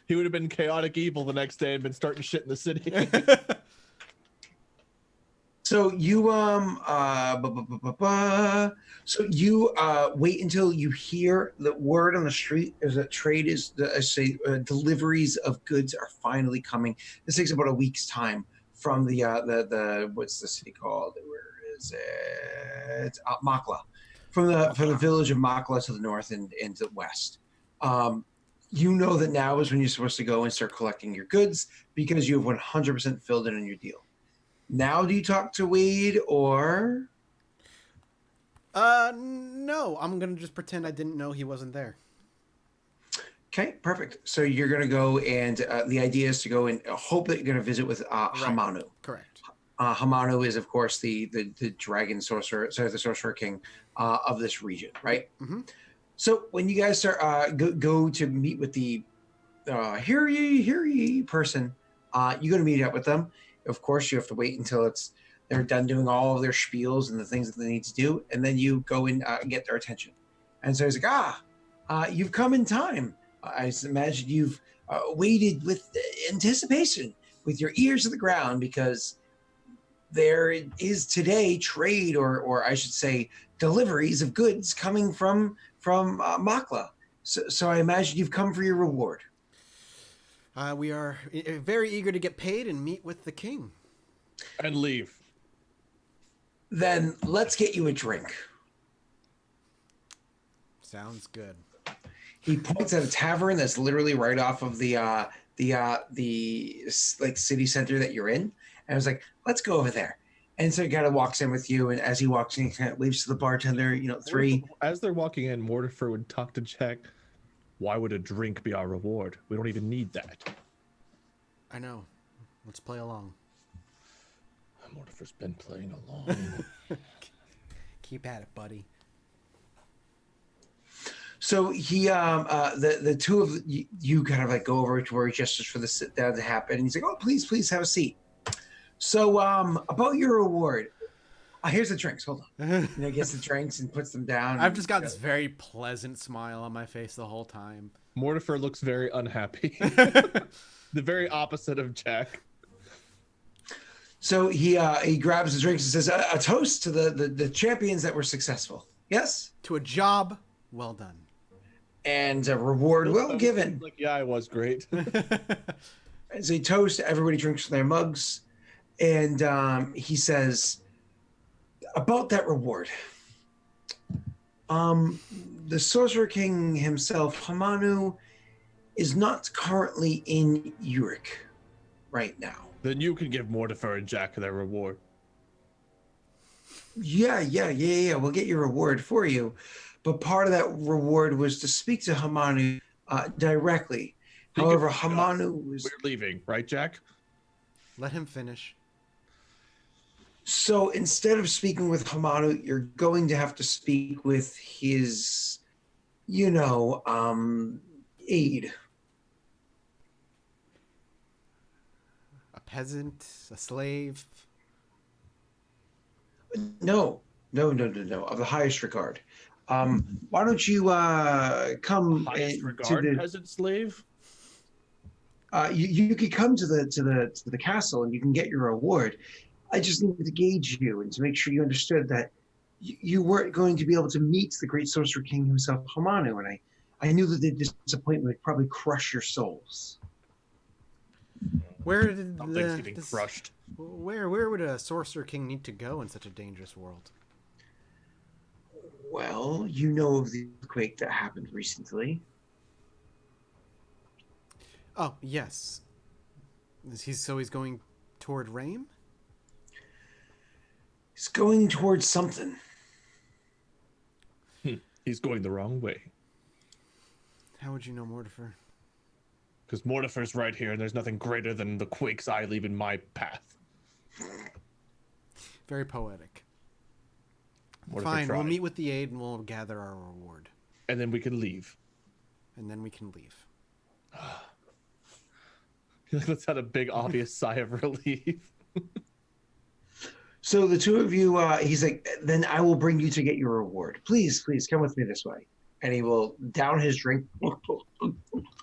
He would have been chaotic evil the next day and been starting shit in the city. So you so you wait until you hear the word on the street is that deliveries of goods are finally coming. This takes about a week's time from the what's the city called? Where is it? Makla. From the village of Makla to the north and the west. you know that now is when you're supposed to go and start collecting your goods because you have 100% filled in on your deal. Now, do you talk to Wade or? No. I'm gonna just pretend I didn't know he wasn't there. Okay, perfect. So you're going to go, and the idea is to go and hope that you're going to visit with Hamanu. Correct. Hamanu is, of course, the dragon sorcerer, sorry, the sorcerer king of this region, right? Mm-hmm. So when you guys start go to meet with the hear ye person, you go to meet up with them. Of course, you have to wait until they're done doing all of their spiels and the things that they need to do, and then you go and get their attention. And so he's like, you've come in time. I imagine you've waited with anticipation, with your ears to the ground, because there is today trade, or I should say, deliveries of goods coming from Makla. So I imagine you've come for your reward. We are very eager to get paid and meet with the king. And leave. Then let's get you a drink. Sounds good. He points at a tavern that's literally right off of the like city center that you're in, and I was like, let's go over there. And so he kind of walks in with you, and as he walks in, he kind of waves to the bartender, 3. As they're walking in, Mortifer would talk to Jack. Why would a drink be our reward? We don't even need that. I know. Let's play along. Mortifer's been playing along. Keep at it, buddy. So he, the two of you kind of like go over to where he gestures for the sit down to happen, and he's like, "Oh, please have a seat." So, about your reward, here's the drinks. Hold on. Gets the drinks and puts them down. I've just got this very pleasant smile on my face the whole time. Mortifer looks very unhappy. The very opposite of Jack. So he grabs the drinks and says, "A toast to the champions that were successful." Yes. To a job well done. And a reward well given. Like, yeah, it was great. As a toast, everybody drinks from their mugs. And he says, about that reward, the Sorcerer King himself, Hamanu, is not currently in Urick right now. Then you can give Mortifer and Jack their reward. Yeah. We'll get your reward for you. But part of that reward was to speak to Hamanu directly. However, Hamanu was... We're leaving, right, Jack? Let him finish. So instead of speaking with Hamanu, you're going to have to speak with his, aide. A peasant? A slave? No. Of the highest regard. Why don't you come Highest to regard, the peasant slave? you could come to the castle and you can get your reward. I just needed to gauge you and to make sure you understood that you weren't going to be able to meet the great Sorcerer King himself, Hamanu, and I knew that the disappointment would probably crush your souls. Where did Something's getting crushed. Where would a Sorcerer King need to go in such a dangerous world? Well, you know of the earthquake that happened recently. Oh, yes. He's going toward Rame? He's going towards something. He's going the wrong way. How would you know, Mortifer? Because Mortifer's right here, and there's nothing greater than the quakes I leave in my path. Very poetic. Mortifer Fine, tried. we'll meet with the aide and we'll gather our reward. And then we can leave. And then we can leave. Let's have a big, obvious sigh of relief. So the two of you, he's like, then I will bring you to get your reward. Please come with me this way. And he will down his drink, a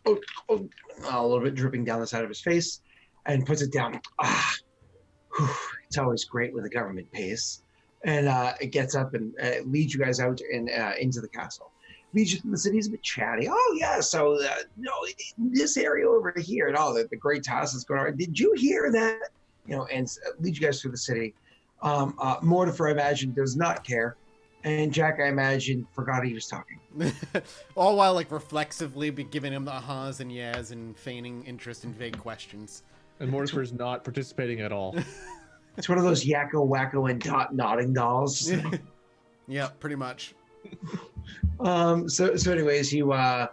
little bit dripping down the side of his face, and puts it down. It's always great when the government pays. And it gets up and leads you guys out and into the castle. Leads you to the city. Is a bit chatty. Oh yeah, so this area over here and all the great task that's going on. Did you hear that? And leads you guys through the city. Mortifer, I imagine, does not care And Jack, I imagine, forgot he was talking. All while like reflexively be giving him the ahas and yes and feigning interest in vague questions. And Mortifer's not participating at all. It's one of those yakko, wacko, and dot nodding dolls. Yeah, pretty much. So anyways, you head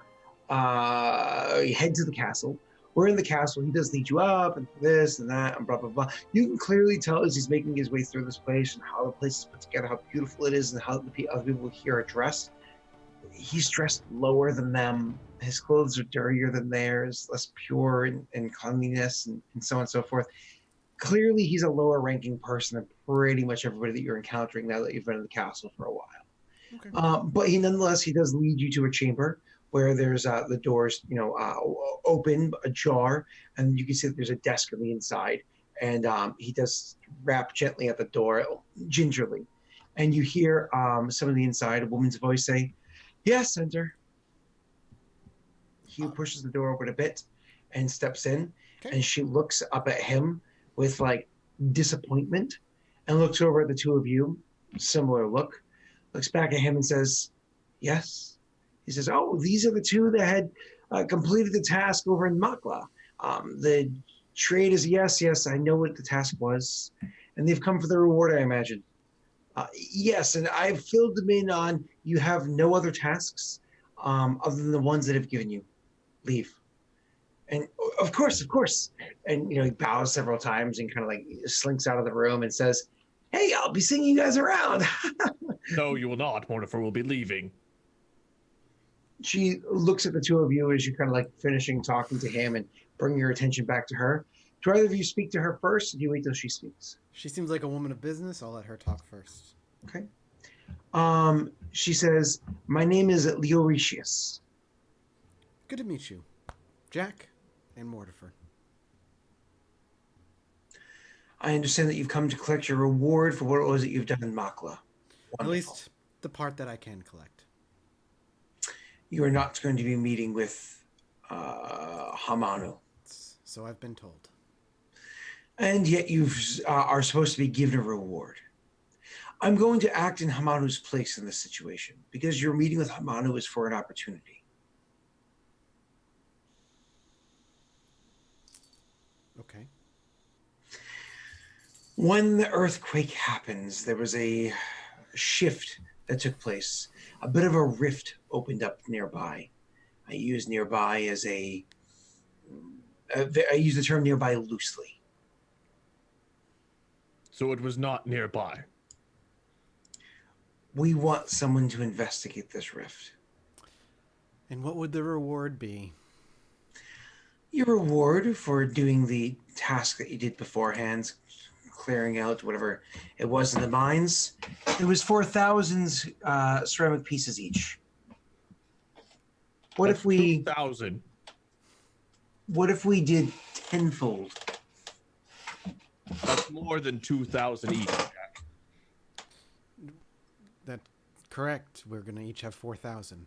to the castle. We're in the castle. He does lead you up and this and that and blah blah blah. You can clearly tell as he's making his way through this place and how the place is put together, how beautiful it is, and how the other people here are dressed. He's dressed lower than them. His clothes are dirtier than theirs, less pure in cleanliness and so on and so forth. Clearly, he's a lower ranking person than pretty much everybody that you're encountering now that you've been in the castle for a while. Okay. But he does lead you to a chamber where there's the doors, open, ajar, and you can see that there's a desk on the inside. And he does rap gently at the door, gingerly. And you hear some of the inside, a woman's voice say, "Yes, enter." He pushes the door open a bit and steps in. Okay. And she looks up at him with like disappointment and looks over at the two of you, similar look, looks back at him and says, "Yes." He says, "Oh, these are the two that had completed the task over in Makla. The trade is yes, I know what the task was. And they've come for the reward, I imagine." "Yes, and I've filled them in on you have no other tasks other than the ones that I've given you. Leave." And of course. And, he bows several times and kind of like slinks out of the room and says, "Hey, I'll be seeing you guys around." No, you will not. Mortifer will be leaving. She looks at the two of you as you're kind of like finishing talking to him and bring your attention back to her. Do either of you speak to her first, or do you wait till she speaks? She seems like a woman of business. I'll let her talk first. Okay. She says, "My name is Leoretius." Good to meet you, Jack and Mortifer. "I understand that you've come to collect your reward for what it was that you've done in Makla." At least the part that I can collect. "You are not going to be meeting with Hamanu. So I've been told. And yet you are supposed to be given a reward. I'm going to act in Hamanu's place in this situation because your meeting with Hamanu is for an opportunity." Okay. When the earthquake happens, there was a shift that took place. A bit of a rift opened up nearby. I use nearby as I use the term nearby loosely. So it was not nearby. We want someone to investigate this rift. And what would the reward be? Your reward for doing the task that you did beforehand, clearing out whatever it was in the mines, it was 4,000 ceramic pieces each. What if we 2,000? What if we did tenfold? That's more than 2,000 each, Jack. That's correct. We're going to each have 4,000.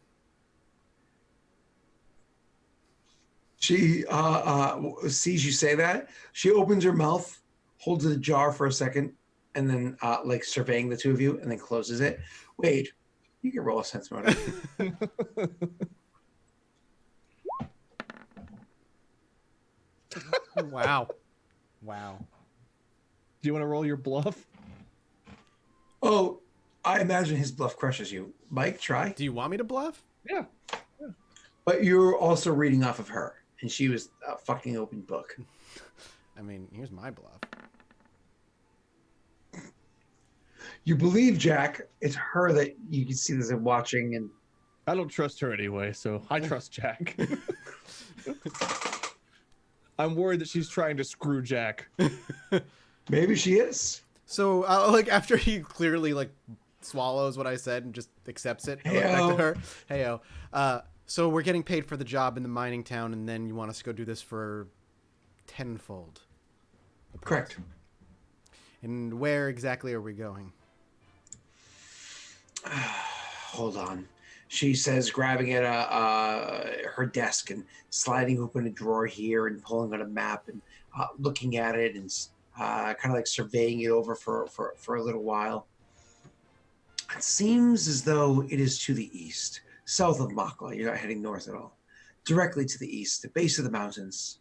She sees you say that. She opens her mouth, holds it ajar for a second, and then like surveying the two of you, and then closes it. "Wait, you can roll a sense motive." Wow. Do you want to roll your bluff? Oh, I imagine his bluff crushes you. Mike, try. Do you want me to bluff? Yeah. But you're also reading off of her, and she was a fucking open book. I mean, here's my bluff. You believe, Jack, it's her that you can see this watching, and I don't trust her anyway, so I trust Jack. I'm worried that she's trying to screw Jack. maybe she is. So, like, after he clearly, like, swallows what I said and just accepts it, I look back to her. Heyo. So we're getting paid for the job in the mining town, and then you want us to go do this for tenfold. Correct. And where exactly are we going? Hold on. She says, grabbing at her desk and sliding open a drawer here and pulling out a map and looking at it and kind of like surveying it over for a little while. It seems as though it is to the east, south of Makla. You're not heading north at all. Directly to the east, the base of the mountains.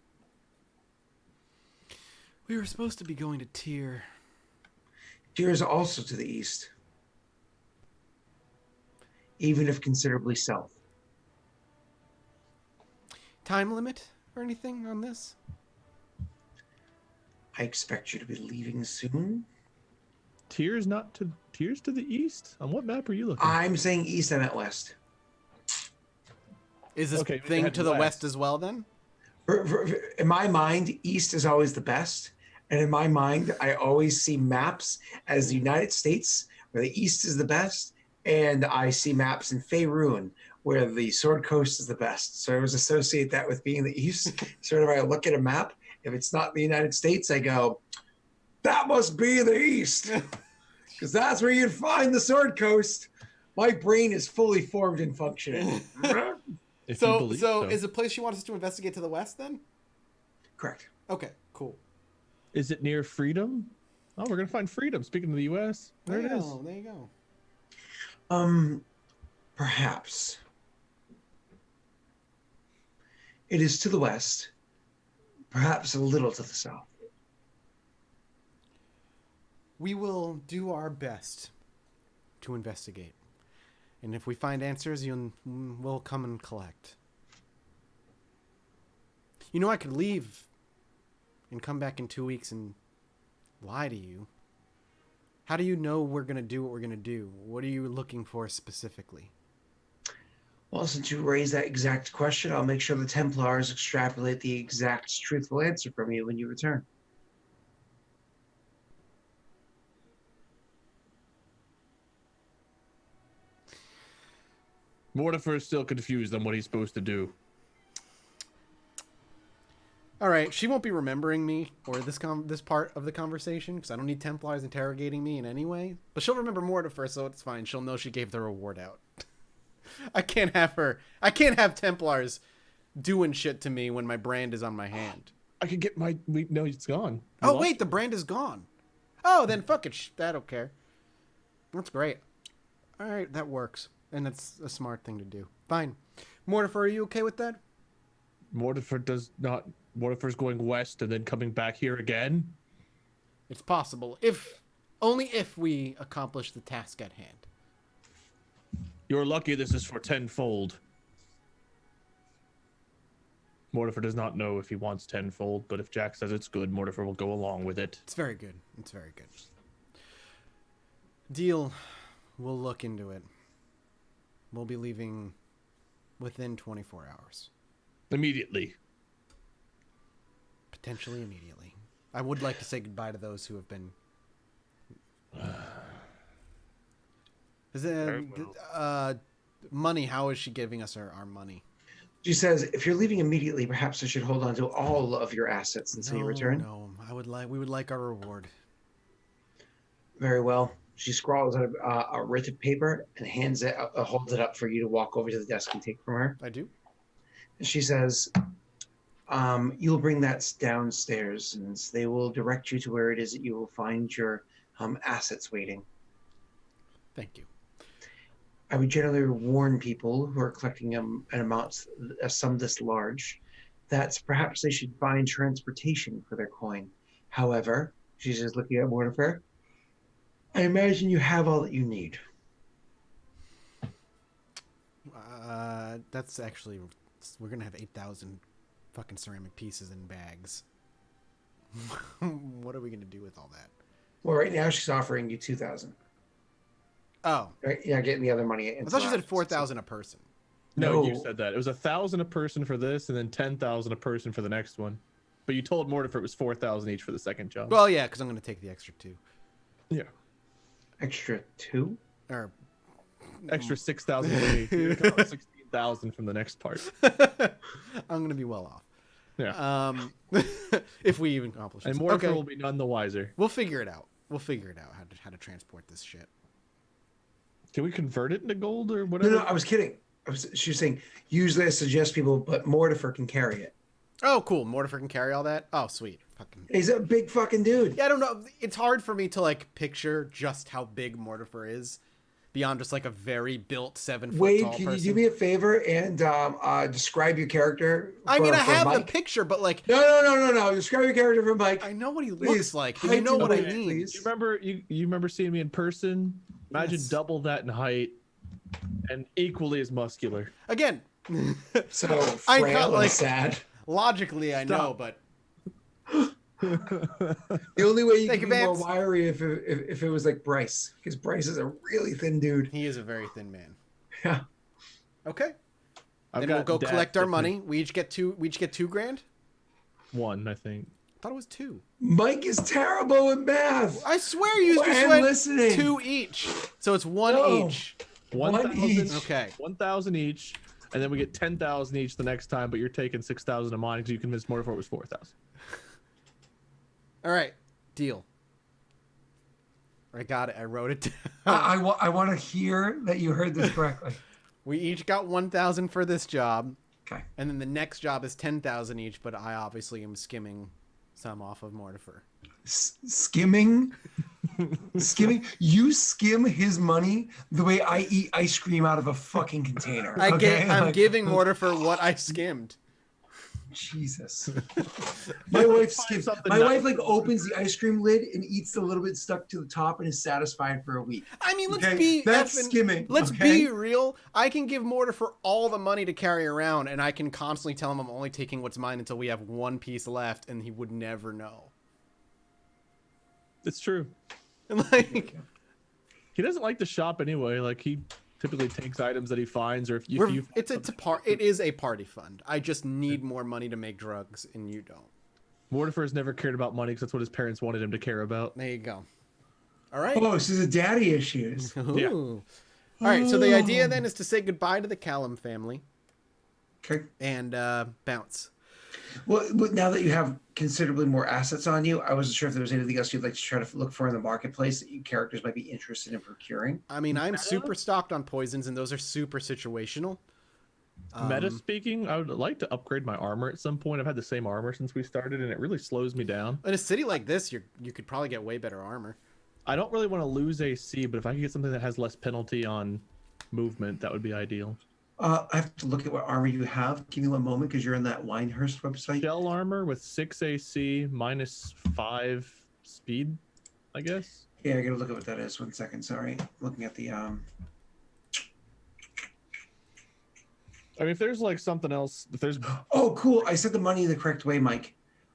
We were supposed to be going to Tyr. Tyr is also to the east, even if considerably south. Time limit or anything on this? I expect you to be leaving soon. Tears to the east? On what map are you looking? I'm saying east, I'm at west. Is this Okay, we thing head to the west. west as well then? In my mind, east is always the best. And in my mind, I always see maps as the United States, where the east is the best. And I see maps in Faerun, where the Sword Coast is the best. So I always associate that with being the east. Sort of, I look at a map. If it's not the United States, I go, that must be the east. Because that's where you'd find the Sword Coast. My brain is fully formed and functioning. If you So believe is the place you want us to investigate to the west then? Correct. Okay, cool. Is it near Freedom? Oh, we're gonna find Freedom. Speaking of the U.S., there it is. There you go. Perhaps. It is to the west, perhaps a little to the south. We will do our best to investigate. And if we find answers, we'll come and collect. You know, I could leave and come back in 2 weeks and lie to you. How do you know we're going to do what we're going to do? What are you looking for specifically? Well, since you raised that exact question, I'll make sure the Templars extrapolate the exact truthful answer from you when you return. Mortifer is still confused on what he's supposed to do. All right, she won't be remembering me or this part of the conversation because I don't need Templars interrogating me in any way. But she'll remember Mortifer, so it's fine. She'll know she gave the reward out. I can't have Templars doing shit to me when my brand is on my hand. I could get my. No, it's gone. Oh wait, the brand is gone. Oh, then fuck it. I don't care. That's great. All right, that works, and that's a smart thing to do. Fine. Mortifer, are you okay with that? Mortifer does not. Mortifer's going west and then coming back here again. It's possible, only if we accomplish the task at hand. You're lucky this is for tenfold. Mortifer does not know if he wants tenfold, but if Jack says it's good, Mortifer will go along with it. It's very good. It's very good. Deal. We'll look into it. We'll be leaving within 24 hours. Immediately. Potentially immediately. I would like to say goodbye to those who have been... Money, how is she giving us our money? She says, if you're leaving immediately, perhaps I should hold on to all of your assets until you return. No, we would like our reward. Very well. She scrawls out a writ of paper and holds it up for you to walk over to the desk and take from her. I do. And she says, you'll bring that downstairs and they will direct you to where it is that you will find your assets waiting. Thank you. I would generally warn people who are collecting an amount, a sum this large, that perhaps they should find transportation for their coin. However, she's just looking at Mortifer. I imagine you have all that you need. That's actually, we're gonna have 8,000 fucking ceramic pieces in bags. What are we gonna do with all that? Well, right now she's offering you 2,000. Oh, Right? Yeah, getting the other money. I thought you said 4,000 a person. No, No. you said that. It was 1,000 a person for this, and then 10,000 a person for the next one. But you told Mortifer it was 4,000 each for the second job. Well, yeah, because I'm gonna take the extra 2. Yeah. Extra 2? Or Extra 6,000 for me. You're gonna come up 16,000 from the next part. I'm gonna be well off. Yeah. If we even accomplish And this. Mortifer Okay. will be none the wiser. We'll figure it out. How to transport this shit. Can we convert it into gold or No, whatever? I was kidding. She was saying, usually I suggest people, but Mortifer can carry it. Oh, cool. Mortifer can carry all that. Oh, sweet. Fucking. He's a big fucking dude. Yeah, I don't know. It's hard for me to like picture just how big Mortifer is. beyond just like a very built 7 foot Wade, tall can person. you do me a favor and describe your character? I mean, I for have the Mike? picture, but like, No. Describe your character for Mike. I know what he Please. looks like. But you know Height what I and weight, mean. please. You remember seeing me in person? Imagine Yes. double that in height and equally as muscular. Again, So I frail felt and like- sad. logically, I know, Stop. but The only way you Thank could you, be more Vance. wiry if it was like Bryce, because Bryce is a really thin dude. he is a very thin man. Yeah. Okay, I've then we'll got go dad collect our thickness. money. We each get $2,000. One, I think. I thought it was 2. Mike is terrible in math. I swear you just And went listening. 2 each, so it's 1 No. each. 1,000 each. Okay. 1,000 each, and then we get 10,000 each the next time. But you're taking 6,000 of mine because you convinced Mortifer it was 4,000. All right, deal. I got it. I wrote it down. I want to hear that you heard this correctly. We each got 1,000 for this job, Okay. and then the next job is 10,000 each. But I obviously am skimming some off of Mortifer. Skimming. You skim his money the way I eat ice cream out of a fucking container. I'm Like, giving Mortifer what I skimmed. Jesus. My wife Find skims. something My nice. wife like opens the ice cream lid and eats the little bit stuck to the top and is satisfied for a week. I mean, let's Okay? be That's effing- skimming. Let's okay? be real. I can give Mortifer all the money to carry around, and I can constantly tell him I'm only taking what's mine until we have 1 piece left, and he would never know. It's true. And like, He doesn't like to shop anyway. Like he typically takes items that he finds, or if we're, you it's a part. It is a party fund. I just need more money to make drugs, and you don't. Mortifer's never cared about money because that's what his parents wanted him to care about. There you go. All right. Oh, so the daddy issues. Ooh. All right. So the idea then is to say goodbye to the Callum family Okay. and bounce. Well, but now that you have considerably more assets on you, I wasn't sure if there was anything else you'd like to try to look for in the marketplace that you characters might be interested in procuring. I mean, I'm super stocked on poisons, and those are super situational. Meta speaking, I would like to upgrade my armor at some point. I've had the same armor since we started, and it really slows me down. In a city like this, you could probably get way better armor. I don't really want to lose AC, but if I could get something that has less penalty on movement, that would be ideal. I have to look at what armor you have. Give me one moment because you're on that Winehurst website. Shell armor with 6 AC, -5 speed, I guess. Yeah, I gotta look at what that is. 1 second, sorry. Looking at the I mean, if there's like something else, if there's Oh, cool. I said the money the correct way, Mike.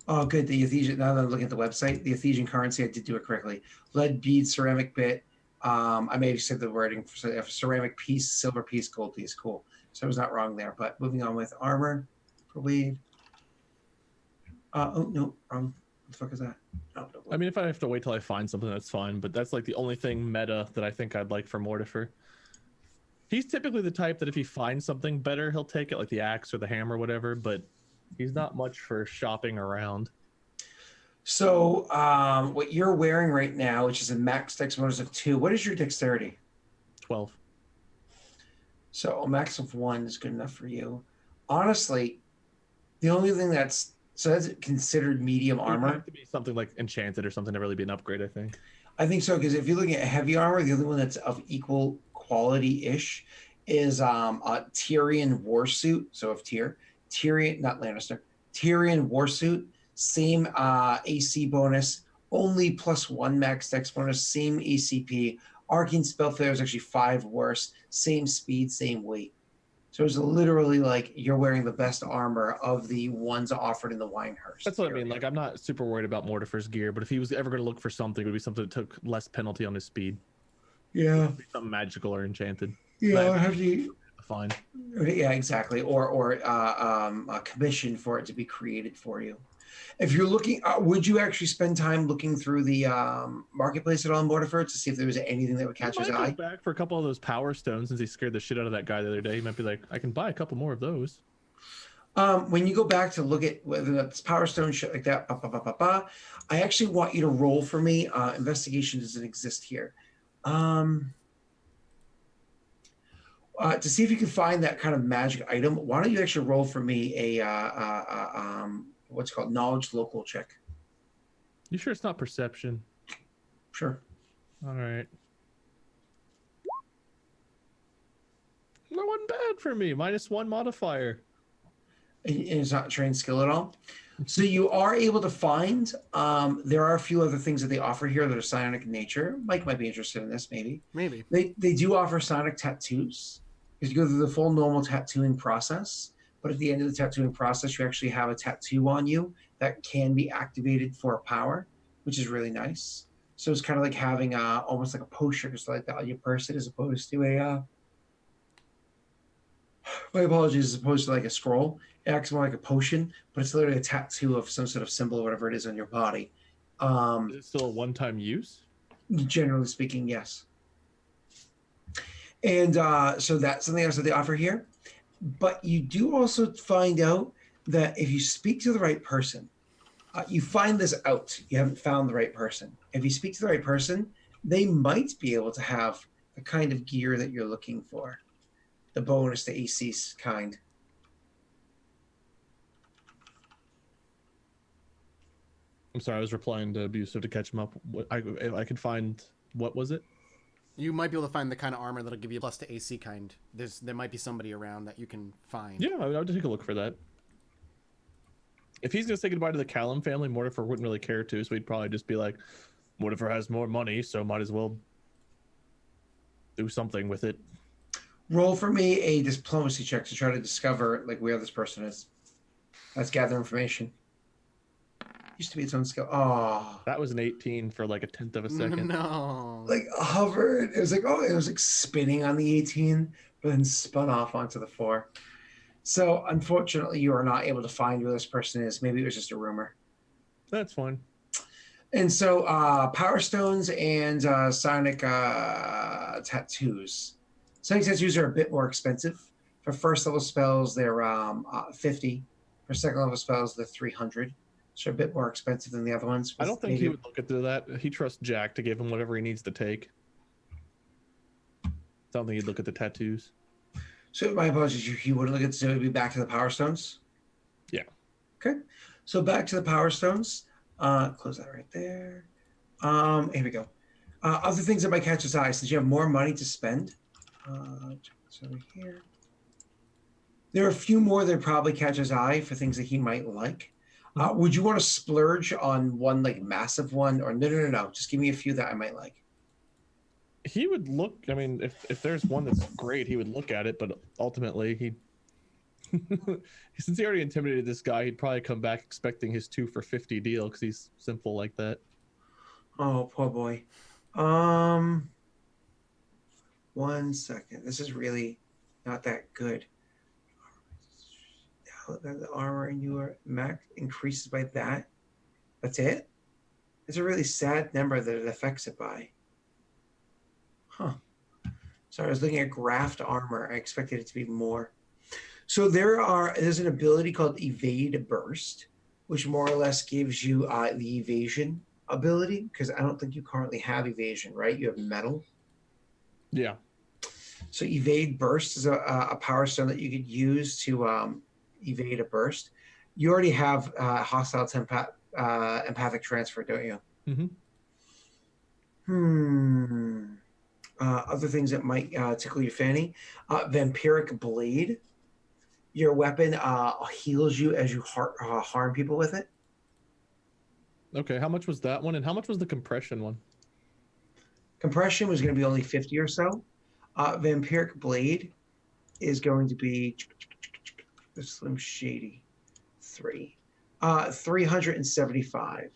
Oh, good. The Ephesian, now that I'm looking at the website, the Ephesian currency, I did do it correctly. Lead bead, ceramic bit. I may have said the wording for ceramic piece, silver piece, gold piece. Cool. So I was not wrong there. But moving on with armor for weed. Oh, no, wrong. What the fuck is that? No, no. I mean, if I have to wait till I find something, that's fine. But that's like the only thing meta that I think I'd like for Mortifer. He's typically the type that if he finds something better, he'll take it, like the axe or the hammer or whatever. But he's not much for shopping around. So what you're wearing right now, which is a max dex bonus of 2, what is your dexterity? 12. So a max of 1 is good enough for you. Honestly, the only thing that's considered medium It would armor. have to be something like enchanted or something to really be an upgrade, I think. I think so, because if you're looking at heavy armor, the only one that's of equal quality-ish is a Tyrion warsuit. So of Tyrion, not Lannister, Tyrion warsuit, same AC bonus, only +1 max dex bonus, same ACP. Arcane spell failure is actually 5 worse, same speed, same weight. So it's literally like you're wearing the best armor of the ones offered in the Winehurst. That's what I mean. area. Like, I'm not super worried about Mortifer's gear, but if he was ever going to look for something, it would be something that took less penalty on his speed. Yeah, Something magical or enchanted. yeah. Right. Have you? Fine. Yeah, exactly. Or a commission for it to be created for you. If you're looking, would you actually spend time looking through the marketplace at all in Mortifer to see if there was anything that would catch his He might eye? go back for a couple of those power stones since he scared the shit out of that guy the other day. He might be like, I can buy a couple more of those. When you go back to look at whether that's Power Stone, shit like that, I actually want you to roll for me. Investigation doesn't exist here. To see if you can find that kind of magic item, why don't you actually roll for me a what's called knowledge local check? You sure it's not perception? Sure. All right. That wasn't bad for me. -1 modifier. And it's not trained skill at all. So you are able to find. There are a few other things that they offer here that are psionic in nature. Mike might be interested in this, maybe. Maybe. They do offer psionic tattoos. Because you go through the full normal tattooing process, but at the end of the tattooing process, you actually have a tattoo on you that can be activated for a power, which is really nice. So it's kind of like having almost like a poster, just like that on your person, as opposed to a. My apologies, as opposed to like a scroll. It acts more like a potion, but it's literally a tattoo of some sort of symbol or whatever it is on your body. Is it still a one-time use? Generally speaking, yes. And so that's something else that they offer here. But you do also find out that if you speak to the right person, you find this out. You haven't found the right person. If you speak to the right person, they might be able to have the kind of gear that you're looking for. The bonus, the AC kind. I'm sorry, I was replying to Abusive to catch him up. If I could find, what was it? You might be able to find the kind of armor that'll give you plus to AC kind. There might be somebody around that you can find. Yeah, I would take a look for that. If he's gonna say goodbye to the Callum family, Mortifer wouldn't really care to, so he'd probably just be like, Mortifer has more money, so might as well do something with it. Roll for me a diplomacy check to try to discover like where this person is. Let's gather information. Used to be its own skill. Oh, That was an 18 for like a tenth of a second. No. like hovered. It was like, oh, it was like spinning on the 18, but then spun off onto the 4. So unfortunately, you are not able to find where this person is. Maybe it was just a rumor. That's fine. And so power stones and psionic tattoos. Psionic tattoos are a bit more expensive. For first level spells, they're 50. For second level spells, they're 300. So a bit more expensive than the other ones. I don't think Maybe- he would look at that. He trusts Jack to give him whatever he needs to take. I don't think he'd look at the tattoos. So my apologies, you wouldn't look at, so it would be back to the power stones? Yeah. Okay. So back to the power stones. Close that right there. Here we go. Other things that might catch his eye, since you have more money to spend. Check this over here. There are a few more that probably catch his eye for things that he might like. Would you want to splurge on one like massive one, or no? Just give me a few that I might like. He would look. I mean, if there's one that's great, he would look at it. But ultimately, he since he already intimidated this guy, he'd probably come back expecting his 2 for 50 deal because he's simple like that. Oh, poor boy. 1 second. This is really not that good. The armor in your max increases by that. That's it? It's a really sad number that it affects it by. Huh. So I was looking at graft armor. I expected it to be more. So there's an ability called Evade Burst, which more or less gives you the evasion ability, because I don't think you currently have evasion, right? You have metal. Yeah. So Evade Burst is a power stone that you could use to evade a burst. You already have hostile empathic transfer, don't you? Mm-hmm. Other things that might tickle your fanny. Vampiric Blade. Your weapon heals you as you harm people with it. Okay, how much was that one, and how much was the compression one? Compression was going to be only 50 or so. Vampiric Blade is going to be the Slim Shady 375.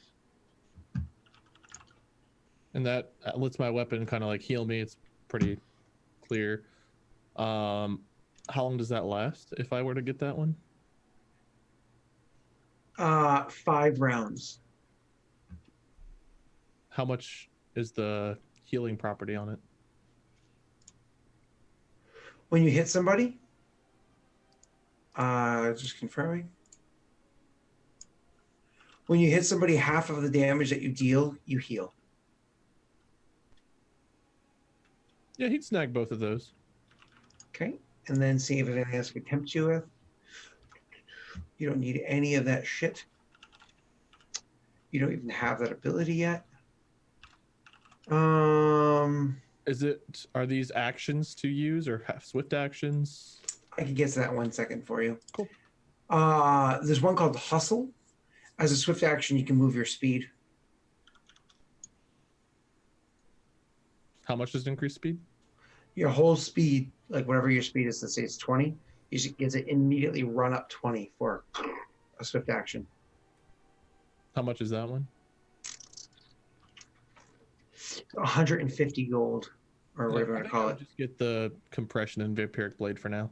And that lets my weapon kind of like heal me. It's pretty clear. How long does that last if I were to get that one? 5 rounds. How much is the healing property on it? When you hit somebody, just confirming. When you hit somebody, half of the damage that you deal, you heal. Yeah, he'd snag both of those. Okay. And then see if there's anything else I can tempt you with. You don't need any of that shit. You don't even have that ability yet. Are these actions to use or have swift actions? I can get to that 1 second for you. Cool. There's one called Hustle. As a swift action, you can move your speed. How much does it increase speed? Your whole speed, like whatever your speed is, let's say it's 20, you should get to immediately run up 20 for a swift action. How much is that one? 150 gold, or whatever you want to call it. Just get the compression and vampiric blade for now.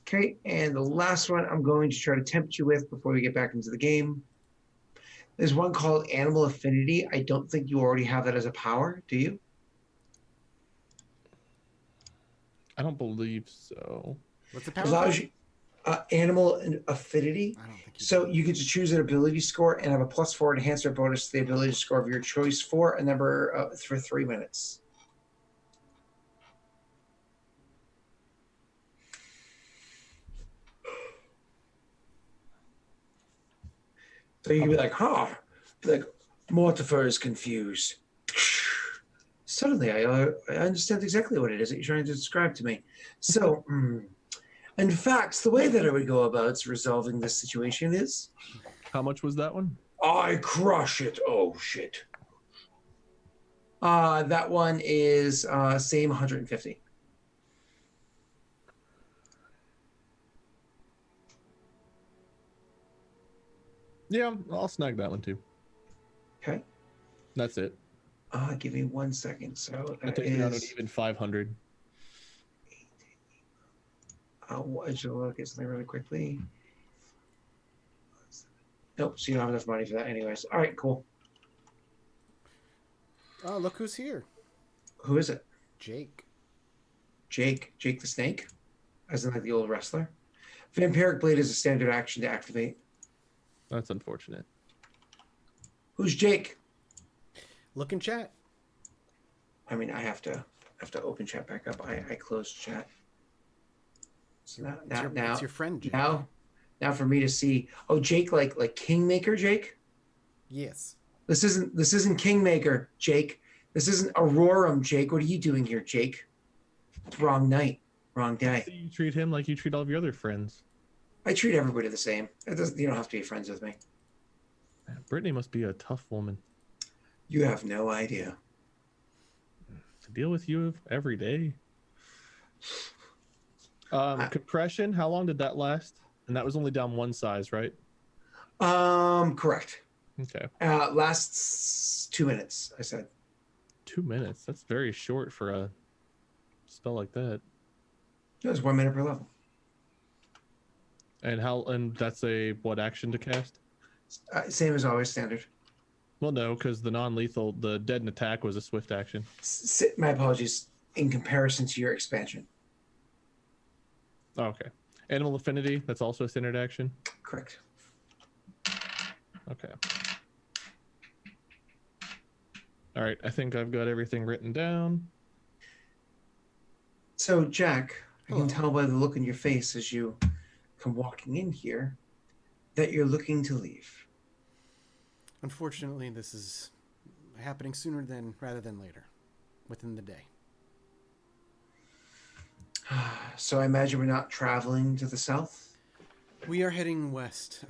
Okay, and the last one I'm going to try to tempt you with before we get back into the game. There's one called Animal Affinity. I don't think you already have that as a power, do you? I don't believe so. What's the power? Allows you animal affinity. I don't think So you get to choose an ability score and have a +4 enhancer bonus to the ability score of your choice for a number for 3 minutes. So you can be like, like Mortifer is confused. Suddenly, I understand exactly what it is that you're trying to describe to me. So, in fact, the way that I would go about resolving this situation is... How much was that one? I crush it. Oh, shit. That one is same 150. Yeah, I'll snag that one too. Okay. That's it. Give me 1 second. So I that take it out an is... even 500. I should look at something really quickly. Nope, so you don't have enough money for that anyways. All right, cool. Oh, look who's here. Who is it? Jake. Jake the Snake? As in like the old wrestler? Vampiric Blade is a standard action to activate. That's unfortunate. Who's Jake? Look in chat. I mean, I have to open chat back up. I closed chat. So It's your friend, Jake. Now for me to see. Oh, Jake, like Kingmaker, Jake. Yes. This isn't Kingmaker, Jake. This isn't Aurorum, Jake. What are you doing here, Jake? Wrong night, wrong day. You treat him like you treat all of your other friends. I treat everybody the same. You don't have to be friends with me. Man, Brittany must be a tough woman. You have no idea. To deal with you every day. Compression, how long did that last? And that was only down one size, right? Correct. Okay. Lasts 2 minutes, I said. 2 minutes. That's very short for a spell like that. It was 1 minute per level. And that's a what action to cast? Same as always, standard. Well, no, because the non-lethal, the deaden attack was a swift action. My apologies. In comparison to your expansion. Oh, okay. Animal affinity, that's also a standard action? Correct. Okay. All right, I think I've got everything written down. So, Jack, I Hello. can tell by the look in your face as you come walking in here that you're looking to leave. Unfortunately, this is happening sooner rather than later, within the day. So I imagine we're not traveling to the south? We are heading west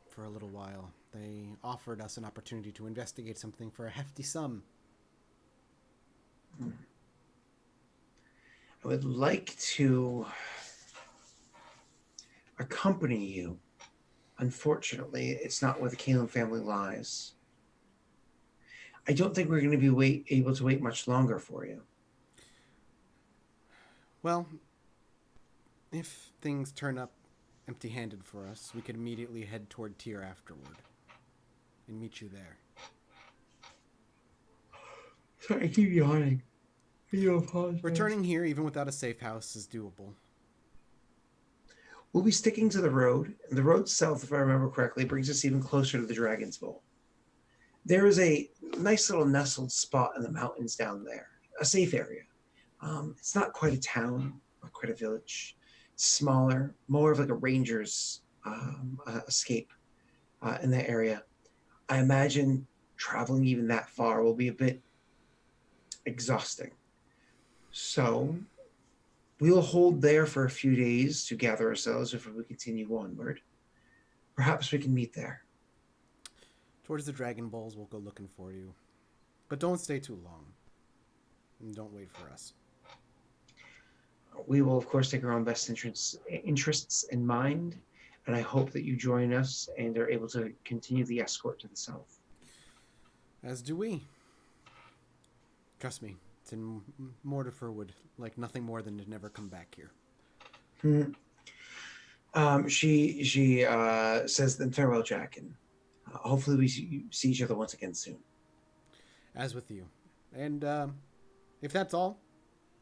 for a little while. They offered us an opportunity to investigate something for a hefty sum. I would like to accompany you. Unfortunately, it's not where the Kaylin family lies. I don't think we're going to be able to wait much longer for you. Well, if things turn up empty-handed for us, we could immediately head toward Tyr afterward and meet you there. Sorry, I keep yawning. You apologize. Returning here, even without a safe house, is doable. We'll be sticking to the road. And the road south, if I remember correctly, brings us even closer to the Dragon's Bowl. There is a nice little nestled spot in the mountains down there, a safe area. It's not quite a town, not quite a village. It's smaller, more of like a ranger's escape in that area. I imagine traveling even that far will be a bit exhausting. So we'll hold there for a few days to gather ourselves before we continue onward. Perhaps we can meet there. Towards the Dragon Balls, we'll go looking for you. But don't stay too long. And don't wait for us. We will, of course, take our own best interests in mind, and I hope that you join us and are able to continue the escort to the south. As do we. Trust me, Mortifer would like nothing more than to never come back here. She says, then farewell, Jack, and hopefully we see each other once again soon. As with you. And if that's all,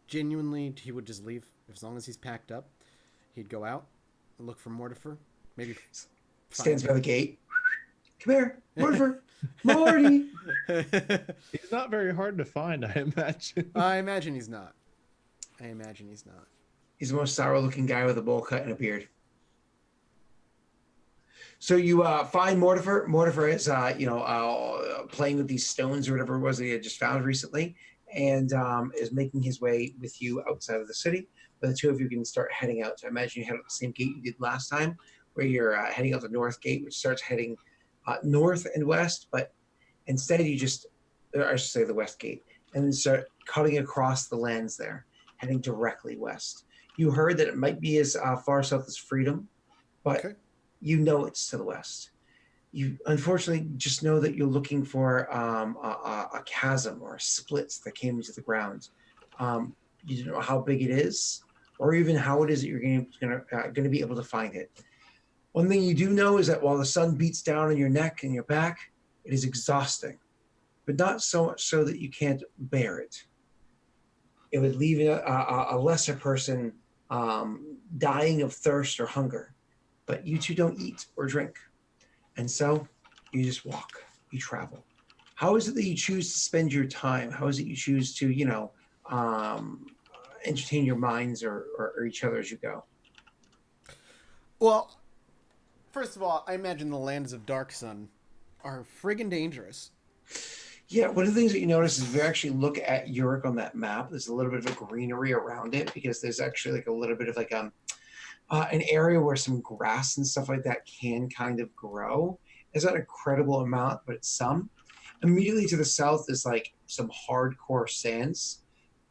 genuinely, he would just leave. As long as he's packed up, he'd go out and look for Mortifer. Maybe stands by the gate. Come here, Mortifer. Morty. He's not very hard to find, I imagine. I imagine he's not. He's the most sour-looking guy with a bowl cut and a beard. So you find Mortifer. Mortifer is, playing with these stones or whatever it was that he had just found recently, and is making his way with you outside of the city. But the two of you can start heading out. So I imagine you head out the same gate you did last time, where you're heading out the north gate, which starts heading north and west. But instead, I should say the west gate, and then start cutting across the lands there, heading directly west. You heard that it might be as far south as Freedom, but you know it's to the west. You unfortunately just know that you're looking for a chasm or splits that came into the ground. You don't know how big it is, or even how it is that you're going to be able to find it. One thing you do know is that while the sun beats down on your neck and your back, it is exhausting, but not so much so that you can't bear it. It would leave a lesser person dying of thirst or hunger, but you two don't eat or drink. And so you just walk, you travel. How is it that you choose to spend your time? How is it you choose to, entertain your minds or each other as you go? Well, first of all, I imagine the lands of Dark Sun are friggin' dangerous. Yeah, one of the things that you notice is if you actually look at Urick on that map, there's a little bit of a greenery around it because there's actually like a little bit of like an area where some grass and stuff like that can kind of grow. It's not an incredible amount, but it's some. Immediately to the south is like some hardcore sands,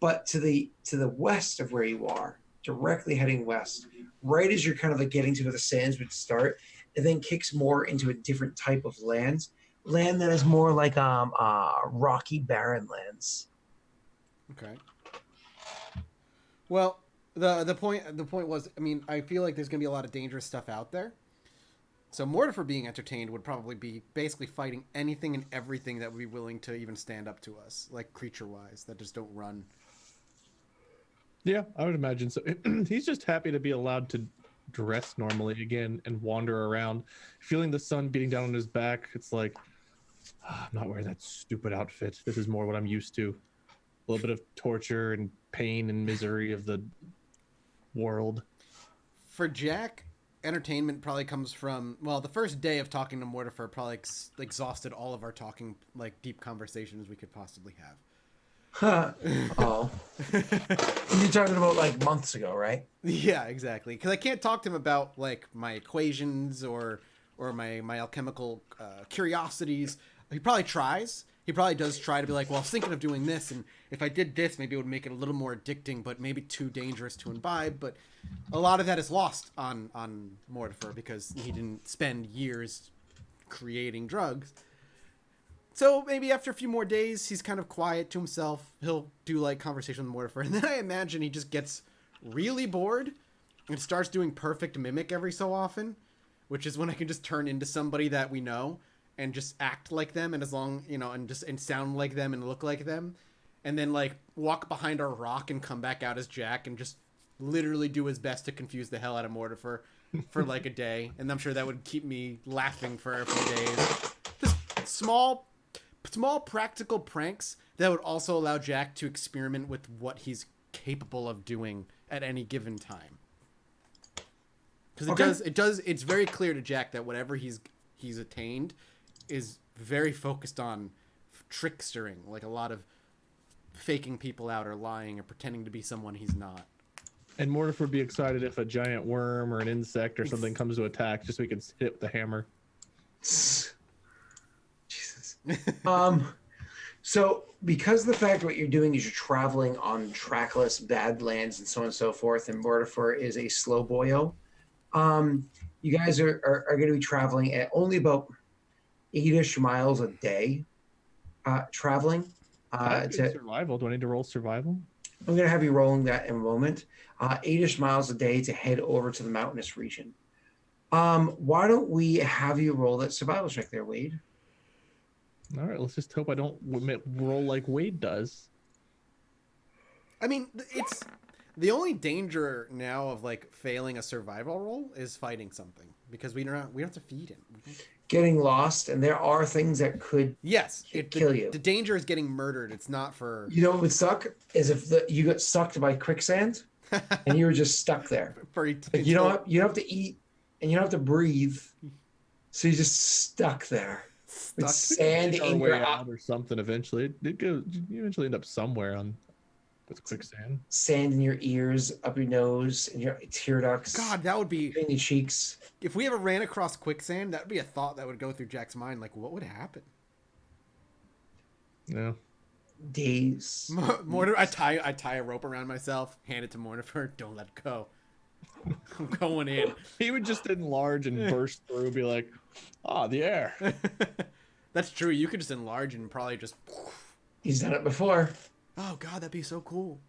but to the west of where you are, directly heading west, right as you're kind of like getting to where the sands would start, it then kicks more into a different type of land that is more like rocky, barren lands. Okay. Well, the point was, I mean, I feel like there's gonna be a lot of dangerous stuff out there. So Mortifer being entertained would probably be basically fighting anything and everything that would be willing to even stand up to us, like creature-wise, that just don't run. Yeah, I would imagine so. He's just happy to be allowed to dress normally again and wander around, feeling the sun beating down on his back. It's like, I'm not wearing that stupid outfit. This is more what I'm used to. A little bit of torture and pain and misery of the world. For Jack, entertainment probably comes from, well, the first day of talking to Mortifer probably exhausted all of our talking, like, deep conversations we could possibly have. Oh. You're talking about like months ago, right? Yeah, exactly. Because I can't talk to him about like my equations or my alchemical curiosities. He probably tries. He probably does try to be like, well, I was thinking of doing this, and if I did this, maybe it would make it a little more addicting, but maybe too dangerous to imbibe. But a lot of that is lost on Mortifer because he didn't spend years creating drugs. So maybe after a few more days, he's kind of quiet to himself. He'll do like conversation with Mortifer, and then I imagine he just gets really bored and starts doing perfect mimic every so often, which is when I can just turn into somebody that we know and just act like them, and as long, and sound like them and look like them, and then like walk behind our rock and come back out as Jack and just literally do his best to confuse the hell out of Mortifer for like a day, and I'm sure that would keep me laughing for a few days. Just small practical pranks that would also allow Jack to experiment with what he's capable of doing at any given time. Because it's very clear to Jack that whatever he's attained is very focused on trickstering, like a lot of faking people out or lying or pretending to be someone he's not. And Mortifer would be excited if a giant worm or an insect or something comes to attack, just so we can hit it with the hammer. Jesus. So because the fact what you're doing is you're traveling on trackless badlands and so on and so forth, and Mortifer is a slow boyo, you guys are going to be traveling at only about 8-ish miles a day, traveling. Survival. Do I need to roll survival? I'm going to have you rolling that in a moment. 8-ish miles a day to head over to the mountainous region. Why don't we have you roll that survival check there, Wade? All right, let's just hope I don't roll like Wade does. I mean, it's the only danger now of like failing a survival roll is fighting something because we don't have to feed him. Getting lost, and there are things that could kill you. The danger is getting murdered. It's not for. You know what would suck is if you got sucked by quicksand and you were just stuck there. Like you don't have to eat and you don't have to breathe, so you're just stuck there. With sand in your out or something. Eventually, you eventually end up somewhere on with quicksand. Sand in your ears, up your nose, and your tear ducts. God, that would be in your cheeks. If we ever ran across quicksand, that would be a thought that would go through Jack's mind. Like, what would happen? Yeah. Days. Mortifer, I tie a rope around myself, hand it to Mortifer. Don't let it go. I'm going in. He would just enlarge and burst through, be like, the air. That's true. You could just enlarge and probably just. He's done it before. Oh God, that'd be so cool.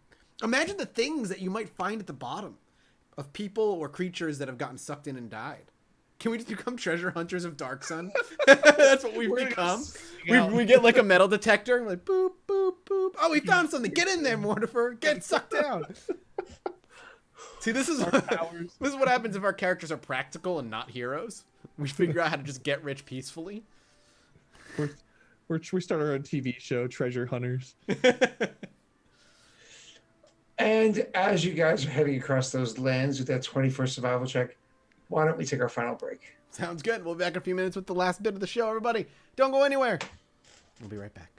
Imagine the things that you might find at the bottom of people or creatures that have gotten sucked in and died. Can we just become treasure hunters of Dark Sun? That's what we've become. We get like a metal detector. And like boop boop boop. Oh, we found something. Get in there, Mortifer. Get sucked down. See, this is what happens if our characters are practical and not heroes. We figure out how to just get rich peacefully. We start our own TV show, Treasure Hunters. And as you guys are heading across those lands with that 21st survival check, why don't we take our final break? Sounds good. We'll be back in a few minutes with the last bit of the show, everybody. Don't go anywhere. We'll be right back.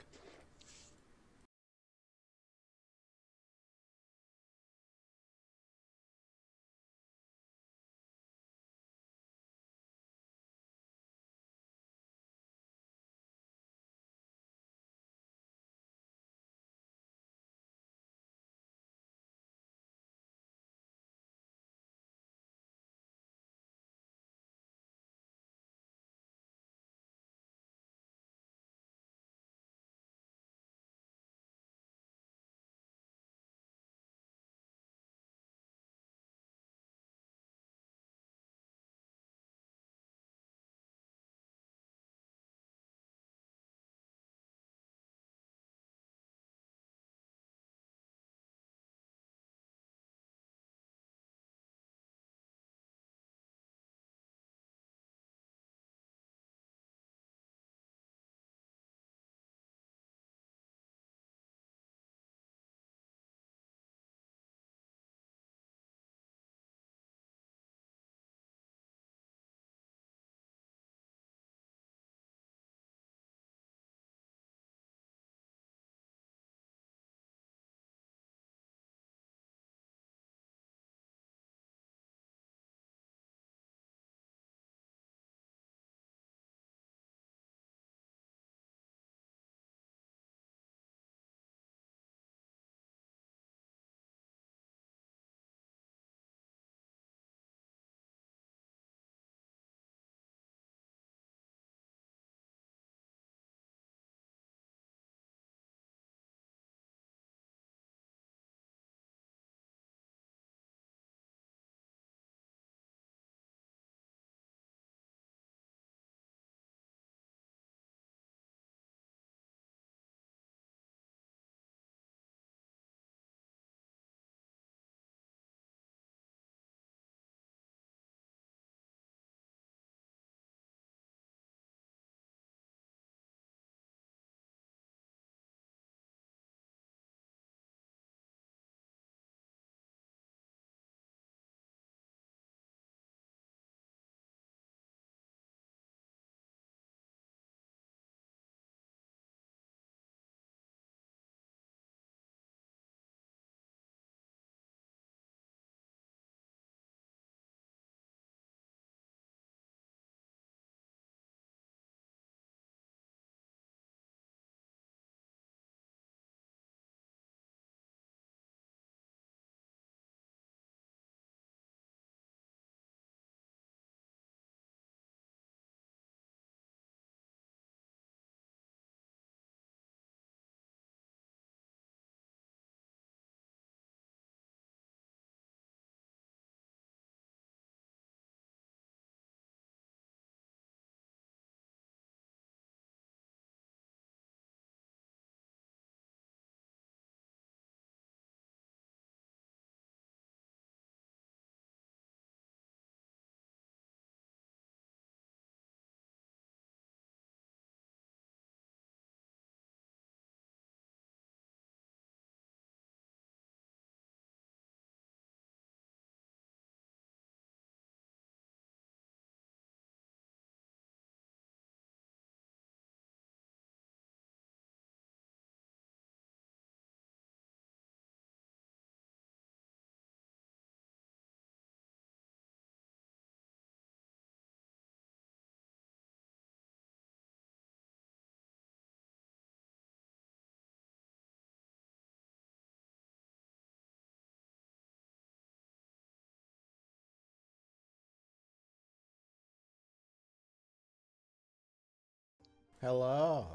Hello.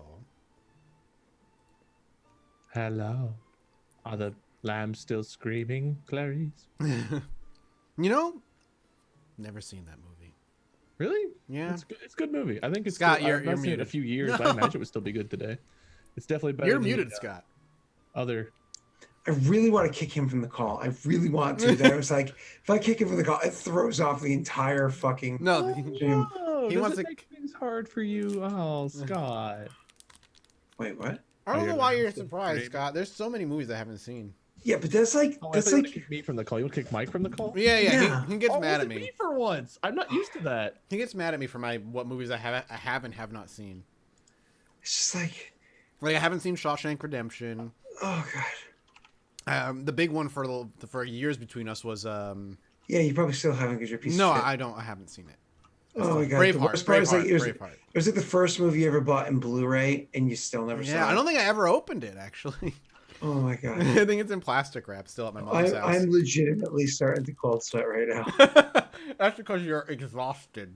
Hello. Are the lambs still screaming, Clarice? You know, never seen that movie. Really? Yeah. It's a good movie. I think it's Scott, good. you're I've not seen it in a muted. few years, but I imagine it would still be good today. It's definitely better You're than muted, the, Scott. other. I really want to kick him from the call. I really want to. That I was like, if I kick him from the call, it throws off the entire fucking No, stream. Oh, He does wants it to- make things hard for you? Oh, Scott. Wait, what? I don't Oh, know you're why not you're still surprised, screaming? Scott. There's so many movies I haven't seen. Yeah, but that's like Oh, I that's thought you would like kick me from the call. You would kick Mike from the call? Yeah, Yeah. He gets Oh, mad was at it me. for once. I'm not used to that. He gets mad at me for what movies I have and have not seen. it's just like, Like I haven't seen Shawshank Redemption. oh god. The big one for years between us was Yeah, you probably still haven't because you're a piece no, of shit. I don't. I haven't seen it. Oh my god. The Braveheart. worst part is like Braveheart. it was like the first movie you ever bought in Blu-ray and you still never saw Yeah, it. I don't think I ever opened it actually. Oh my god. I think it's in plastic wrap still at my mom's house. I'm legitimately starting to cold sweat right now. That's because you're exhausted.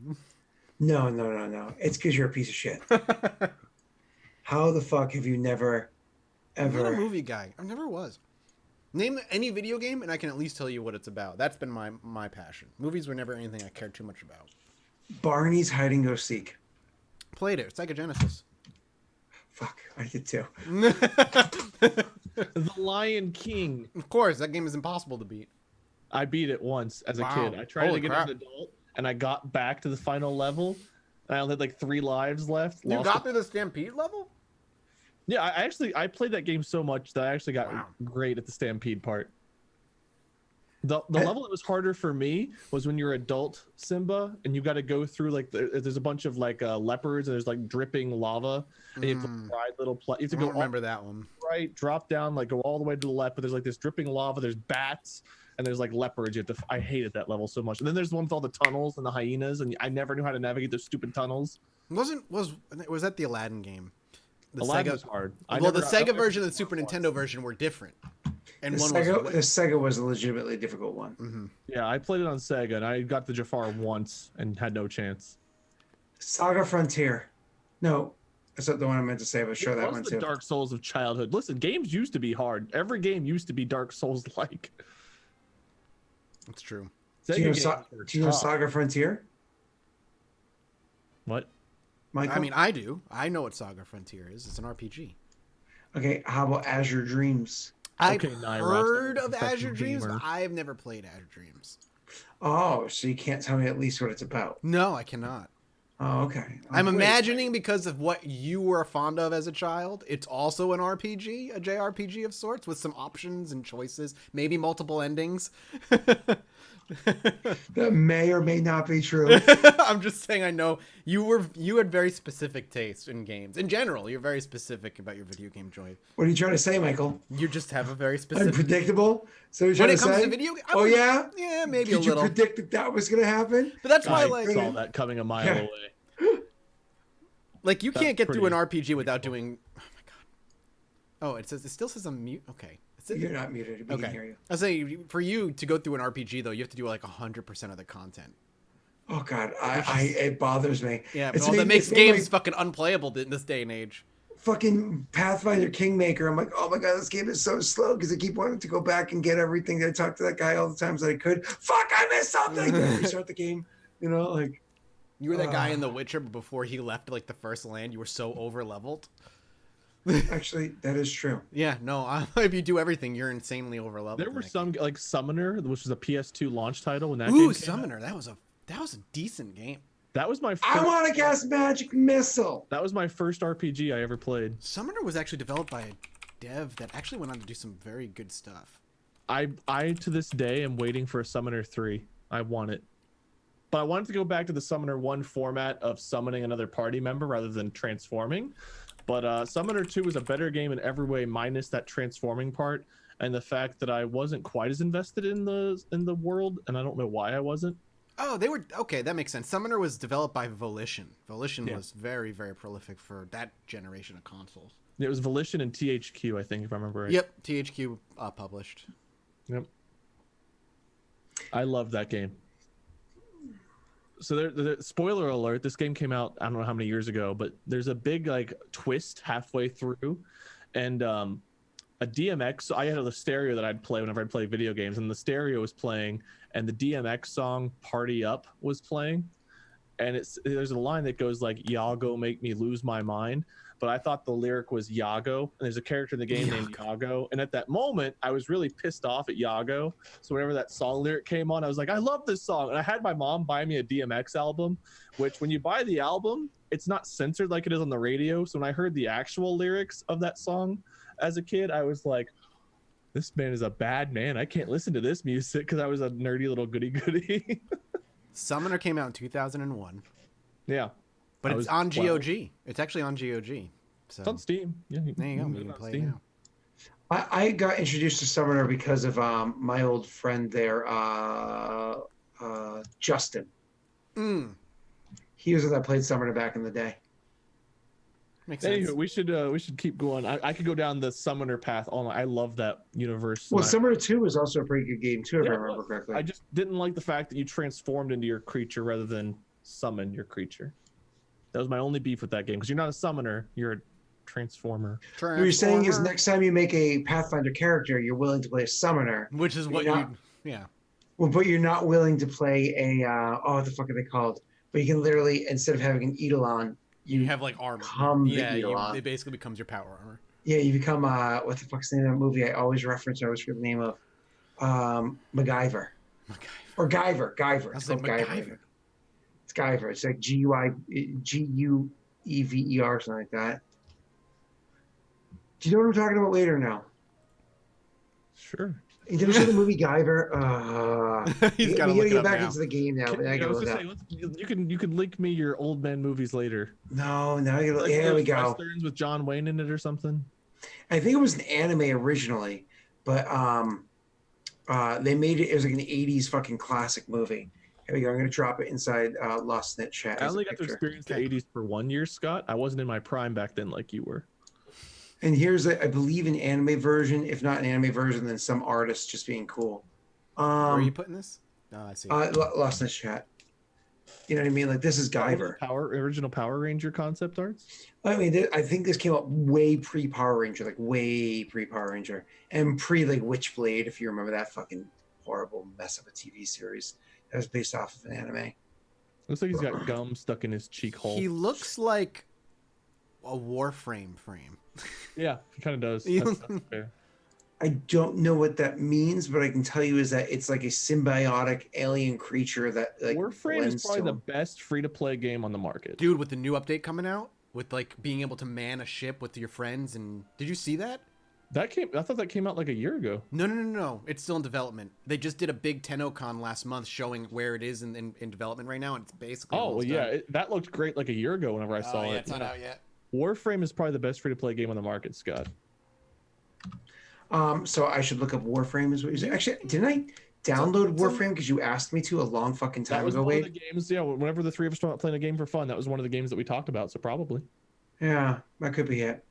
No. It's because you're a piece of shit. How the fuck have you never, I'm not a ever? movie guy. I never was. Name any video game, and I can at least tell you what it's about. That's been my passion. Movies were never anything I cared too much about. Barney's Hide and Go Seek. Played it. Sega Genesis. Fuck, I did too. The Lion King. Of course, that game is impossible to beat. I beat it once as a Wow. kid. I tried Holy to get crap. as an adult, and I got back to the final level, and I only had like 3 lives left. You Lost got it. through the Stampede level? Yeah, I played that game so much that I actually got Wow. great at the Stampede part. The level that was harder for me was when you're adult Simba and you got to go through like there's a bunch of like leopards and there's like dripping lava and you have to ride little you have to I go don't remember that one. right, drop down, like go all the way to the left, but there's like this dripping lava, there's bats and there's like leopards. You have to I hated that level so much. And then there's the one with all the tunnels and the hyenas and I never knew how to navigate those stupid tunnels. Was that the Aladdin game? The Aladdin Sega was hard. Well, the Sega version and the Super Nintendo version were different. And The one Sega was a legitimately difficult one. Yeah, I played it on Sega and I got the Jafar once and had no chance. Saga Frontier. No, that's not the one I meant to say, but sure It that was one the too. Dark Souls of childhood. Listen, games used to be hard. Every game used to be Dark Souls like. It's true. Do you know Saga Frontier? What? Michael? I mean, I do. I know what Saga Frontier is. It's an RPG. Okay, how about Azure Dreams? I've Okay, Naira, heard I'm of a fucking Azure Dreams, gamer. but I've never played Azure Dreams. Oh, so you can't tell me at least what it's about. No, I cannot. Oh, okay. I'm Wait, imagining because of what you were fond of as a child, it's also an RPG, a JRPG of sorts, with some options and choices, maybe multiple endings. that may or may not be true. I'm just saying I know you had very specific taste in games. In general, you're very specific about your video game joy. What are you trying to say, Michael? You just have a very specific Unpredictable? So you're when trying it to comes say? to video games. Oh, yeah? Yeah, maybe Did a you little. predict that that was going to happen? But that's why I like saw that coming a mile Yeah. away. Like you can't get through an pretty RPG without doing. Oh my god. Oh, it still says I'm mute. Okay. You're not muted. We can hear you. I was saying for you to go through an RPG though, you have to do like 100% of the content. Oh, God. It bothers me. Yeah, It's but that made- makes it's made games like fucking unplayable in this day and age. fucking Pathfinder Kingmaker. I'm like, oh my God, this game is so slow because I keep wanting to go back and get everything. I talked to that guy all the times that I could. Fuck, I missed something. Restart the game. You know, like. You were that guy in The Witcher, but before he left like the first land, you were so over leveled. Actually, that is true. Yeah, no. If you do everything, you're insanely over leveled. There were some like Summoner, which was a PS2 launch title when that Ooh, game came Summoner. That was a decent game. That was my I first, want to cast Magic Missile. that was my first RPG I ever played. Summoner was actually developed by a dev that actually went on to do some very good stuff. I to this day am waiting for a Summoner 3. I want it. But I wanted to go back to the Summoner 1 format of summoning another party member rather than transforming. But Summoner 2 was a better game in every way, minus that transforming part and the fact that I wasn't quite as invested in the world, and I don't know why I wasn't. Oh, they were okay. That makes sense. Summoner was developed by Volition. Volition Yeah. was very, very prolific for that generation of consoles. It was Volition and THQ, I think, if I remember right. Yep, THQ published. Yep. I love that game. So spoiler alert, this game came out I don't know how many years ago, but there's a big like twist halfway through, and a DMX. So I had a stereo that I'd play whenever I'd play video games, and the stereo was playing, and the DMX song "Party Up" was playing, and there's a line that goes like "Yago make me lose my mind," but I thought the lyric was Yago, and there's a character in the game named Yago, and at that moment I was really pissed off at Yago. So whenever that song lyric came on, I was like, I love this song, and I had my mom buy me a DMX album, which when you buy the album, it's not censored like it is on the radio. So when I heard the actual lyrics of that song as a kid, I was like, this man is a bad man. I can't listen to this music, because I was a nerdy little goody. Summoner came out in 2001. Yeah. But it's on GOG. It's actually on GOG. So it's on Steam. Yeah, there you go. You can play it now. I got introduced to Summoner because of my old friend there, Justin. He was the one that played Summoner back in the day. Makes sense. Anyway, we should keep going. I could go down the Summoner path all night. I love that universe. Well, Summoner 2 was also a pretty good game too, if I remember correctly. I just didn't like the fact that you transformed into your creature rather than summon your creature. That was my only beef with that game, because you're not a summoner, you're a transformer. What you're saying is next time you make a Pathfinder character, you're willing to play a summoner. Which is what yeah. Well, but you're not willing to play a, what the fuck are they called? But you can literally, instead of having an Eidolon, you have like armor. It basically becomes your power armor. Yeah, you become, what the fuck's the name of that movie I always reference, I always forget the name of, MacGyver. Or Guyver. It's called Guyver. It's Guyver. It's like Guever, something like that. Do you know what I'm talking about later now? Sure. You ever see the movie Guyver? He's got to get back into the game now. You can link me your old man movies later. No, now you here we go. Westerns with John Wayne in it or something. I think it was an anime originally, but they made it. It was like an '80s fucking classic movie. Here we go. I'm gonna drop it inside Lost Net chat. I only got to experience the '80s for 1 year, Scott. I wasn't in my prime back then like you were. And here's, I believe, an anime version. If not an anime version, then some artist just being cool. Where are you putting this? Oh, I see. Lost in the chat. You know what I mean? Like, this is Guyver. Original Power Ranger concept arts? I mean, I think this came out way pre-Power Ranger, like way pre-Power Ranger. And like Witchblade, if you remember that fucking horrible mess of a TV series that was based off of an anime. Looks like he's got gum stuck in his cheek hole. He looks like a Warframe frame. Yeah, he kind of does. That's fair. I don't know what that means, but I can tell you is that it's like a symbiotic alien creature that like Warframe is probably the best free-to-play game on the market. Dude, with the new update coming out, with like being able to man a ship with your friends, and did you see that? I thought that came out like a year ago. No. It's still in development. They just did a big TennoCon last month showing where it is in development right now, and it's basically that looked great like a year ago whenever I saw it. It's not out yet. Warframe is probably the best free-to-play game on the market, Scott. So I should look up Warframe is what you said. Actually, didn't I download Warframe because you asked me to a long fucking time ago? One of the games, whenever the three of us were playing a game for fun, that was one of the games that we talked about, so probably. Yeah, that could be it.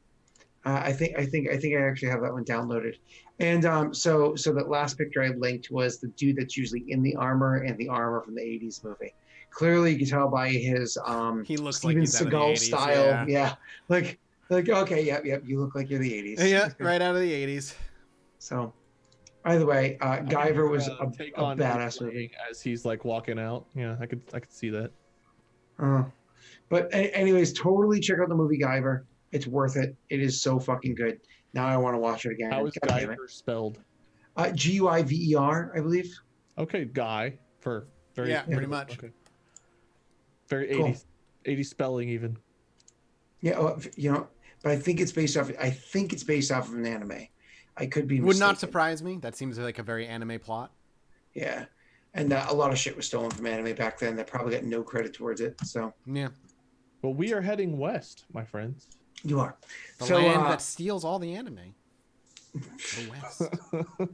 I think I actually have that one downloaded. And so that last picture I linked was the dude that's usually in the armor and the armor from the 80s movie. Clearly you can tell by his he looks Steven like he's Seagal out of the 80s, style. Yeah. Like okay, yep, you look like you're the 80s. Yeah, right out of the 80s. So either way, Guyver was a badass movie. As he's like walking out. Yeah, I could see that. But anyways, totally check out the movie Guyver. It's worth it. It is so fucking good. Now I want to watch it again. How is Guyver spelled? Guiver, I believe. Okay, guy for very pretty much. Okay. Very cool. 80s spelling even. Yeah, but I think it's based off of an anime. I could be mistaken. Would not surprise me. That seems like a very anime plot. Yeah. And a lot of shit was stolen from anime back then that probably got no credit towards it. So yeah. Well, we are heading west, my friends. You are. The land that steals all the anime. The West.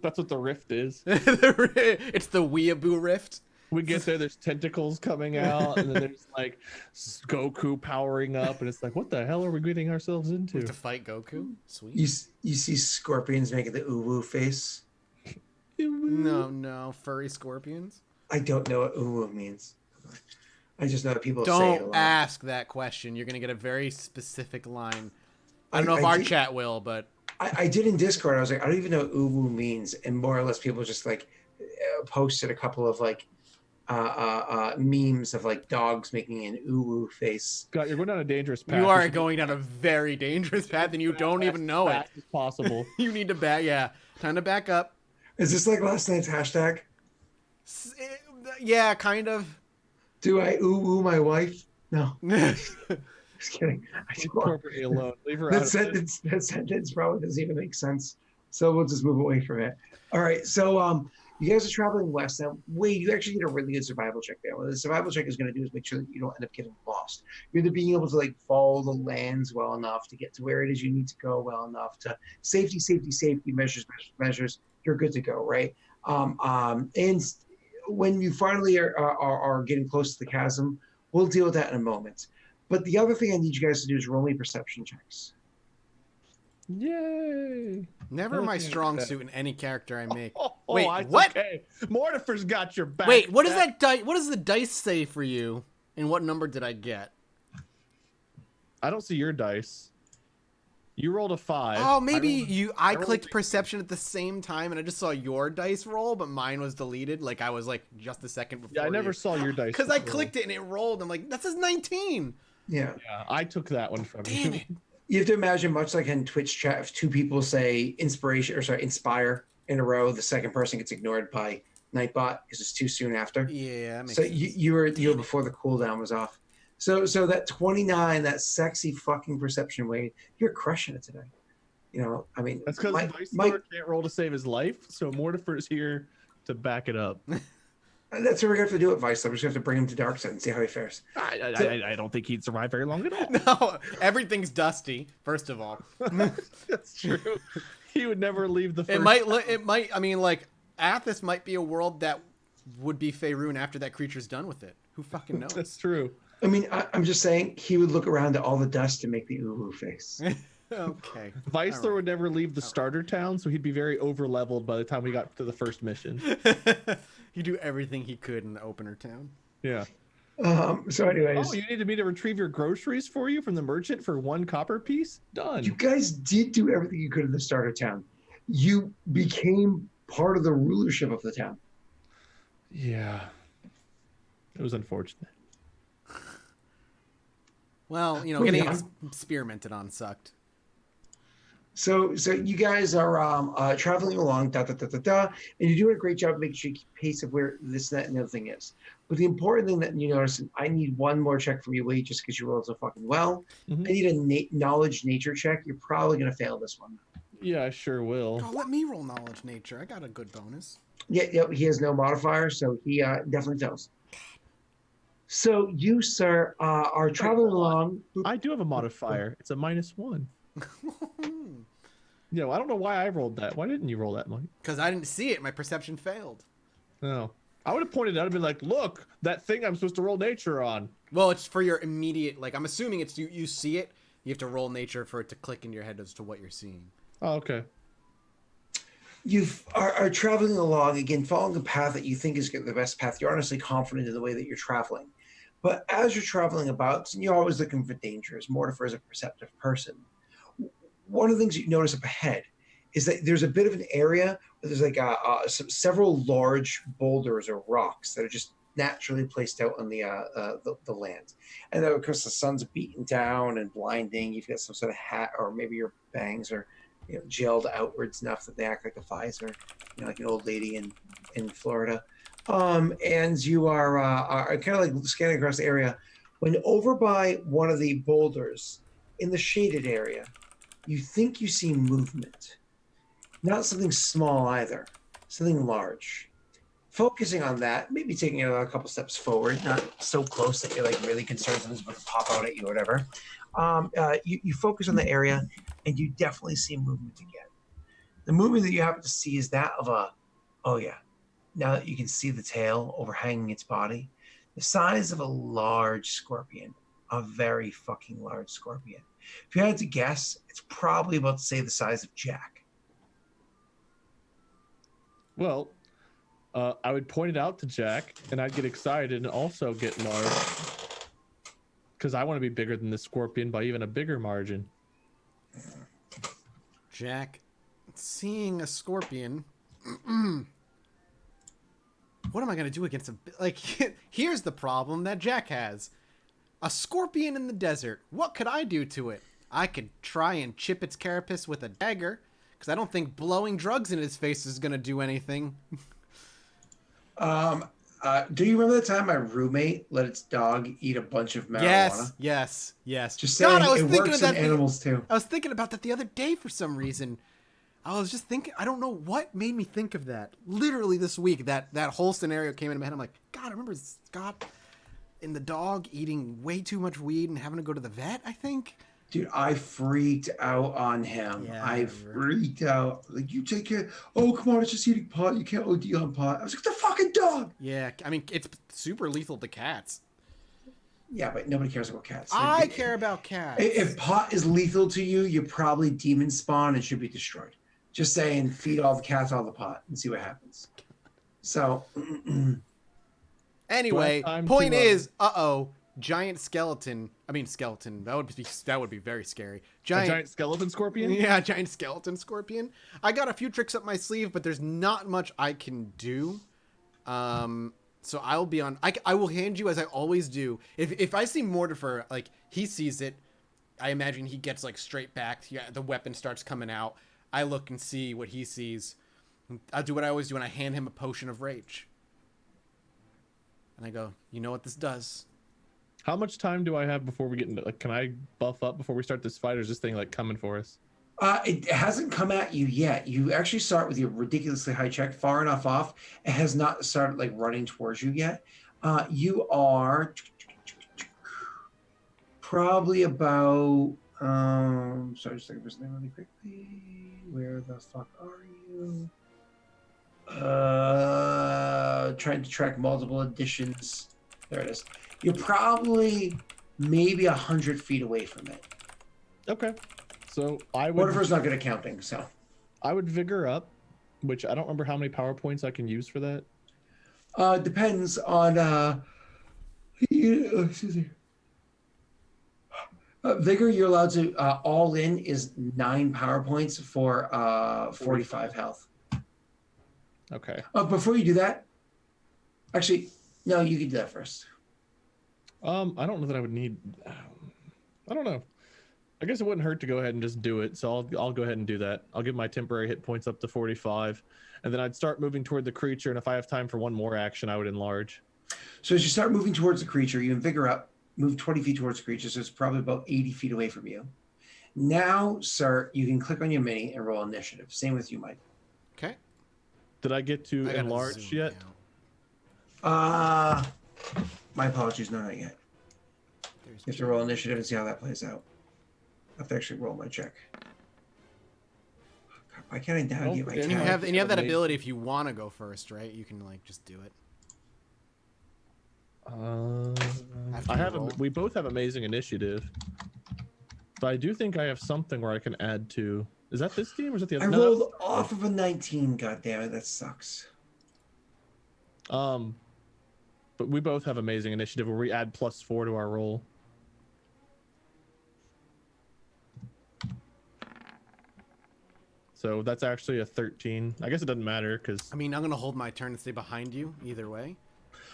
That's what the rift is. It's the Weeaboo Rift. We get there's tentacles coming out, and then there's like Goku powering up, and it's like, what the hell are we getting ourselves into? To fight Goku? Sweet. You see scorpions making the uwu face? No, furry scorpions. I don't know what uwu means. I just know that people say it a Don't lot. ask that question. You're gonna get a very specific line. I don't know if our chat will, but I did in Discord. I was like, I don't even know what uwu means, and more or less people just like posted a couple of like memes of like dogs making an uwu face. God, you're going down a dangerous path. you are going down a very dangerous path, and you don't even know it. As possible. You need to back. Yeah, time to back up. Is this like last night's hashtag? Yeah, kind of. Do I uwu my wife? No, just kidding. Leave Corporate alone. Leave her out. That sentence probably doesn't even make sense. So we'll just move away from it. All right. So you guys are traveling west now. Wait, you actually get a really good survival check there. What the survival check is going to do is make sure that you don't end up getting lost. You're either being able to like follow the lands well enough to get to where it is you need to go well enough to safety measures. You're good to go, right? And when you finally are getting close to the chasm, we'll deal with that in a moment. But the other thing I need you guys to do is roll me perception checks. Yay! Never my strong suit in any character I make. Wait, what? Okay. Mortifer's got your back. Wait, what does that dice? What does the dice say for you? And what number did I get? I don't see your dice. You rolled a 5. Oh, maybe I clicked perception at the same time, and I just saw your dice roll, but mine was deleted. Like I was like just a second before. Yeah, I never saw your dice. Because I clicked it and it rolled. I'm like, that says 19. Yeah. Yeah, I took that one from Damn you. it. You have to imagine, much like in Twitch chat, if two people say inspire in a row, the second person gets ignored by Nightbot because it's too soon after. Yeah, that makes So sense. you were before the cooldown was off. So that 29, that sexy fucking perception, Wade, you're crushing it today. You know, I mean, That's because Vice Lord can't roll to save his life, so Mortifer's here to back it up. That's what we're gonna have to do at Vice. We're just gonna have to bring him to Dark Side and see how he fares. I don't think he'd survive very long at all. No, everything's dusty. First of all, That's true. He would never leave the. First it might. I mean, like Athos might be a world that would be Faerun after that creature's done with it. Who fucking knows? That's true. I mean, I'm just saying he would look around at all the dust and make the uwu face. Okay. Viceler would never leave the starter town, so he'd be very over leveled by the time we got to the first mission. He'd do everything he could in the opener town. Yeah. So, anyways, Oh, you needed me to retrieve your groceries for you from the merchant for 1 copper piece? Done. you guys did do everything you could in the starter town. You became part of the rulership of the town. Yeah. It was unfortunate. Well, you know, Moving getting on. experimented on sucked. So you guys are traveling along, and you're doing a great job making sure you keep pace of where this, that, and the other thing is. But the important thing that you notice, and I need one more check from you, Wade, just because you rolled so fucking well. Mhm. I need a knowledge nature check. You're probably gonna fail this one. Yeah, I sure will. Oh, let me roll knowledge nature. I got a good bonus. Yeah, he has no modifier, so he definitely fails. So you, sir, are traveling along. I do have a modifier. It's a -1. Yeah, well, I don't know why I rolled that. Why didn't you roll that, Mike? Because I didn't see it. My perception failed. No. I would have pointed out and been like, look, that thing I'm supposed to roll nature on. Well, it's for your immediate, like, I'm assuming it's you see it. You have to roll nature for it to click in your head as to what you're seeing. Oh, okay. You are traveling along, again, following a path that you think is the best path. You're honestly confident in the way that you're traveling. But as you're traveling about, and you're always looking for dangers, Mortifer is a perceptive person. One of the things you notice up ahead is that there's a bit of an area where there's like several large boulders or rocks that are just naturally placed out on the land. And then, of course, the sun's beating down and blinding. You've got some sort of hat, or maybe your bangs are gelled outwards enough that they act like a visor, like an old lady in Florida. And you are kind of like scanning across the area when over by one of the boulders in the shaded area, you think you see movement. Not something small either, something large. Focusing on that, maybe taking it a couple steps forward, not so close that you're like really concerned something's about to pop out at you or whatever. You focus on the area and you definitely see movement again. The movement that you happen to see is that of now that you can see the tail overhanging its body, the size of a large scorpion, a very fucking large scorpion. If you had to guess, it's probably about to say the size of Jack. Well, I would point it out to Jack, and I'd get excited and also get large. Because I want to be bigger than the scorpion by even a bigger margin. Jack, seeing a scorpion. What am I gonna do against a like? Here's the problem that Jack has: a scorpion in the desert. What could I do to it? I could try and chip its carapace with a dagger, because I don't think blowing drugs in its face is gonna do anything. Do you remember the time my roommate let its dog eat a bunch of marijuana? Yes. Just saying, God, I was it thinking works of that. in animals too. I was thinking about that the other day for some reason. I was just thinking, I don't know what made me think of that. Literally this week, that whole scenario came into my head. I'm like, God, I remember Scott and the dog eating way too much weed and having to go to the vet, I think. Dude, I freaked out on him. Yeah, I freaked out. Like, you take care. Oh, come on, it's just eating pot. You can't OD on pot. I was like, the fucking dog. Yeah, I mean, it's super lethal to cats. Yeah, but nobody cares about cats. I care about cats. If pot is lethal to you, you're probably demon spawn and should be destroyed. Just saying, feed all the cats all the pot and see what happens. So, anyway, point is, giant skeleton. I mean, skeleton. That would be very scary. Giant skeleton scorpion? Yeah, giant skeleton scorpion. I got a few tricks up my sleeve, but there's not much I can do. So I'll be on. I will hand you, as I always do. If I see Mortifer, like, he sees it, I imagine he gets like straight back. The weapon starts coming out. I look and see what he sees. I do what I always do, and I hand him a potion of rage. And I go, you know what this does? How much time do I have before we get into, like, can I buff up before we start this fight, or is this thing like coming for us? it hasn't come at you yet. You actually start with your ridiculously high check, far enough off. It has not started like running towards you yet. You are probably about sorry, just think of his name really quickly. Where the fuck are you? Trying to track multiple additions. There it is. You're probably maybe 100 feet away from it. Okay. So I would. Mortifer's not good at counting, so. I would vigor up, which I don't remember how many power points I can use for that. Depends on excuse me. Vigor, you're allowed to all in is 9 power points for 45 health. Okay. Before you do that, actually, no, you can do that first. I don't know that I would need. I don't know. I guess it wouldn't hurt to go ahead and just do it. So I'll go ahead and do that. I'll give my temporary hit points up to 45, and then I'd start moving toward the creature. And if I have time for one more action, I would enlarge. So as you start moving towards the creature, you can vigor up, move 20 feet towards the creature. So it's probably about 80 feet away from you. Now, sir, you can click on your mini and roll initiative. Same with you, Mike. Okay. Did I get to enlarge yet? My apologies, no, not yet. You have to roll initiative and see how that plays out. I have to actually roll my check. God, why can't I navigate my And you have that ability if you want to go first, right? You can like just do it. We both have amazing initiative, but I do think I have something where I can add to. Is that this team or is that the other? I rolled off of a 19. God damn it, that sucks. But we both have amazing initiative where we add +4 to our roll. So that's actually a 13. I guess it doesn't matter because. I mean, I'm gonna hold my turn and stay behind you either way.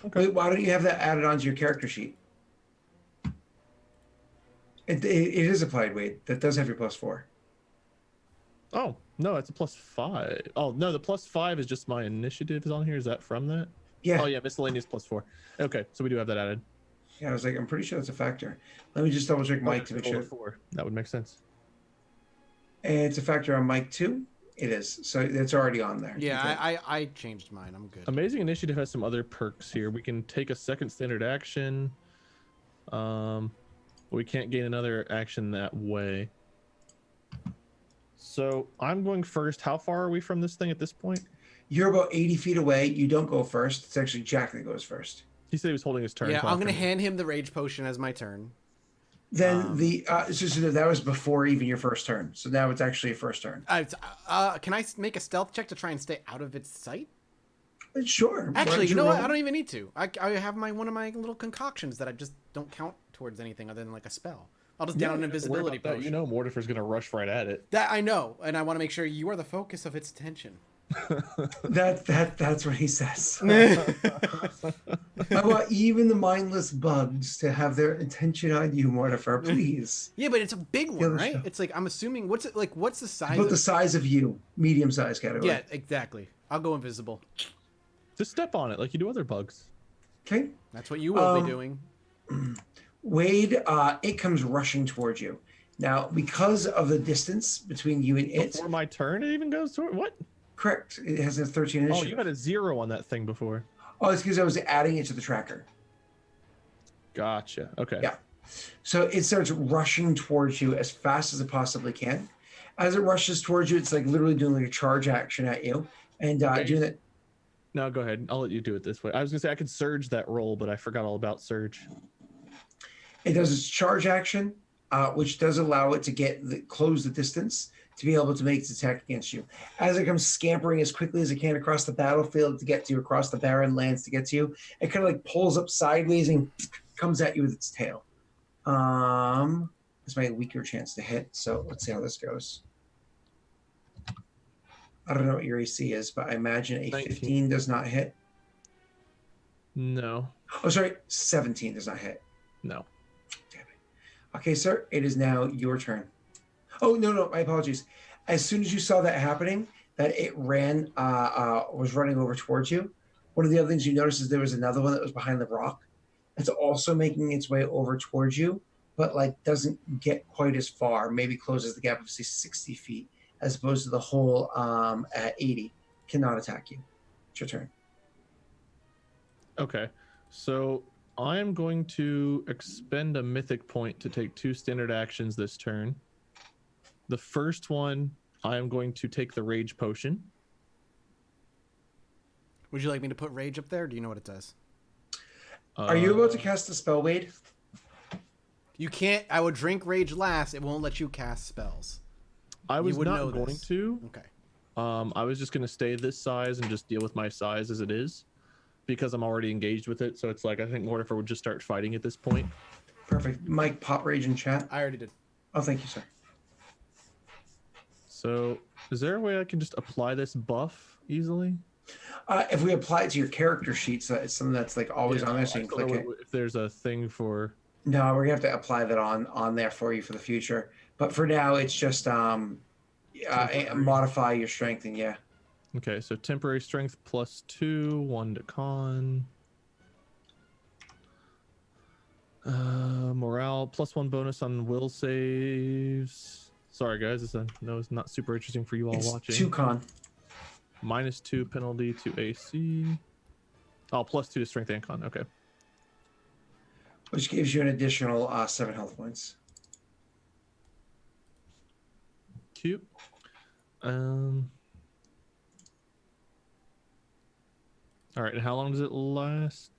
Okay. Wait, why don't you have that added onto your character sheet? It is applied weight. That does have your +4. Oh no, it's a +5. Oh no, the +5 is just my initiative is on here. Is that from that? Yeah. Oh yeah, miscellaneous +4. Okay, so we do have that added. Yeah, I was like, I'm pretty sure that's a factor. Let me just double check Mike to make sure. 4. That would make sense. And it's a factor on Mike too. It is, so it's already on there. Yeah, I changed mine. I'm good. Amazing initiative has some other perks here. We can take a second standard action. We can't gain another action that way. So I'm going first. How far are we from this thing at this point? You're about 80 feet away. You don't go first. It's actually Jack that goes first. He said he was holding his turn. Yeah, I'm gonna hand him the rage potion as my turn. Then that was before even your first turn. So now it's actually your first turn. Can I make a stealth check to try and stay out of its sight? Sure. Why Actually, don't you know what? roll? I don't even need to. I have one of my little concoctions that I just don't count towards anything other than like a spell. I'll just down an invisibility that. potion. You know Mortifer's gonna rush right at it. That I know, and I want to make sure you are the focus of its attention. That's what he says. I want even the mindless bugs to have their attention on you, Mortifer, please. Yeah, but it's a big one, Yeah, right? sure. It's like I'm assuming what's the size? About of... the size of you, medium size category. Yeah, exactly. I'll go invisible. Just step on it like you do other bugs. Okay. That's what you will be doing. Wade, it comes rushing towards you. Now, because of the distance between you and it, Before my turn, it even goes toward what? correct. It has a 13 Oh, initiative. you had a 0 on that thing before. Oh, it's because I was adding it to the tracker. Gotcha. Okay. Yeah. So it starts rushing towards you as fast as it possibly can. As it rushes towards you, it's like literally doing like a charge action at you. And doing that. No, go ahead. I'll let you do it this way. I was gonna say I could surge that roll, but I forgot all about surge. It does its charge action, which does allow it to close the distance to be able to make its attack against you. As it comes scampering as quickly as it can across the battlefield to get to you, across the barren lands to get to you, it kind of like pulls up sideways and comes at you with its tail. It's my weaker chance to hit, so let's see how this goes. I don't know what your AC is, but I imagine a 19. 15 does not hit. No. Oh, sorry, 17 does not hit. No. Damn it. Okay, sir, it is now your turn. Oh, no, my apologies. As soon as you saw that happening, that it was running over towards you, one of the other things you noticed is there was another one that was behind the rock. It's also making its way over towards you, but like doesn't get quite as far, maybe closes the gap of, say, 60 feet, as opposed to the whole at 80. Cannot attack you. It's your turn. Okay. So I am going to expend a mythic point to take 2 standard actions this turn. The first one, I am going to take the rage potion. Would you like me to put rage up there? Do you know what it does? Are you about to cast a spell, Wade? You can't. I would drink rage last. It won't let you cast spells. I was would not know going this. to. Okay. I was just going to stay this size and just deal with my size as it is because I'm already engaged with it. So it's like I think Mortifer would just start fighting at this point. Perfect. Mike, pop rage in chat. I already did. Oh, thank you, sir. So is there a way I can just apply this buff easily? If we apply it to your character sheet, so it's something that's like always on there, so you can click it. If there's a thing for... No, we're gonna have to apply that on there for you for the future. But for now, it's just modify your strength, and yeah. Okay, so temporary strength +2, 1 to con. Morale +1 bonus on will saves. Sorry guys, no, it's not super interesting for you all It's watching. 2 con. -2 penalty to AC. Oh, +2 to strength and con. Okay. Which gives you an additional 7 health points. Cute. All right, and how long does it last?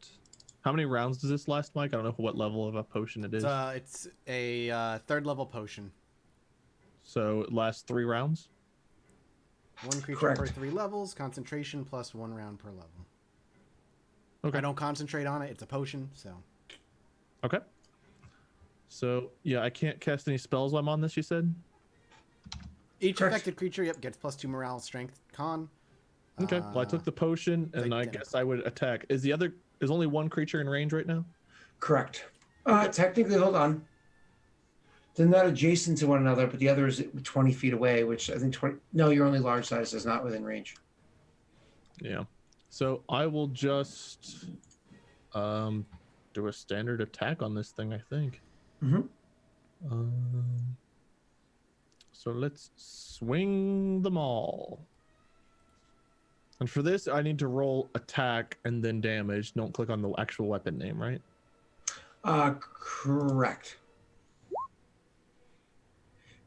How many rounds does this last, Mike? I don't know what level of a potion it is. It's a 3rd level potion. So it lasts 3 rounds? 1 creature Correct. per 3 levels, concentration plus 1 round per level. Okay. I don't concentrate on it. It's a potion, so. Okay. So, yeah, I can't cast any spells while I'm on this, you said? Each Correct. affected creature, gets +2 morale, strength, con. Okay. Well, I took the potion, and I identical. guess I would attack. Is only one creature in range right now? Correct. Technically, hold on. They're not adjacent to one another, but the other is 20 feet away, which I think 20. No, you're only large size is not within range. Yeah. So I will just do a standard attack on this thing, I think. Mm-hmm. So let's swing them all. And for this, I need to roll attack and then damage. Don't click on the actual weapon name, right? Correct.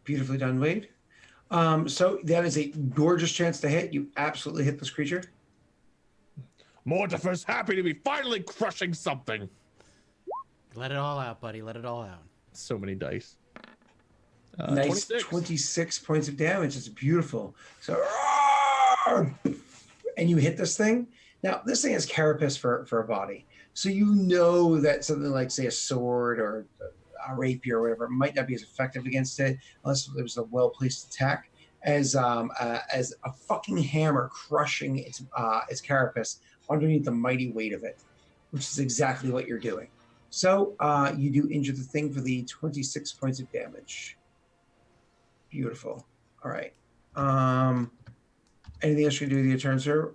Beautifully done, Wade. So that is a gorgeous chance to hit. You absolutely hit this creature. Mortifer's happy to be finally crushing something. Let it all out, buddy. Let it all out. So many dice. Nice 26. 26 points of damage. It's beautiful. So, and you hit this thing. Now, this thing has carapace for a body. So you know that something like, say, a sword or a rapier or whatever might not be as effective against it unless it was a well-placed attack as a fucking hammer crushing its carapace underneath the mighty weight of it, which is exactly what you're doing. So you do injure the thing for the 26 points of damage. Beautiful. All right. Anything else you can do with your turn, sir?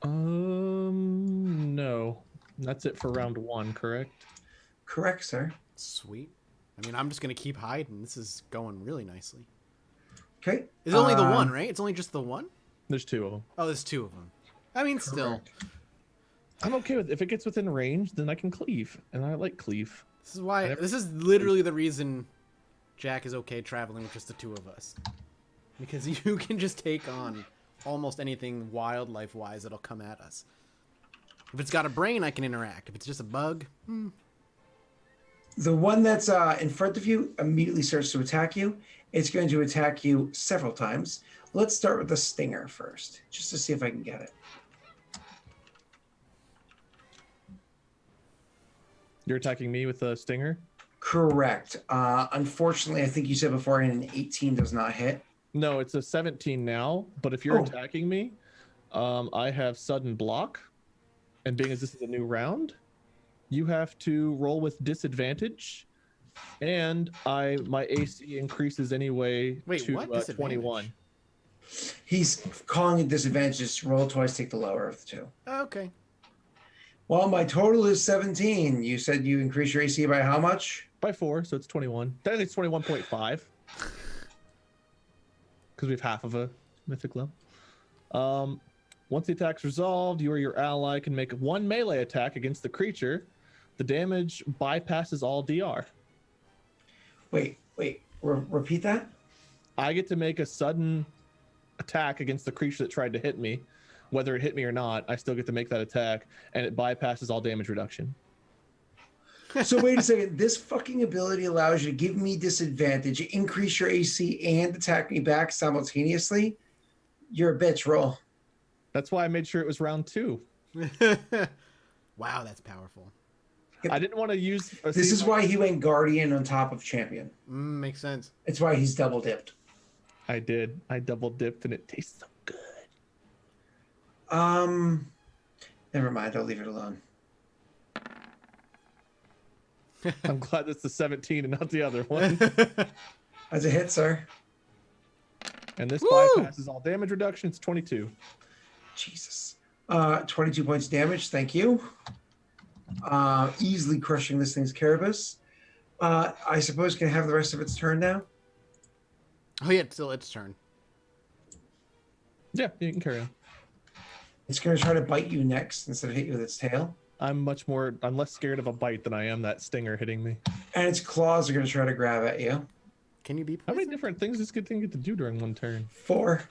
No. That's it for round 1, correct? Correct, sir. Sweet. I mean, I'm just gonna keep hiding. This is going really nicely. Okay. It's only the one, right? It's only just the one? There's 2 of them. Oh, there's 2 of them. I mean, still. Correct. I'm okay with if it gets within range, then I can cleave, and I like cleave. This is why. This is literally the reason Jack is okay traveling with just the 2 of us, because you can just take on almost anything wildlife-wise that'll come at us. If it's got a brain, I can interact. If it's just a bug, The one that's in front of you immediately starts to attack you. It's going to attack you several times. Let's start with the stinger first, just to see if I can get it. You're attacking me with a stinger? Correct. Unfortunately, I think you said before an 18 does not hit. No, it's a 17 now, but if you're Oh. attacking me, I have sudden block, and being as this is a new round, you have to roll with disadvantage, and my AC increases anyway Wait, to what? Disadvantage? 21. He's calling it disadvantage. Roll twice, take the lower of the 2. okay. Well, my total is 17. You said you increase your AC by how much? By 4, so it's 21. Technically it's 21.5. Because we have half of a mythic level. Once the attack's resolved, you or your ally can make 1 melee attack against the creature. The damage bypasses all DR. Wait. Repeat that? I get to make a sudden attack against the creature that tried to hit me. Whether it hit me or not, I still get to make that attack, and it bypasses all damage reduction. So wait a second. This fucking ability allows you to give me disadvantage, increase your AC, and attack me back simultaneously. You're a bitch. Roll. That's why I made sure it was round 2. Wow, that's powerful. I didn't want to use... This is why he went Guardian on top of Champion. Makes sense. It's why he's double dipped. I did. I double dipped, and it tastes so good. Never mind. I'll leave it alone. I'm glad that's the 17 and not the other one. That's a hit, sir. And this Woo! bypasses all damage reduction. It's 22. Jesus. 22 points of damage. Thank you. Easily crushing this thing's carapace. I suppose can have the rest of its turn now. Oh yeah, it's still its turn. Yeah, you can carry on. It's going to try to bite you next instead of hit you with its tail. I'm less scared of a bite than I am that stinger hitting me. And its claws are going to try to grab at you. Can you be How many poisoned? different things this good thing get to do during one turn? 4.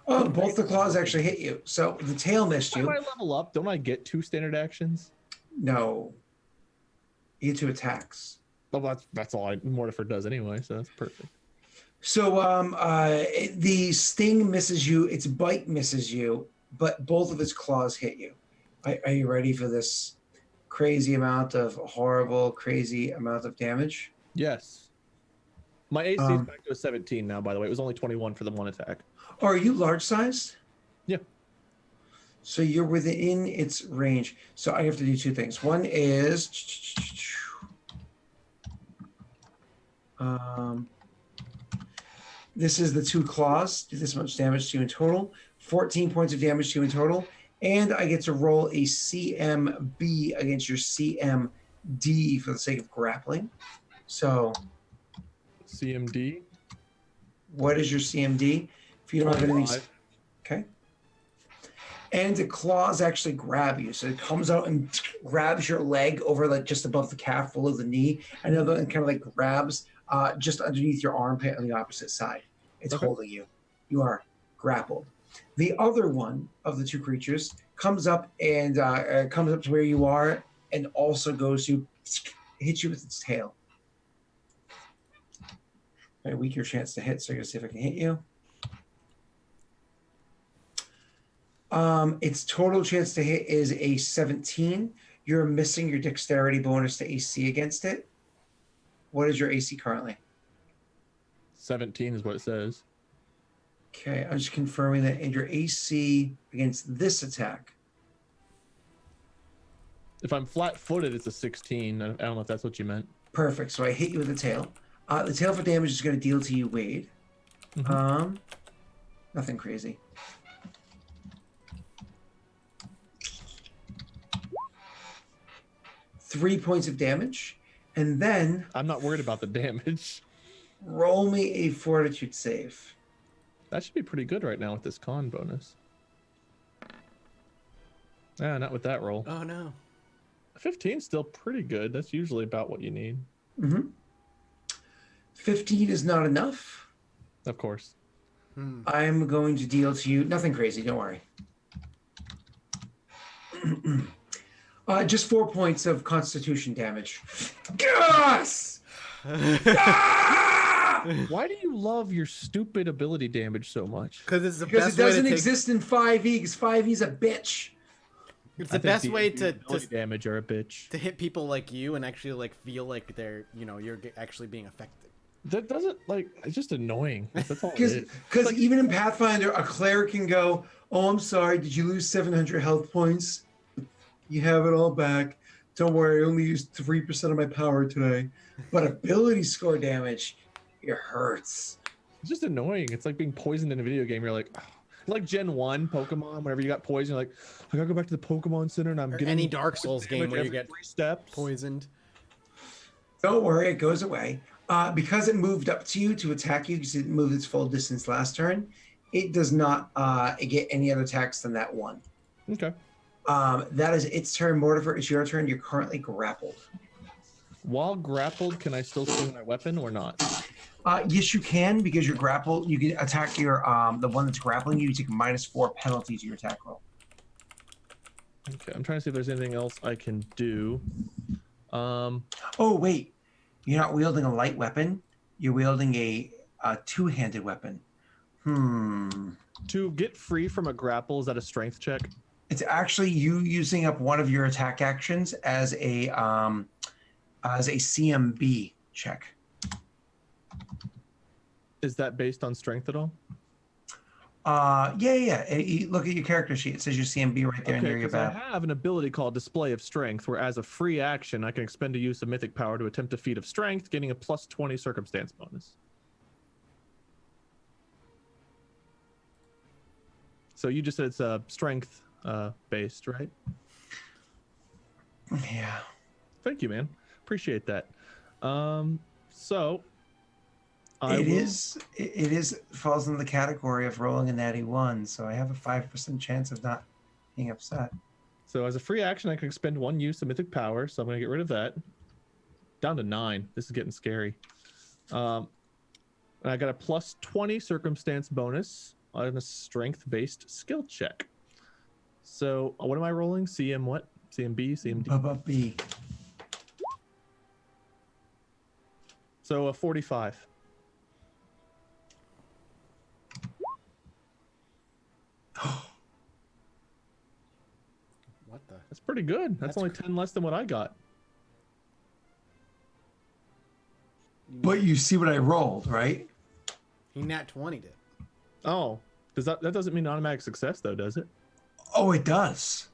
Oh, both the claws actually hit you. So the tail missed If you. I level up, don't I get 2 standard actions? No. You get 2 attacks. Well, that's all Mortifer does anyway, so that's perfect. So the sting misses you, its bite misses you, but both of its claws hit you. Are you ready for this crazy amount of crazy amount of damage? Yes. My AC is back to a 17 now, by the way. It was only 21 for the one attack. Are you large sized? Yeah. So you're within its range. So I have to do 2 things. One is this is the 2 claws. Do this much damage to you in total. 14 points of damage to you in total. And I get to roll a CMB against your CMD for the sake of grappling. So CMD. what is your CMD? If you don't have anything. 25. Okay. And the claws actually grab you. So it comes out and grabs your leg over like just above the calf, below the knee. And then it kind of like grabs just underneath your armpit on the opposite side. It's Okay. holding you. You are grappled. The other one of the 2 creatures comes up and comes up to where you are and also goes to hit you with its tail. A weaker chance to hit, so I'm going to see if I can hit you. Its total chance to hit is a 17. You're missing your dexterity bonus to AC against it. What is your AC currently? 17 is what it says. Okay, I'm just confirming that your AC against this attack. If I'm flat-footed, it's a 16. I don't know if that's what you meant. Perfect. So I hit you with the tail. The tail for damage is going to deal to you, Wade. Nothing crazy. Three points of damage, and then I'm not worried about the damage. roll me a fortitude save. That should be pretty good right now with this con bonus. Yeah, not with that roll. Oh no. 15 is still pretty good. That's usually about what you need. 15 is not enough. Of course. I'm going to deal to you nothing crazy. Don't worry. Just 4 points of Constitution damage. Yes! Why do you love your stupid ability damage so much? Because it's the Because best it way doesn't to take, exist in 5e. Because 5e's a bitch. it's I the think best way the to ability damage are a bitch. hit people like you and actually like feel like they're you're actually being affected. That doesn't it's just annoying. That's all it is. Because even in Pathfinder, a cleric can go, "Oh, I'm sorry. Did you lose 700 health points? You have it all back. Don't worry. I only used 3% of my power today." But ability score damage, it hurts. It's just annoying. It's like being poisoned in a video game. You're like, oh. Like Gen 1 Pokemon, whenever you got poisoned, you're like, I gotta go back to the Pokemon Center and I'm Or getting any Dark Souls game where you every get 3 steps. poisoned. Don't worry, it goes away. Because it moved up to you to attack you, because it moved its full distance last turn, it does not get any other attacks than that one. Okay. That is its turn. Mortifer, it's your turn. You're currently grappled. While grappled, can I still swing my weapon or not? Yes, you can, because you're grappled. You can attack your the one that's grappling you. You take a -4 penalty to your attack roll. Okay, I'm trying to see if there's anything else I can do. Oh wait, you're not wielding a light weapon. You're wielding a two-handed weapon. To get free from a grapple, is that a strength check? It's actually you using up one of your attack actions as a CMB check. Is that based on strength at all? Yeah. You look at your character sheet. It says your CMB right there near your 'cause I back. have an ability called Display of Strength, where as a free action, I can expend a use of mythic power to attempt a feat of strength, getting a +20 circumstance bonus. So you just said it's strength based, right? Yeah. Thank you, man. Appreciate that. So It is falls in the category of rolling a natty 1, so I have a 5% chance of not being upset. So as a free action, I can expend 1 use of mythic power, so I'm going to get rid of that. Down to 9. This is getting scary. And I got a +20 circumstance bonus on a strength-based skill check. So what am I rolling? CM what? CMB? CMD? B. So a 45. What the? That's pretty good. That's only 10 less than what I got. But you see what I rolled, right? He nat 20'd it. Oh, that doesn't mean automatic success though, does it? Oh, it does.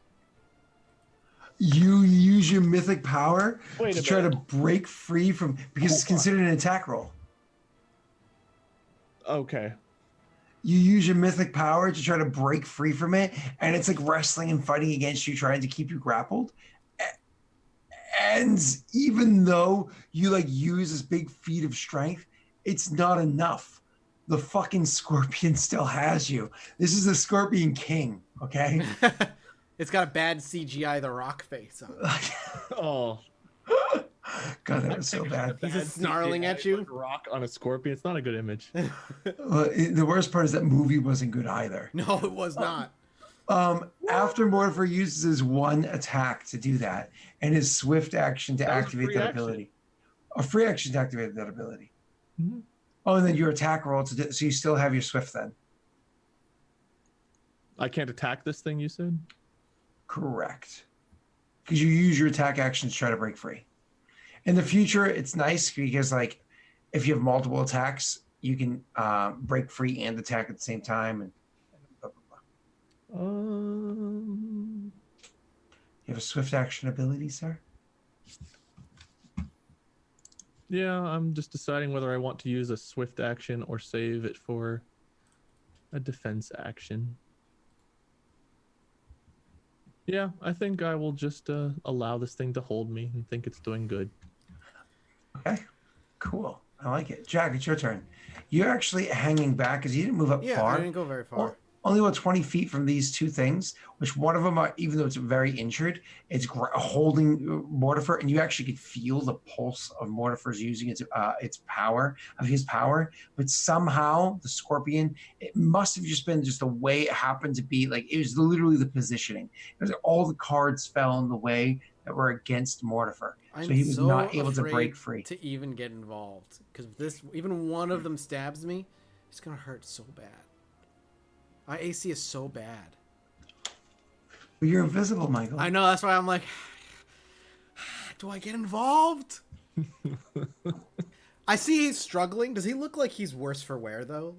You use your mythic power Wait to a try to minute. break free from, because it's considered an attack roll. Okay. You use your mythic power to try to break free from it, and it's like wrestling and fighting against you, trying to keep you grappled. And even though you like use this big feat of strength, it's not enough. The fucking scorpion still has you. This is the Scorpion King, okay? It's got a bad CGI The Rock face on it. Oh. God, that was so bad. He's just snarling at you. Like rock on a scorpion. It's not a good image. The worst part is that movie wasn't good either. No, it was not. After Mortifer uses his one attack to do that, and his swift action to That was a activate free that action. ability, a free action to activate that ability. Mhm. Oh, and then your attack roll to do, so you still have your swift then. I can't attack this thing, you said? Correct. Because you use your attack action to try to break free. In the future, it's nice because like if you have multiple attacks, you can break free and attack at the same time. And blah, blah, blah. You have a swift action ability, sir? Yeah, I'm just deciding whether I want to use a swift action or save it for a defense action. Yeah, I think I will just allow this thing to hold me and think it's doing good. Okay, cool. I like it. Jack, it's your turn. You're actually hanging back because you didn't move up Yeah, far. I didn't go very far. Only about 20 feet from these two things, which one of them, are, even though it's very injured, it's holding Mortifer, and you actually could feel the pulse of Mortifer's using its power, of his power. But somehow the scorpion, it must have just been just the way it happened to be. Like it was literally the positioning. It was all the cards fell in the way that were against Mortifer, so he was not able to break free. To even get involved, because this even one of them stabs me, it's gonna hurt so bad. My AC is so bad. But you're invisible, Michael. I know, that's why I'm like, do I get involved? I see he's struggling. Does he look like he's worse for wear, though?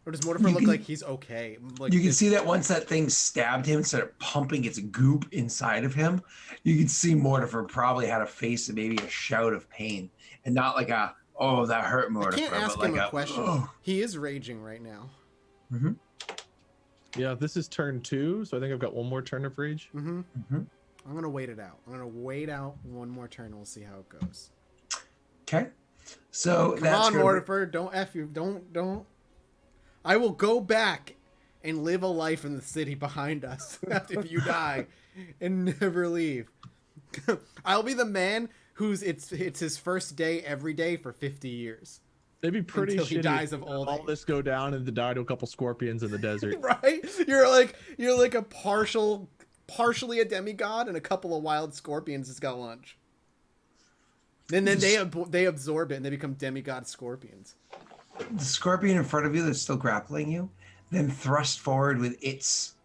Or does Mortifer look like he's okay? Like, you can see that once that thing stabbed him, instead of pumping its goop inside of him, you can see Mortifer probably had a face of maybe a shout of pain. And not like a, oh, that hurt Mortifer. I can't ask him a question. Oh. He is raging right now. Mm-hmm. Yeah, this is turn 2, so I think I've got one more turn of rage. Mm-hmm. I'm gonna wait it out. I'm gonna wait out one more turn. We'll see how it goes. Okay. So Come on, Mortifer. Don't F you. Don't. I will go back and live a life in the city behind us after you die and never leave. I'll be the man who's it's his first day every day for 50 years. They'd be pretty until shitty he dies of old all age. this go down and to die to a couple scorpions in the desert. Right? You're like a partially a demigod, and a couple of wild scorpions just got lunch. Then they absorb it and they become demigod scorpions. The scorpion in front of you that's still grappling you, then thrust forward with its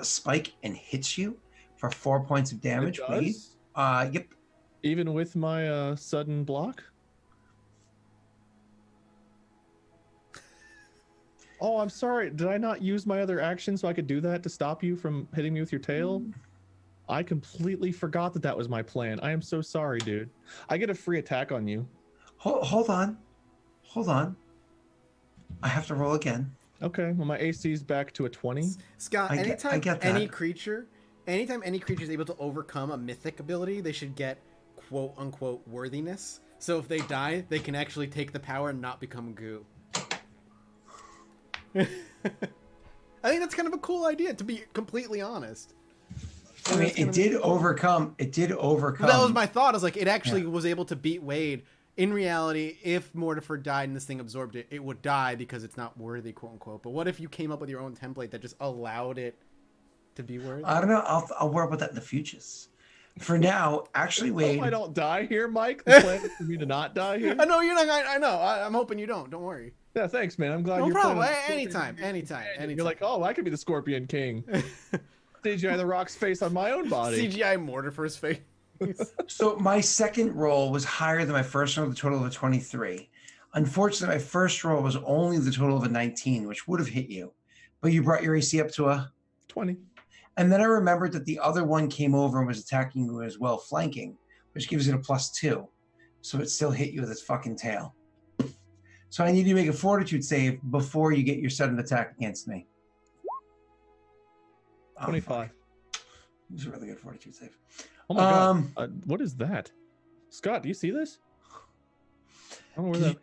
spike and hits you for 4 points of damage. It does? Yep. Even with my sudden block? Oh, I'm sorry. Did I not use my other action so I could do that to stop you from hitting me with your tail? I completely forgot that was my plan. I am so sorry, dude. I get a free attack on you. Hold on. I have to roll again. Okay, well, my AC is back to a 20. Scott, anytime I get any that. creature is able to overcome a mythic ability, they should get quote unquote worthiness. So if they die, they can actually take the power and not become goo. I think that's kind of a cool idea, to be completely honest. I mean, it did overcome. That was my thought. I was like, it actually was able to beat Wade. In reality, if Mortifer died and this thing absorbed it, it would die because it's not worthy, quote unquote. But what if you came up with your own template that just allowed it to be worthy? I don't know. I'll worry about that in the futures. For now, actually, Wade. I don't die here, Mike. The plan is for me to not die here. I know you're not. I know. I'm hoping you don't. Don't worry. Yeah, thanks, man. I'm glad No you're problem. planning Anytime. You're like, oh, I could be the Scorpion King. CGI the Rock's face on my own body. CGI Mortifer's face. So my second roll was higher than my first roll, the total of a 23. Unfortunately, my first roll was only the total of a 19, which would have hit you. But you brought your AC up to a 20. And then I remembered that the other one came over and was attacking you as well, flanking, which gives it a +2. So it still hit you with its fucking tail. So I need you to make a fortitude save before you get your sudden attack against me. 25. It was a really good fortitude save. Oh my god. What is that? Scott, do you see this? I don't know where that...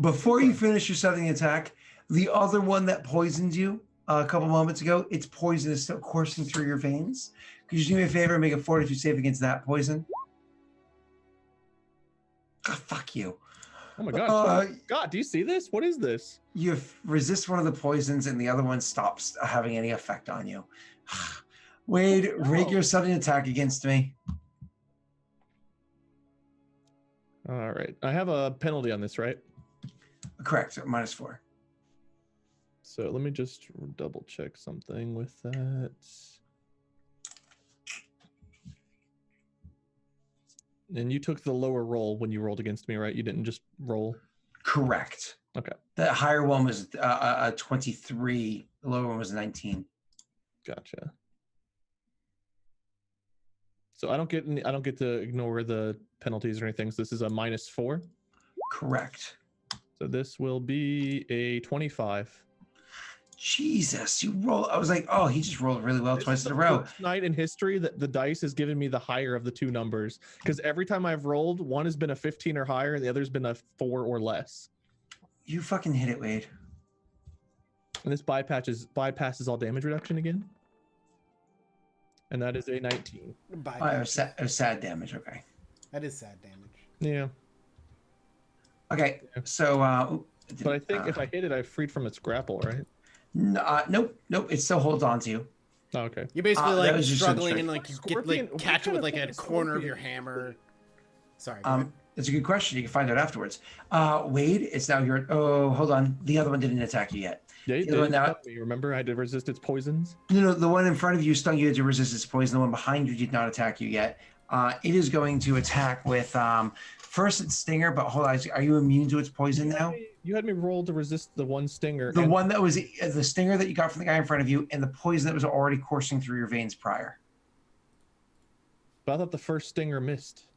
Before you finish your sudden attack, the other one that poisoned you a couple moments ago, its poison is still coursing through your veins. Could you do me a favor and make a fortitude save against that poison? Oh, fuck you. Oh my god. God, do you see this? What is this? You resist one of the poisons and the other one stops having any effect on you. Wade, make your sudden attack against me. All right. I have a penalty on this, right? Correct. -4. So let me just double check something with that. And you took the lower roll when you rolled against me, right? You didn't just roll. Correct. Okay. The higher one was a 23. The lower one was a 19. Gotcha. So I don't get to ignore the penalties or anything. So this is a -4. Correct. So this will be a 25. Jesus, you roll. I was like, oh, he just rolled really well twice in a row. First night in history that the dice has given me the higher of the two numbers, because every time I've rolled, one has been a 15 or higher, and the other's been a 4 or less. You fucking hit it, Wade. And this bypasses all damage reduction again. And that is a 19. Oh, it was sad damage. Okay. That is sad damage. Yeah. Okay. So, But I think if I hit it, I've freed from its grapple, right? nope. It still holds on to you. Oh, okay. You're basically that like was just struggling a and like you get Scorpion- like catch it with like a what kind of corner of scorpion your is hammer. Sorry. go ahead. It's a good question. You can find out afterwards. Wade, it's now your. Oh, hold on. The other one didn't attack you yet. Yeah, it The other one did. now. Stung me, remember? I had to resist its poisons. No, the one in front of you stung you to resist its poison. The one behind you did not attack you yet. It is going to attack with first its stinger, but hold on. Are you immune to its poison now? You had me roll to resist the one stinger. The and one that was the stinger that you got from the guy in front of you, and the poison that was already coursing through your veins prior. But I thought the first stinger missed.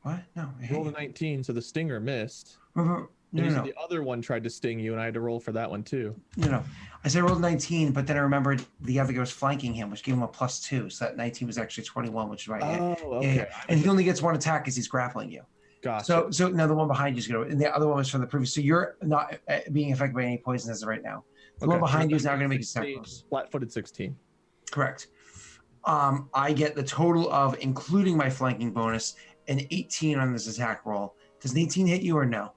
What? No. You rolled a 19, so the stinger missed. No. And you said the other one tried to sting you, and I had to roll for that one too. No. I said I rolled 19, but then I remembered the other guy was flanking him, which gave him a +2. So that 19 was actually 21, which is right. Oh, okay. Yeah. And he only gets one attack because he's grappling you. Gotcha. So now the one behind you is going to, and the other one was from the previous. So you're not being affected by any poison as of right now. The one behind you is now going to make a attack rolls. Flat-footed 16. Correct. I get the total of, including my flanking bonus, an 18 on this attack roll. Does an 18 hit you or no?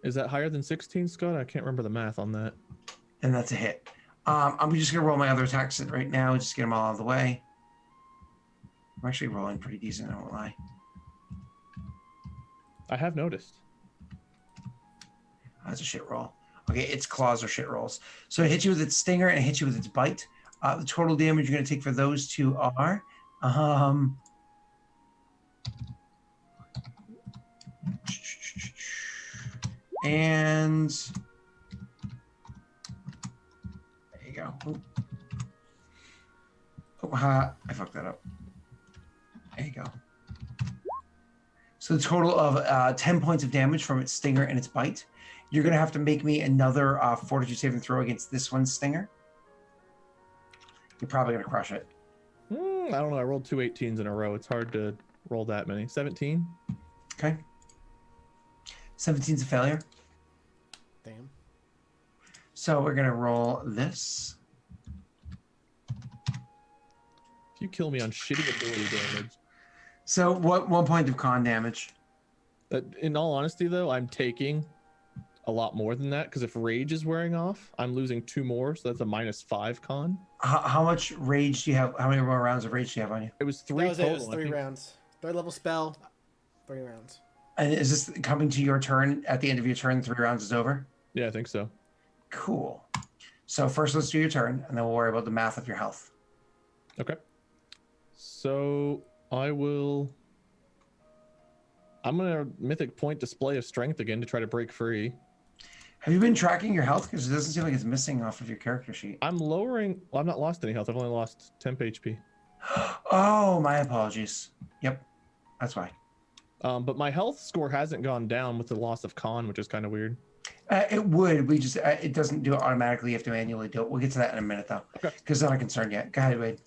Is that higher than 16, Scott? I can't remember the math on that. And that's a hit. I'm just going to roll my other attacks right now, just get them all out of the way. I'm actually rolling pretty decent, I won't lie. I have noticed. That's a shit roll. Okay, its claws are shit rolls. So it hits you with its stinger and it hits you with its bite. The total damage you're going to take for those two are... and... There you go. I fucked that up. There you go. So the total of 10 points of damage from its stinger and its bite. You're going to have to make me another fortitude saving throw against this one's stinger. You're probably going to crush it. I don't know. I rolled 2 18s in a row. It's hard to roll that many. 17? Okay. 17's a failure. Damn. So we're going to roll this. If you kill me on shitty ability damage. So what 1 point of con damage? In all honesty, though, I'm taking a lot more than that, because if rage is wearing off, I'm losing 2 more, so that's a -5 con. How much rage do you have? How many more rounds of rage do you have on you? It was 3 That was total. it. It was 3 rounds. 3rd level spell. 3 rounds. And is this coming to your turn? At the end of your turn, 3 rounds is over? Yeah, I think so. Cool. So first let's do your turn, and then we'll worry about the math of your health. Okay. So I'm gonna mythic point display of strength again to try to break free. Have you been tracking your health? Because it doesn't seem like it's missing off of your character sheet. I'm lowering. Well, I've not lost any health. I've only lost temp HP. Oh, my apologies. Yep, that's why. But my health score hasn't gone down with the loss of con, which is kind of weird. It would. We just it doesn't do it automatically. You have to manually do it. We'll get to that in a minute, though. Okay. Because I'm not concerned yet. Go ahead, Wade.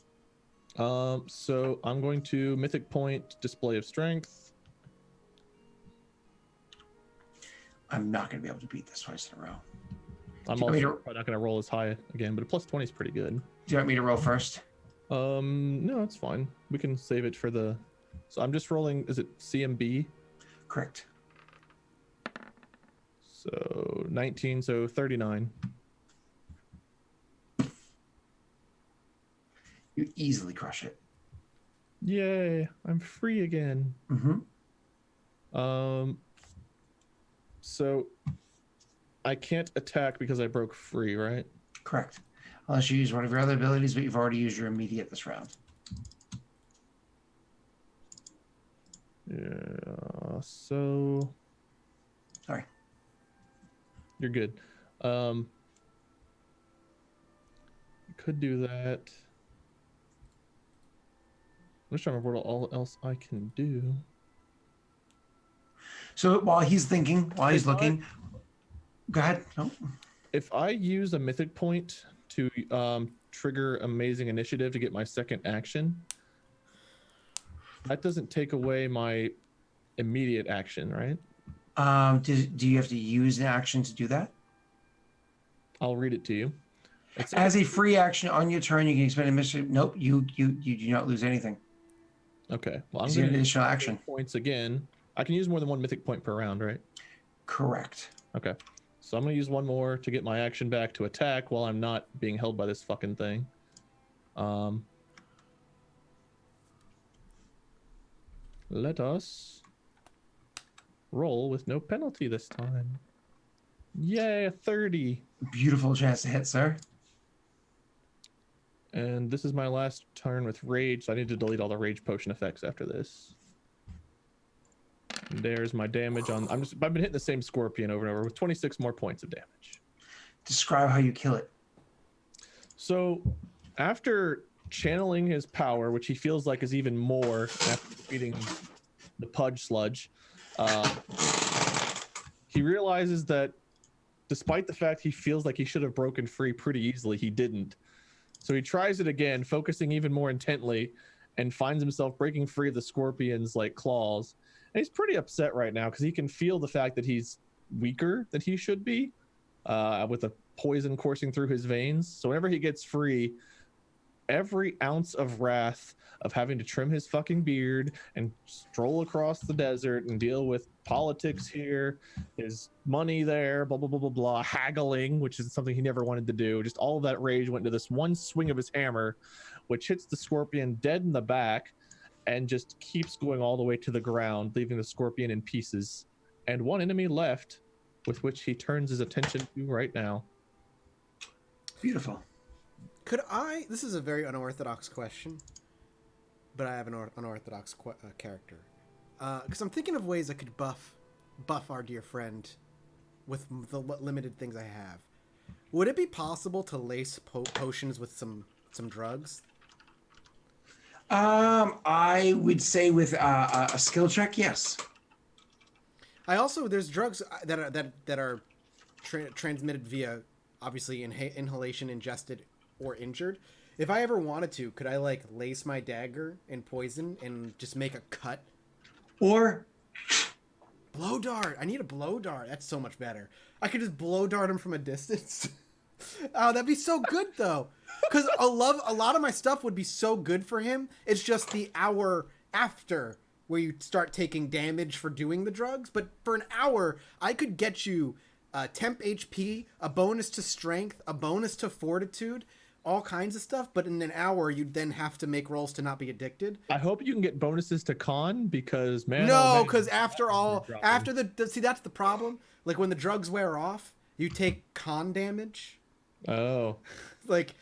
So I'm going to mythic point display of strength. I'm not going to be able to beat this twice in a row. I'm Do you want me also to- probably not going to roll as high again, but a +20 is pretty good. Do you want me to roll first? No, it's fine. We can save it for the. So I'm just rolling. Is it CMB? Correct. So 19, so 39. You easily crush it. Yay! I'm free again. Mm-hmm. So I can't attack because I broke free, right? Correct. Unless you use one of your other abilities, but you've already used your immediate this round. Yeah. So. Sorry. You're good. Could do that. I'm just trying to remember what all else I can do. So while he's thinking, while he's looking, go ahead. No. If I use a mythic point to trigger Amazing Initiative to get my second action, that doesn't take away my immediate action, right? Do you have to use an action to do that? I'll read it to you. As a free action on your turn, you can expend a mission. Nope, you do not lose anything. Okay. Well, I'm It's going an to additional action. points again. I can use more than one mythic point per round, right? Correct. Okay. So I'm going to use one more to get my action back to attack while I'm not being held by this fucking thing. Let us roll with no penalty this time. Yay, 30. Beautiful chance to hit, sir. And this is my last turn with rage, so I need to delete all the rage potion effects after this. There's my damage on. I've been hitting the same scorpion over and over with 26 more points of damage. Describe how you kill it. So, after channeling his power, which he feels like is even more after defeating the Pudge sludge, he realizes that despite the fact he feels like he should have broken free pretty easily, he didn't. So he tries it again, focusing even more intently, and finds himself breaking free of the scorpion's like claws. And he's pretty upset right now because he can feel the fact that he's weaker than he should be, with the poison coursing through his veins. So whenever he gets free, every ounce of wrath of having to trim his fucking beard and stroll across the desert and deal with politics here, his money there, blah, blah, blah, blah, blah, haggling, which is something he never wanted to do. Just all of that rage went into this one swing of his hammer, which hits the scorpion dead in the back and just keeps going all the way to the ground, leaving the scorpion in pieces. And one enemy left, with which he turns his attention to right now. Beautiful. Could I? This is a very unorthodox question, but I have an unorthodox character. Because I'm thinking of ways I could buff our dear friend with the limited things I have. Would it be possible to lace potions with some drugs? I would say with a skill check, yes. There's drugs that are transmitted via obviously inhalation, ingested, or injured. If I ever wanted to, could I like lace my dagger in poison and just make a cut? Or blow dart. I need a blow dart. That's so much better. I could just blow dart him from a distance. Oh, that'd be so good though. Because a lot of my stuff would be so good for him. It's just the hour after where you start taking damage for doing the drugs. But for an hour, I could get you temp HP, a bonus to strength, a bonus to fortitude, all kinds of stuff. But in an hour, you'd then have to make rolls to not be addicted. I hope you can get bonuses to con because, man. No, because after see, that's the problem. Like when the drugs wear off, you take con damage. Oh. Like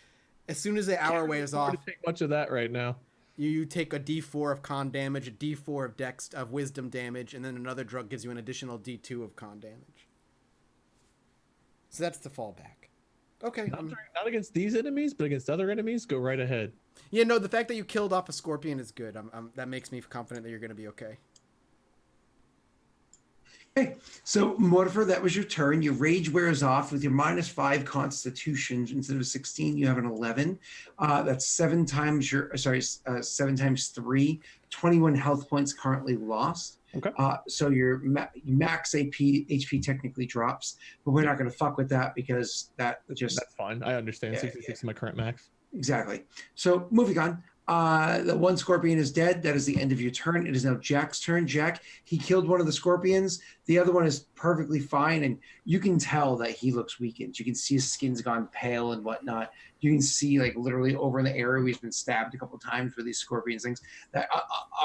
as soon as the hour wears off. To take much of that right now. You take a D4 of con damage, a D4 of dex of wisdom damage, and then another drug gives you an additional D2 of con damage. So that's the fallback. Okay. Not against these enemies, but against other enemies, go right ahead. Yeah, no, the fact that you killed off a scorpion is good. That makes me confident that you're going to be okay. okay, so Mortifer, that was your turn. Your rage wears off with your -5 Constitution. Instead of 16, you have an 11. That's 7 times 3. 21 health points currently lost. Okay. So your max HP technically drops, but we're not going to fuck with that because that's fine. I understand. Yeah, 66 is my current max. Exactly. So moving on. The one scorpion is dead. That is the end of your turn. It is now Jack's turn. Jack, he killed one of the scorpions. The other one is perfectly fine, and you can tell that he looks weakened. You can see his skin's gone pale and whatnot. You can see, like, literally over in the area where he's been stabbed a couple times with these scorpions things, that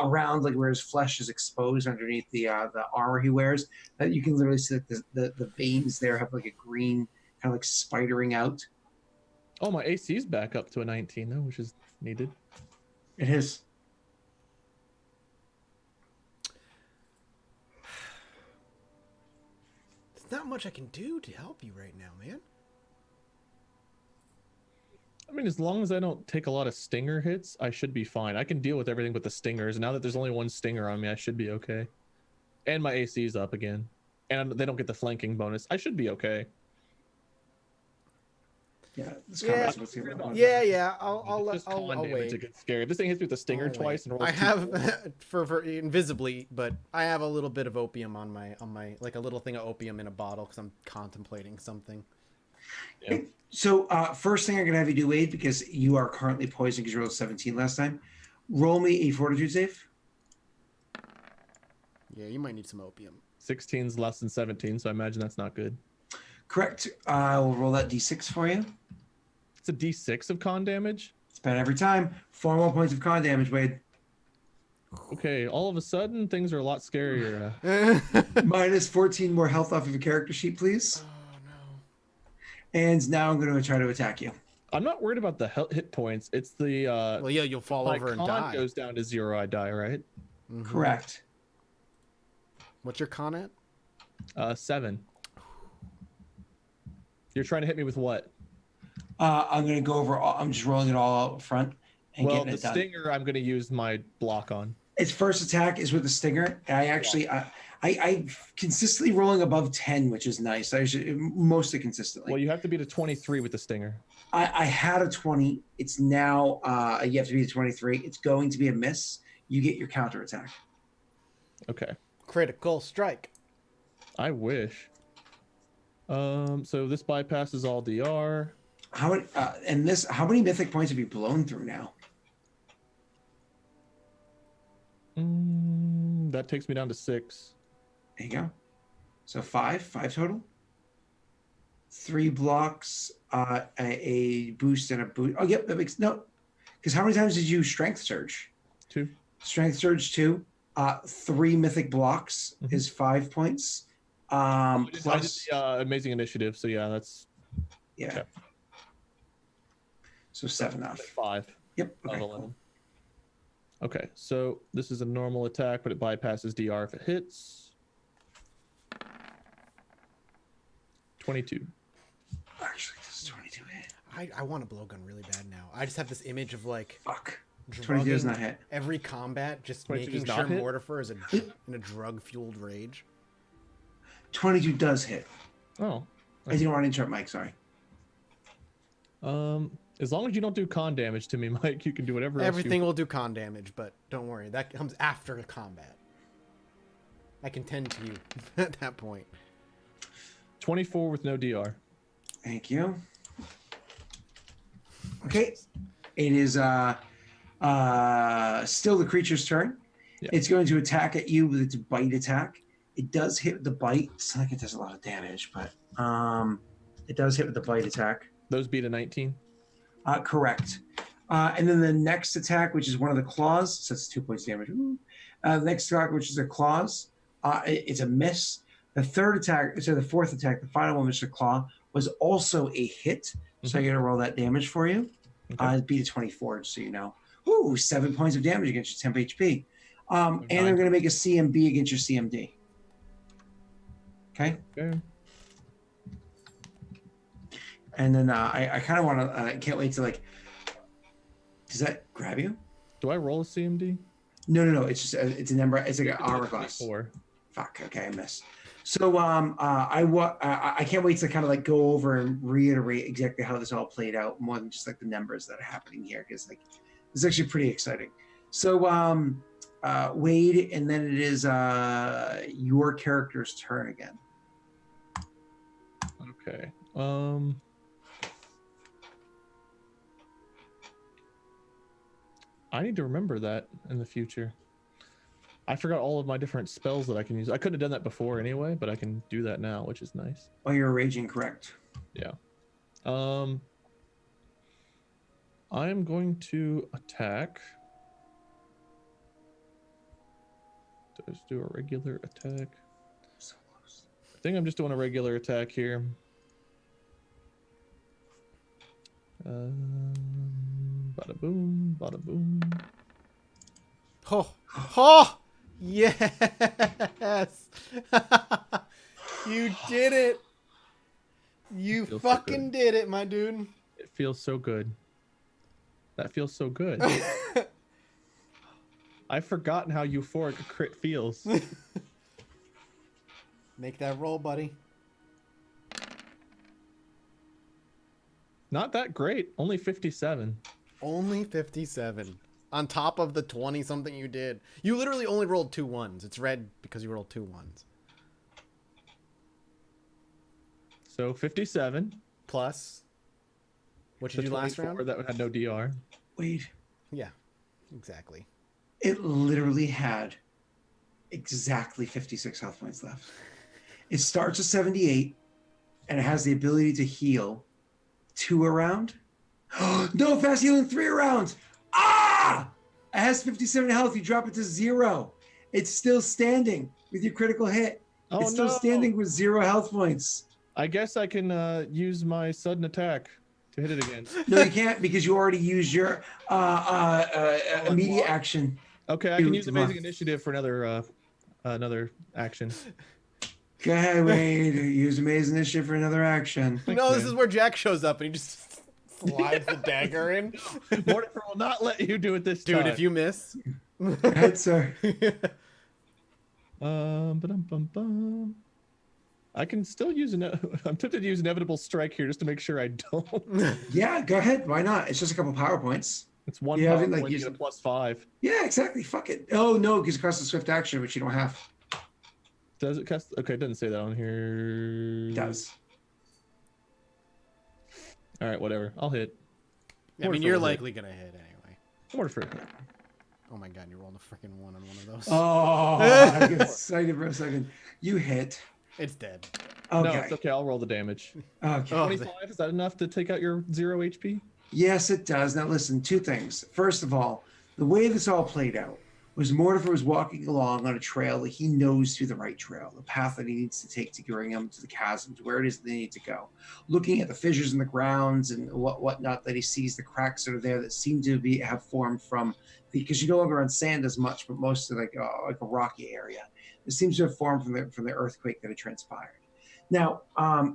around, like, where his flesh is exposed underneath the armor he wears, that you can literally see that the veins there have like a green kind of like spidering out. Oh, my AC's back up to a 19 though, which is needed. It is. There's not much I can do to help you right now, man. I mean, as long as I don't take a lot of stinger hits, I should be fine. I can deal with everything but the stingers. Now that there's only one stinger on me, I should be okay. And my AC's up again. And they don't get the flanking bonus. I should be okay. Yeah. Yeah. I'll wait. It gets scary. If this thing hits me with a stinger I'll twice wait. and rolls I have for invisibly, but I have a little bit of opium on my like a little thing of opium in a bottle because I'm contemplating something. Yeah. So first thing I'm gonna have you do, Wade, because you are currently poisoned because you rolled 17 last time. Roll me a fortitude save. Yeah, you might need some opium. 16's less than 17, so I imagine that's not good. Correct. I will roll that d6 for you. It's a D6 of con damage. It's bad every time. 4 more points of con damage, Wade. Okay, all of a sudden things are a lot scarier. Minus 14 more health off of your character sheet, please. Oh no. And now I'm going to try to attack you. I'm not worried about the hit points. It's the Well, yeah, you'll fall my over and con die. goes down to 0, I die, right? Mhm. Correct. What's your con at? 7. You're trying to hit me with what? I'm going to go over. I'm just rolling it all out front and Well, getting the it done. stinger I'm going to use my block on. Its first attack is with the stinger. And I actually, I consistently rolling above 10, which is nice. I should mostly consistently. Well, you have to beat a 23 with the stinger. I had a 20. It's now you have to be a 23. It's going to be a miss. You get your counter attack. Okay. Critical strike. I wish. So this bypasses all DR. How how many mythic points have you blown through now? That takes me down to 6. There you go. So five total. 3 blocks, a boost and a boost. Oh, yep, that makes no. Because how many times did you strength surge? 2. Strength surge 2. 3 mythic blocks is 5 points. I did Plus the, amazing initiative, so yeah, that's yeah. okay. So 7 off. 5 Yep. of Okay. 11. Cool. Okay, so this is a normal attack, but it bypasses DR if it hits. 22. Actually, this is 22 hit. I want a blowgun really bad now. I just have this image of like Fuck. 22 does not hit. every combat, just 22 making does sure not hit? Mortifer is in a drug-fueled rage. 22 does hit. Oh. I didn't want to interrupt Mike. Sorry. As long as you don't do con damage to me, Mike, you can do whatever Everything else will do con damage, but don't worry, that comes after the combat. I can tend to you at that point. 24 with no DR. Thank you. Okay. It is still the creature's turn. Yeah. It's going to attack at you with its bite attack. It does hit with the bite. It's not like it does a lot of damage, but it does hit with the bite attack. Those beat a 19. Correct. And then the next attack, which is one of the claws, so that's 2 points damage. The next attack, which is a claws, it's a miss. The third attack, so the fourth attack, the final one, which is a claw, was also a hit. So I got to roll that damage for you. Okay. It beat a 24, just so you know. Ooh, 7 points of damage against your temp HP. And I'm going to make a CMB against your CMD. Okay. Okay. And then I kind of want to, I can't wait to like, does that grab you? Do I roll a CMD? No. It's just, it's a number. It's like an armor class. 4. Fuck. Okay. I missed. So I can't wait to kind of like go over and reiterate exactly how this all played out more than just like the numbers that are happening here. Cause like, it's actually pretty exciting. So Wade, and then it is your character's turn again. Okay. I need to remember that in the future. I forgot all of my different spells that I can use. I couldn't have done that before anyway, but I can do that now, which is nice. Oh, you're raging, correct? Yeah. I am going to attack. Just do a regular attack. So close. I think I'm just doing a regular attack here. Bada boom, bada boom. Oh, oh, yes! You did it! You Feels so fucking good. did it, my dude. It feels so good. That feels so good. I've forgotten how euphoric a crit feels. Make that roll, buddy. Not that great. Only 57. Only 57. On top of the 20-something you did. You literally only rolled 2 ones. It's red because you rolled 2 ones. So 57. Plus. What The did you do last 24 round? that had no DR. Wait, Yeah, exactly. it literally had exactly 56 health points left. It starts at 78, and it has the ability to heal 2 a round. No, fast healing 3 rounds. Ah! It has 57 health. You drop it to 0. It's still standing with your critical hit. Oh, It's still no. standing with 0 health points. I guess I can use my sudden attack to hit it again. No, you can't because you already used your immediate action. Okay, I You- can use Amazing Mark. Initiative for another action. Go ahead, Wade. Use Amazing Initiative for another action. No, this man. is where Jack shows up and he just slides the dagger in. Mortifer will not let you do it this time. Dude, if you miss. Go ahead, sir. Ba-dum-bum-bum. I can still use I'm tempted to use Inevitable Strike here just to make sure I don't. Yeah, go ahead. Why not? It's just a couple PowerPoints. It's one You power haven't, like, point to used get a it. +5. Yeah, exactly. Fuck it. Oh, no, because it costs a swift action, which you don't have. Does it cost? Okay, it doesn't say that on here. It does. All right, whatever. I'll hit. I mean, Mortifer you're will hit. likely going to hit anyway. Mortifer. Oh my god, you rolled a freaking 1 on one of those. Oh, I get excited for a second. You hit. It's dead. No, Okay. it's okay. I'll roll the damage. Okay. Oh, 25, is that enough to take out your 0 HP? Yes, it does. Now, listen, 2 things. First of all, the way this all played out was Mortifer was walking along on a trail that he knows to the right trail, the path that he needs to take to bring him to the chasm, to where it is they need to go. Looking at the fissures in the grounds and whatnot that he sees, the cracks that are there that seem to have formed from because you no longer on sand as much, but mostly like a rocky area. It seems to have formed from the earthquake that had transpired. Now,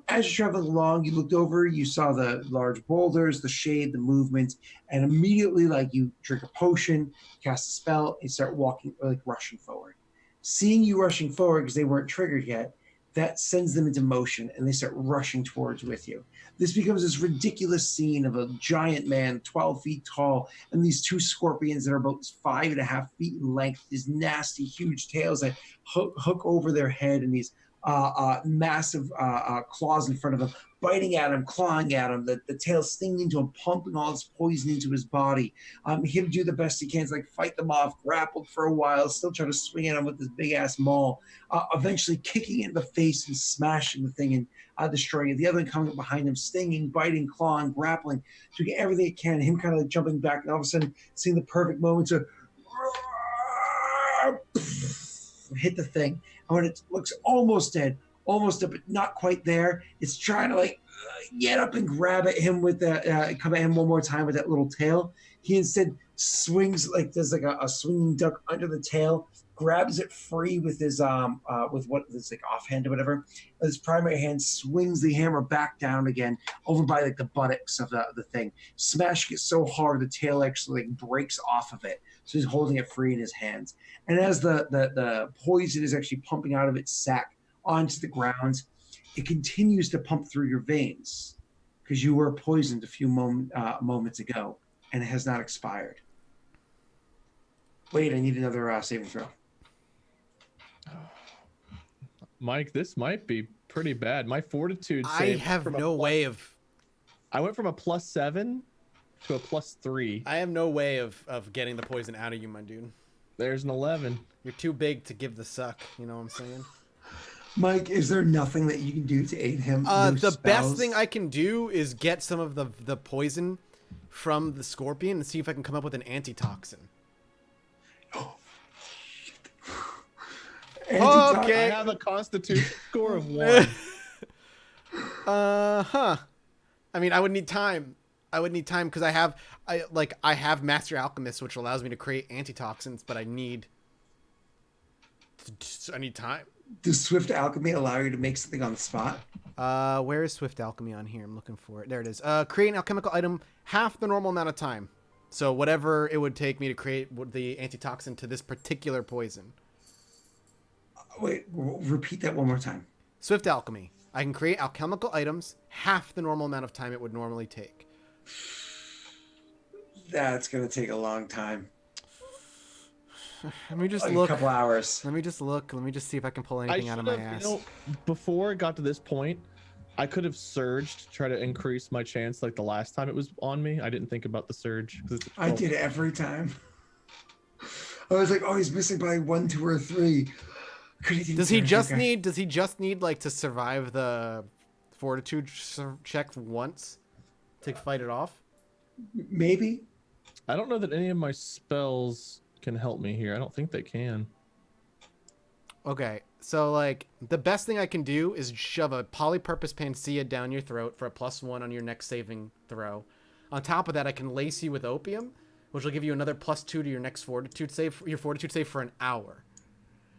as you're traveling along, you looked over, you saw the large boulders, the shade, the movement, and immediately, like, you drink a potion, cast a spell, and start walking, like, rushing forward. Seeing you rushing forward, because they weren't triggered yet, that sends them into motion, and they start rushing towards with you. This becomes this ridiculous scene of a giant man, 12 feet tall, and these 2 scorpions that are about 5.5 feet in length, these nasty, huge tails that hook over their head, and these massive claws in front of him, biting at him, clawing at him, the tail stinging into him, pumping all this poison into his body. Him do the best he can to, like, fight them off, grappled for a while, still trying to swing at him with this big ass maul, eventually kicking it in the face and smashing the thing and destroying it. The other one coming up behind him, stinging, biting, clawing, grappling, doing everything it can. Him kind of like jumping back, and all of a sudden seeing the perfect moment to hit the thing. And when it looks almost dead, almost up, but not quite there, it's trying to like get up and grab at him with the come at him one more time with that little tail. He instead swings, like there's like a swinging duck under the tail, grabs it free with his with what is like offhand or whatever. His primary hand swings the hammer back down again over by like the buttocks of the thing, smashing it so hard the tail actually like breaks off of it. So he's holding it free in his hands. And as the poison is actually pumping out of its sac onto the ground, it continues to pump through your veins because you were poisoned a few moments ago, and it has not expired. Wait, I need another saving throw. Mike, this might be pretty bad. My fortitude I saved have from a no plus- way of... I went from a +7 to a +3. I have no way of getting the poison out of you, my dude. There's an 11. You're too big to give the suck. You know what I'm saying? Mike, is there nothing that you can do to aid him? No The best spells? thing I can do is get some of the poison from the scorpion and see if I can come up with an antitoxin. I Okay. have a constitution score of 1. Huh. I mean, I would need time. Because I have Master Alchemist, which allows me to create antitoxins, but I need time. Does Swift Alchemy allow you to make something on the spot? Where is Swift Alchemy on here? I'm looking for it. There it is. Create an alchemical item half the normal amount of time. So whatever it would take me to create the antitoxin to this particular poison. Wait, repeat that one more time. Swift Alchemy. I can create alchemical items half the normal amount of time it would normally take. That's gonna take a long time. Let me just Like look. a couple hours. Let me just look. Let me just see if I can pull anything out of my ass. Before it got to this point, I could have surged to try to increase my chance like the last time it was on me. I didn't think about the surge. I did it every time. I was like, oh, he's missing by 1, 2, or 3. Does he just need like to survive the fortitude check once to fight it off? Maybe. I don't know that any of my spells can help me here. I don't think they can. Okay, so like the best thing I can do is shove a polypurpose panacea down your throat for a +1 on your next saving throw. On top of that, I can lace you with opium, which will give you another +2 to your next fortitude save. Your fortitude save for an hour.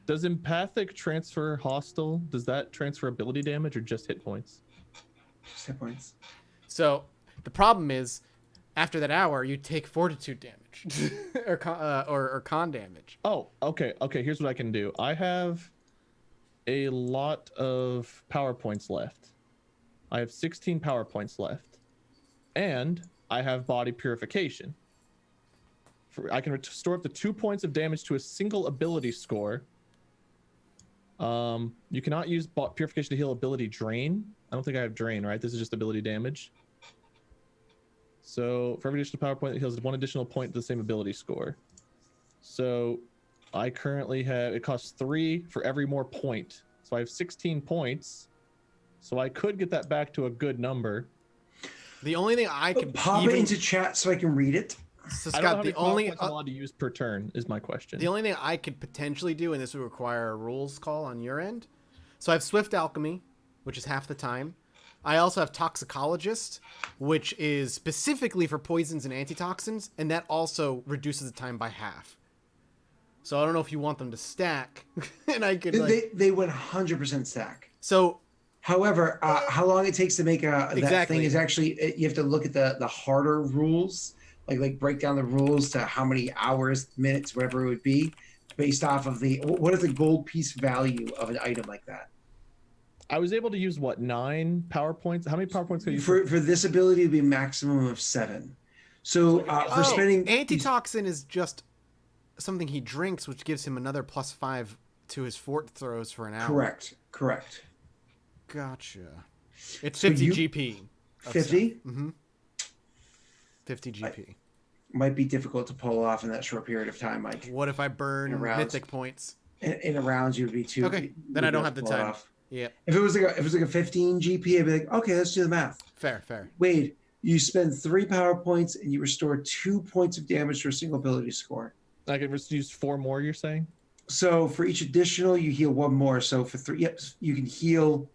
Does empathic transfer hostile? Does that transfer ability damage or just hit points? Just hit points. So the problem is, after that hour, you take fortitude damage or con damage. Oh, okay. Okay, here's what I can do. I have a lot of power points left. I have 16 power points left. And I have body purification. I can restore up to 2 points of damage to a single ability score. You cannot use purification to heal ability drain. I don't think I have drain, right? This is just ability damage. So for every additional power point, it heals 1 additional point to the same ability score. So I currently have, it costs 3 for every more point. So I have 16 points. So I could get that back to a good number. The only thing I could pop it into chat so I can read it. So I don't know Scott, how the many power only points I'm allowed to use per turn is my question. the only thing I could potentially do, and this would require a rules call on your end. So I have Swift Alchemy, which is half the time. I also have Toxicologist, which is specifically for poisons and antitoxins, and that also reduces the time by half. So I don't know if you want them to stack, and I could like... They 100% stack. So, however, how long it takes to make that Exactly. thing is actually, you have to look at the harder rules, like break down the rules to how many hours, minutes, whatever it would be, based off of what is the gold piece value of an item like that. I was able to use what, 9 power points? How many power points could you For this ability to be a maximum of 7. So for spending antitoxin is just something he drinks, which gives him another +5 to his fort throws for an hour. Correct. Gotcha. It's So 50 you- GP. 50 Mm-hmm. 50 GP. might be difficult to pull off in that short period of time, Mike. What if I burn Around. mythic points? In a round, you would be too. Okay, then I don't have the time. Yeah, If it was like a 15 GP, I'd be like, okay, let's do the math. fair. Wade, you spend 3 power points and you restore 2 points of damage to a single ability score. I could just use 4 more, you're saying? So for each additional, you heal 1 more. So for 3, yep, you can heal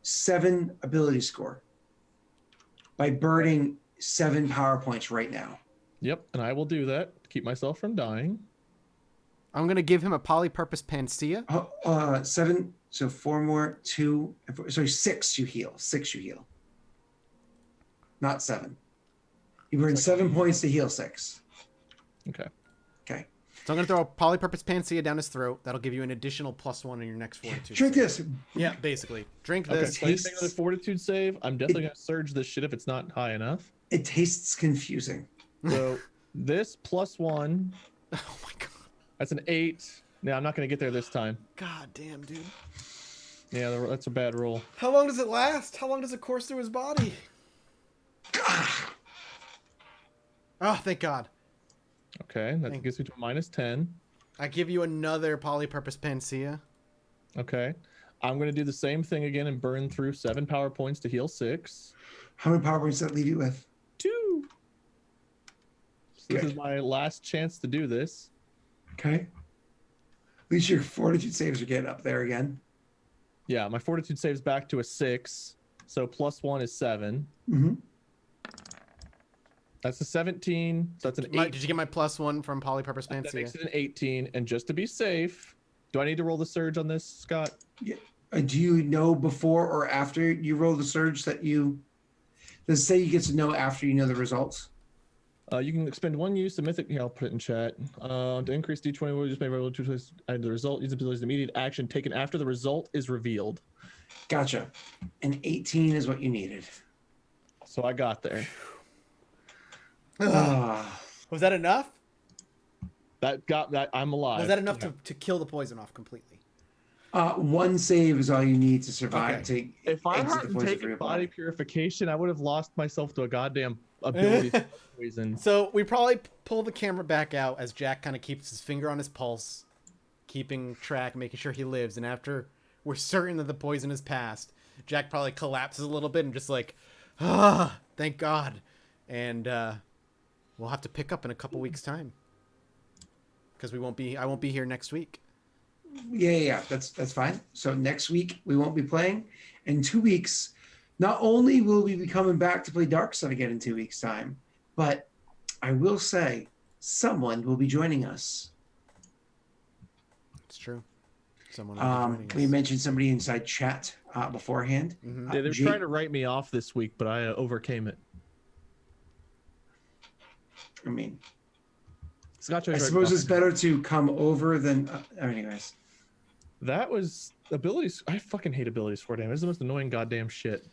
7 ability score by burning 7 power points right now. Yep, and I will do that to keep myself from dying. I'm gonna give him a polypurpose panacea. 7. So 4 more, 2. And 4, sorry, 6 you heal. 6 you heal. Not 7. You burn 7 points to heal 6. Okay. Okay. So I'm gonna throw a polypurpose panacea down his throat. That'll give you an additional +1 on your next fortitude. Drink save. this. Yeah, basically. Drink Okay, this. so I need to make another fortitude save. I'm definitely going to surge this shit if it's not high enough. It tastes confusing. So this +1, Oh my god. that's an 8. Yeah, I'm not going to get there this time. God damn, dude. Yeah, that's a bad roll. How long does it last? How long does it course through his body? Oh, thank God. Okay, that gets me to a -10. I give you another polypurpose panacea. Okay. I'm going to do the same thing again and burn through 7 power points to heal 6. How many power points does that leave you with? 2. So this Good. is my last chance to do this. Okay. At least your fortitude saves are getting up there again. Yeah, my fortitude saves back to a 6. So +1 is 7. Mm-hmm. That's a 17. So that's an 8. Did you get my +1 from polypurpose That panacea? makes it an 18. And just to be safe, do I need to roll the surge on this, Scott? Yeah. Do you know before or after you roll the surge that you... Does it say you get to know after you know the results? You can expend 1 use of mythic. Here, I'll put it in chat. To increase D20, we'll just make roll 2 twice. And the result use abilities immediate action taken after the result is revealed. Gotcha. An 18 is what you needed. So I got there. Was that enough? That got that. I'm alive. Was that enough to kill the poison off completely? 1 save is all you need to survive. Okay. If I exit the hadn't poison taken from your body body. purification, I would have lost myself to a goddamn ability to poison. So we probably pull the camera back out as Jack kind of keeps his finger on his pulse, keeping track, making sure he lives. And after we're certain that the poison is passed, Jack probably collapses a little bit and just like, thank God. And we'll have to pick up in a couple weeks' time because I won't be here next week. Yeah. That's fine. So next week we won't be playing. In 2 weeks, not only will we be coming back to play Dark Sun again in 2 weeks' time, but I will say someone will be joining us. It's true. Someone will be joining We us. mentioned somebody inside chat beforehand. Mhm. Yeah, they were trying to write me off this week, but I overcame it. I mean, Scott I tried to write me suppose off. it's better to come over than. Anyways, That was abilities. I fucking hate abilities for damage. It's the most annoying goddamn shit.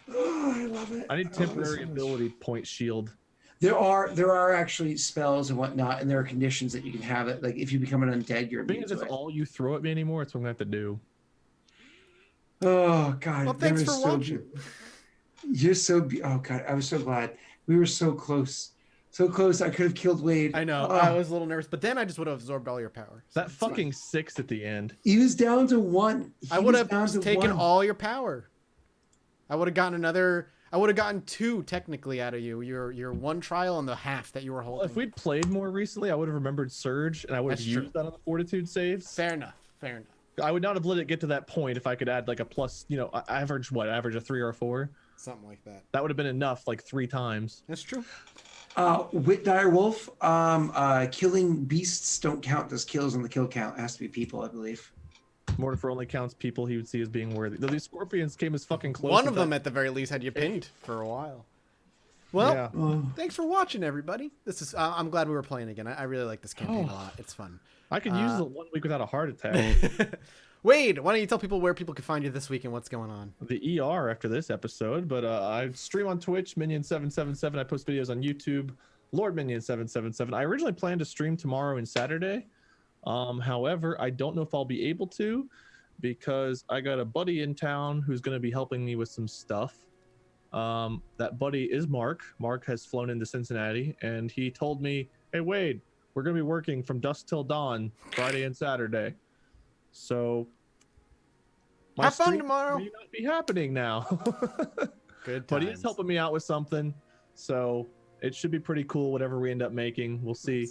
I love it. I need love it temporary so much. ability point shield. There are actually spells and whatnot, and there are conditions that you can have it. Like if you become an undead, you're Being immune as to it's it. all you throw at me anymore, it's what I'm gonna have to do. Oh God! Well, thanks for watching. You're so. Oh God! I was so glad. We were so close. So close. I could have killed Wade. I know. Oh, I was a little nervous, but then I just would have absorbed all your power. So That it's fine. fucking 6 at the end. He was down to 1. I would have taken all your power. I would have gotten 2 technically out of you. Your 1 trial and the half that you were Well, holding. if we'd played more recently, I would have rememred Surge, and I would have That's true. used that on the Fortitude saves. Fair enough. Fair enough. I would not have let it get to that point if I could add like a plus, average a 3 or a 4. Something like that. That would have been enough, like 3 times. That's true. Wit Dire Wolf. Killing beasts don't count as kills on the kill count. It has to be people, I believe. Mortifer only counts people he would see as being worthy. Though these scorpions came as fucking close. One as of them, that- at the very least, had you pinned for a while. Well, yeah. thanks for watching, everybody. This is. I'm glad we were playing again. I really like this campaign a lot. It's fun. I could use the 1 week without a heart attack. Wade, why don't you tell people where people can find you this week and what's going on? The ER after this episode, but I stream on Twitch, Minion777. I post videos on YouTube, Lord Minion777. I originally planned to stream tomorrow and Saturday. However, I don't know if I'll be able to because I got a buddy in town who's going to be helping me with some stuff. That buddy is Mark. Mark has flown into Cincinnati, and he told me, "Hey Wade, we're going to be working from dusk till dawn, Friday and Saturday." So my Have fun stream tomorrow. may not be happening now. Good times. But he is helping me out with something, so it should be pretty cool. Whatever we end up making, we'll see.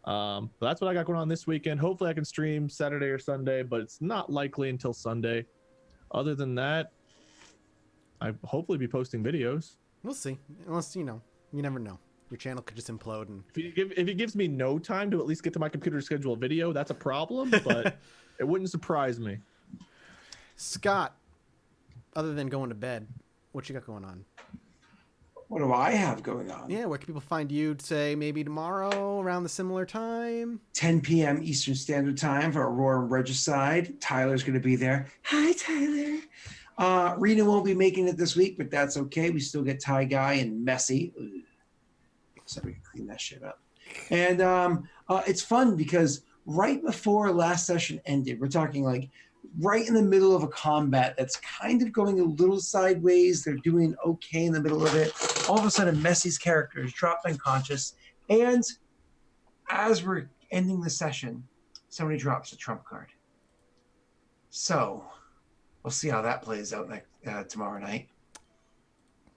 But that's what I got going on this weekend. Hopefully, I can stream Saturday or Sunday, but it's not likely until Sunday. Other than that, I hopefully be posting videos. We'll see. Unless you never know. Your channel could just implode and. If he gives me no time to at least get to my computer to schedule a video, that's a problem. But it wouldn't surprise me. Scott, other than going to bed, what you got going on? What do I have going on? Yeah, where can people find you? Say maybe tomorrow around the similar time. 10 p.m. Eastern Standard Time for Aurora and Regicide. Tyler's going to be there. Hi, Tyler. Rena won't be making it this week, but that's okay. We still get Ty Guy and Messy. Ugh. So we can clean that shit up. And it's fun because right before last session ended, we're talking like right in the middle of a combat that's kind of going a little sideways. They're doing okay in the middle of it. All of a sudden, Messy's character is dropped unconscious. And as we're ending the session, somebody drops a trump card. So we'll see how that plays out tomorrow night.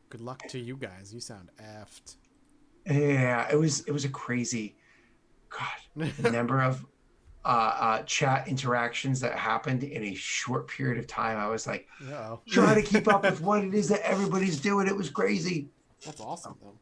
Good luck to you guys. You sound effed. Yeah, it was a crazy, God, the number of chat interactions that happened in a short period of time. I was like, trying to keep up with what it is that everybody's doing. It was crazy. That's awesome, though.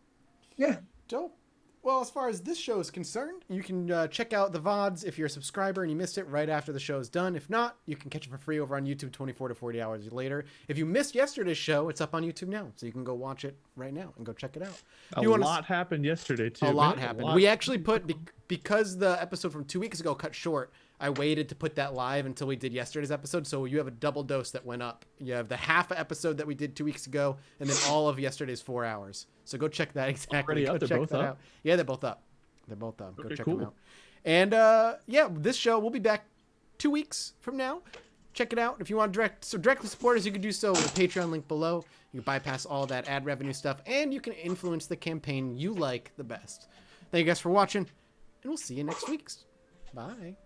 Yeah. Dope. Well, as far as this show is concerned, you can check out the VODs if you're a subscriber and you missed it right after the show is done. If not, you can catch it for free over on YouTube 24 to 40 hours later. If you missed yesterday's show, it's up on YouTube now, so you can go watch it right now and go check it out. A lot happened yesterday, too. A lot happened. We actually put, because the episode from 2 weeks ago cut short, I waited to put that live until we did yesterday's episode, so you have a double dose that went up. You have the half episode that we did 2 weeks ago, and then all of yesterday's 4 hours. So go check that exactly. Go check that out. Yeah, they're both up. They're both up. Go check them out. And yeah, this show will be back 2 weeks from now. Check it out. If you want directly support us, you can do so with the Patreon link below. You can bypass all that ad revenue stuff, and you can influence the campaign you like the best. Thank you guys for watching, and we'll see you next week. Bye.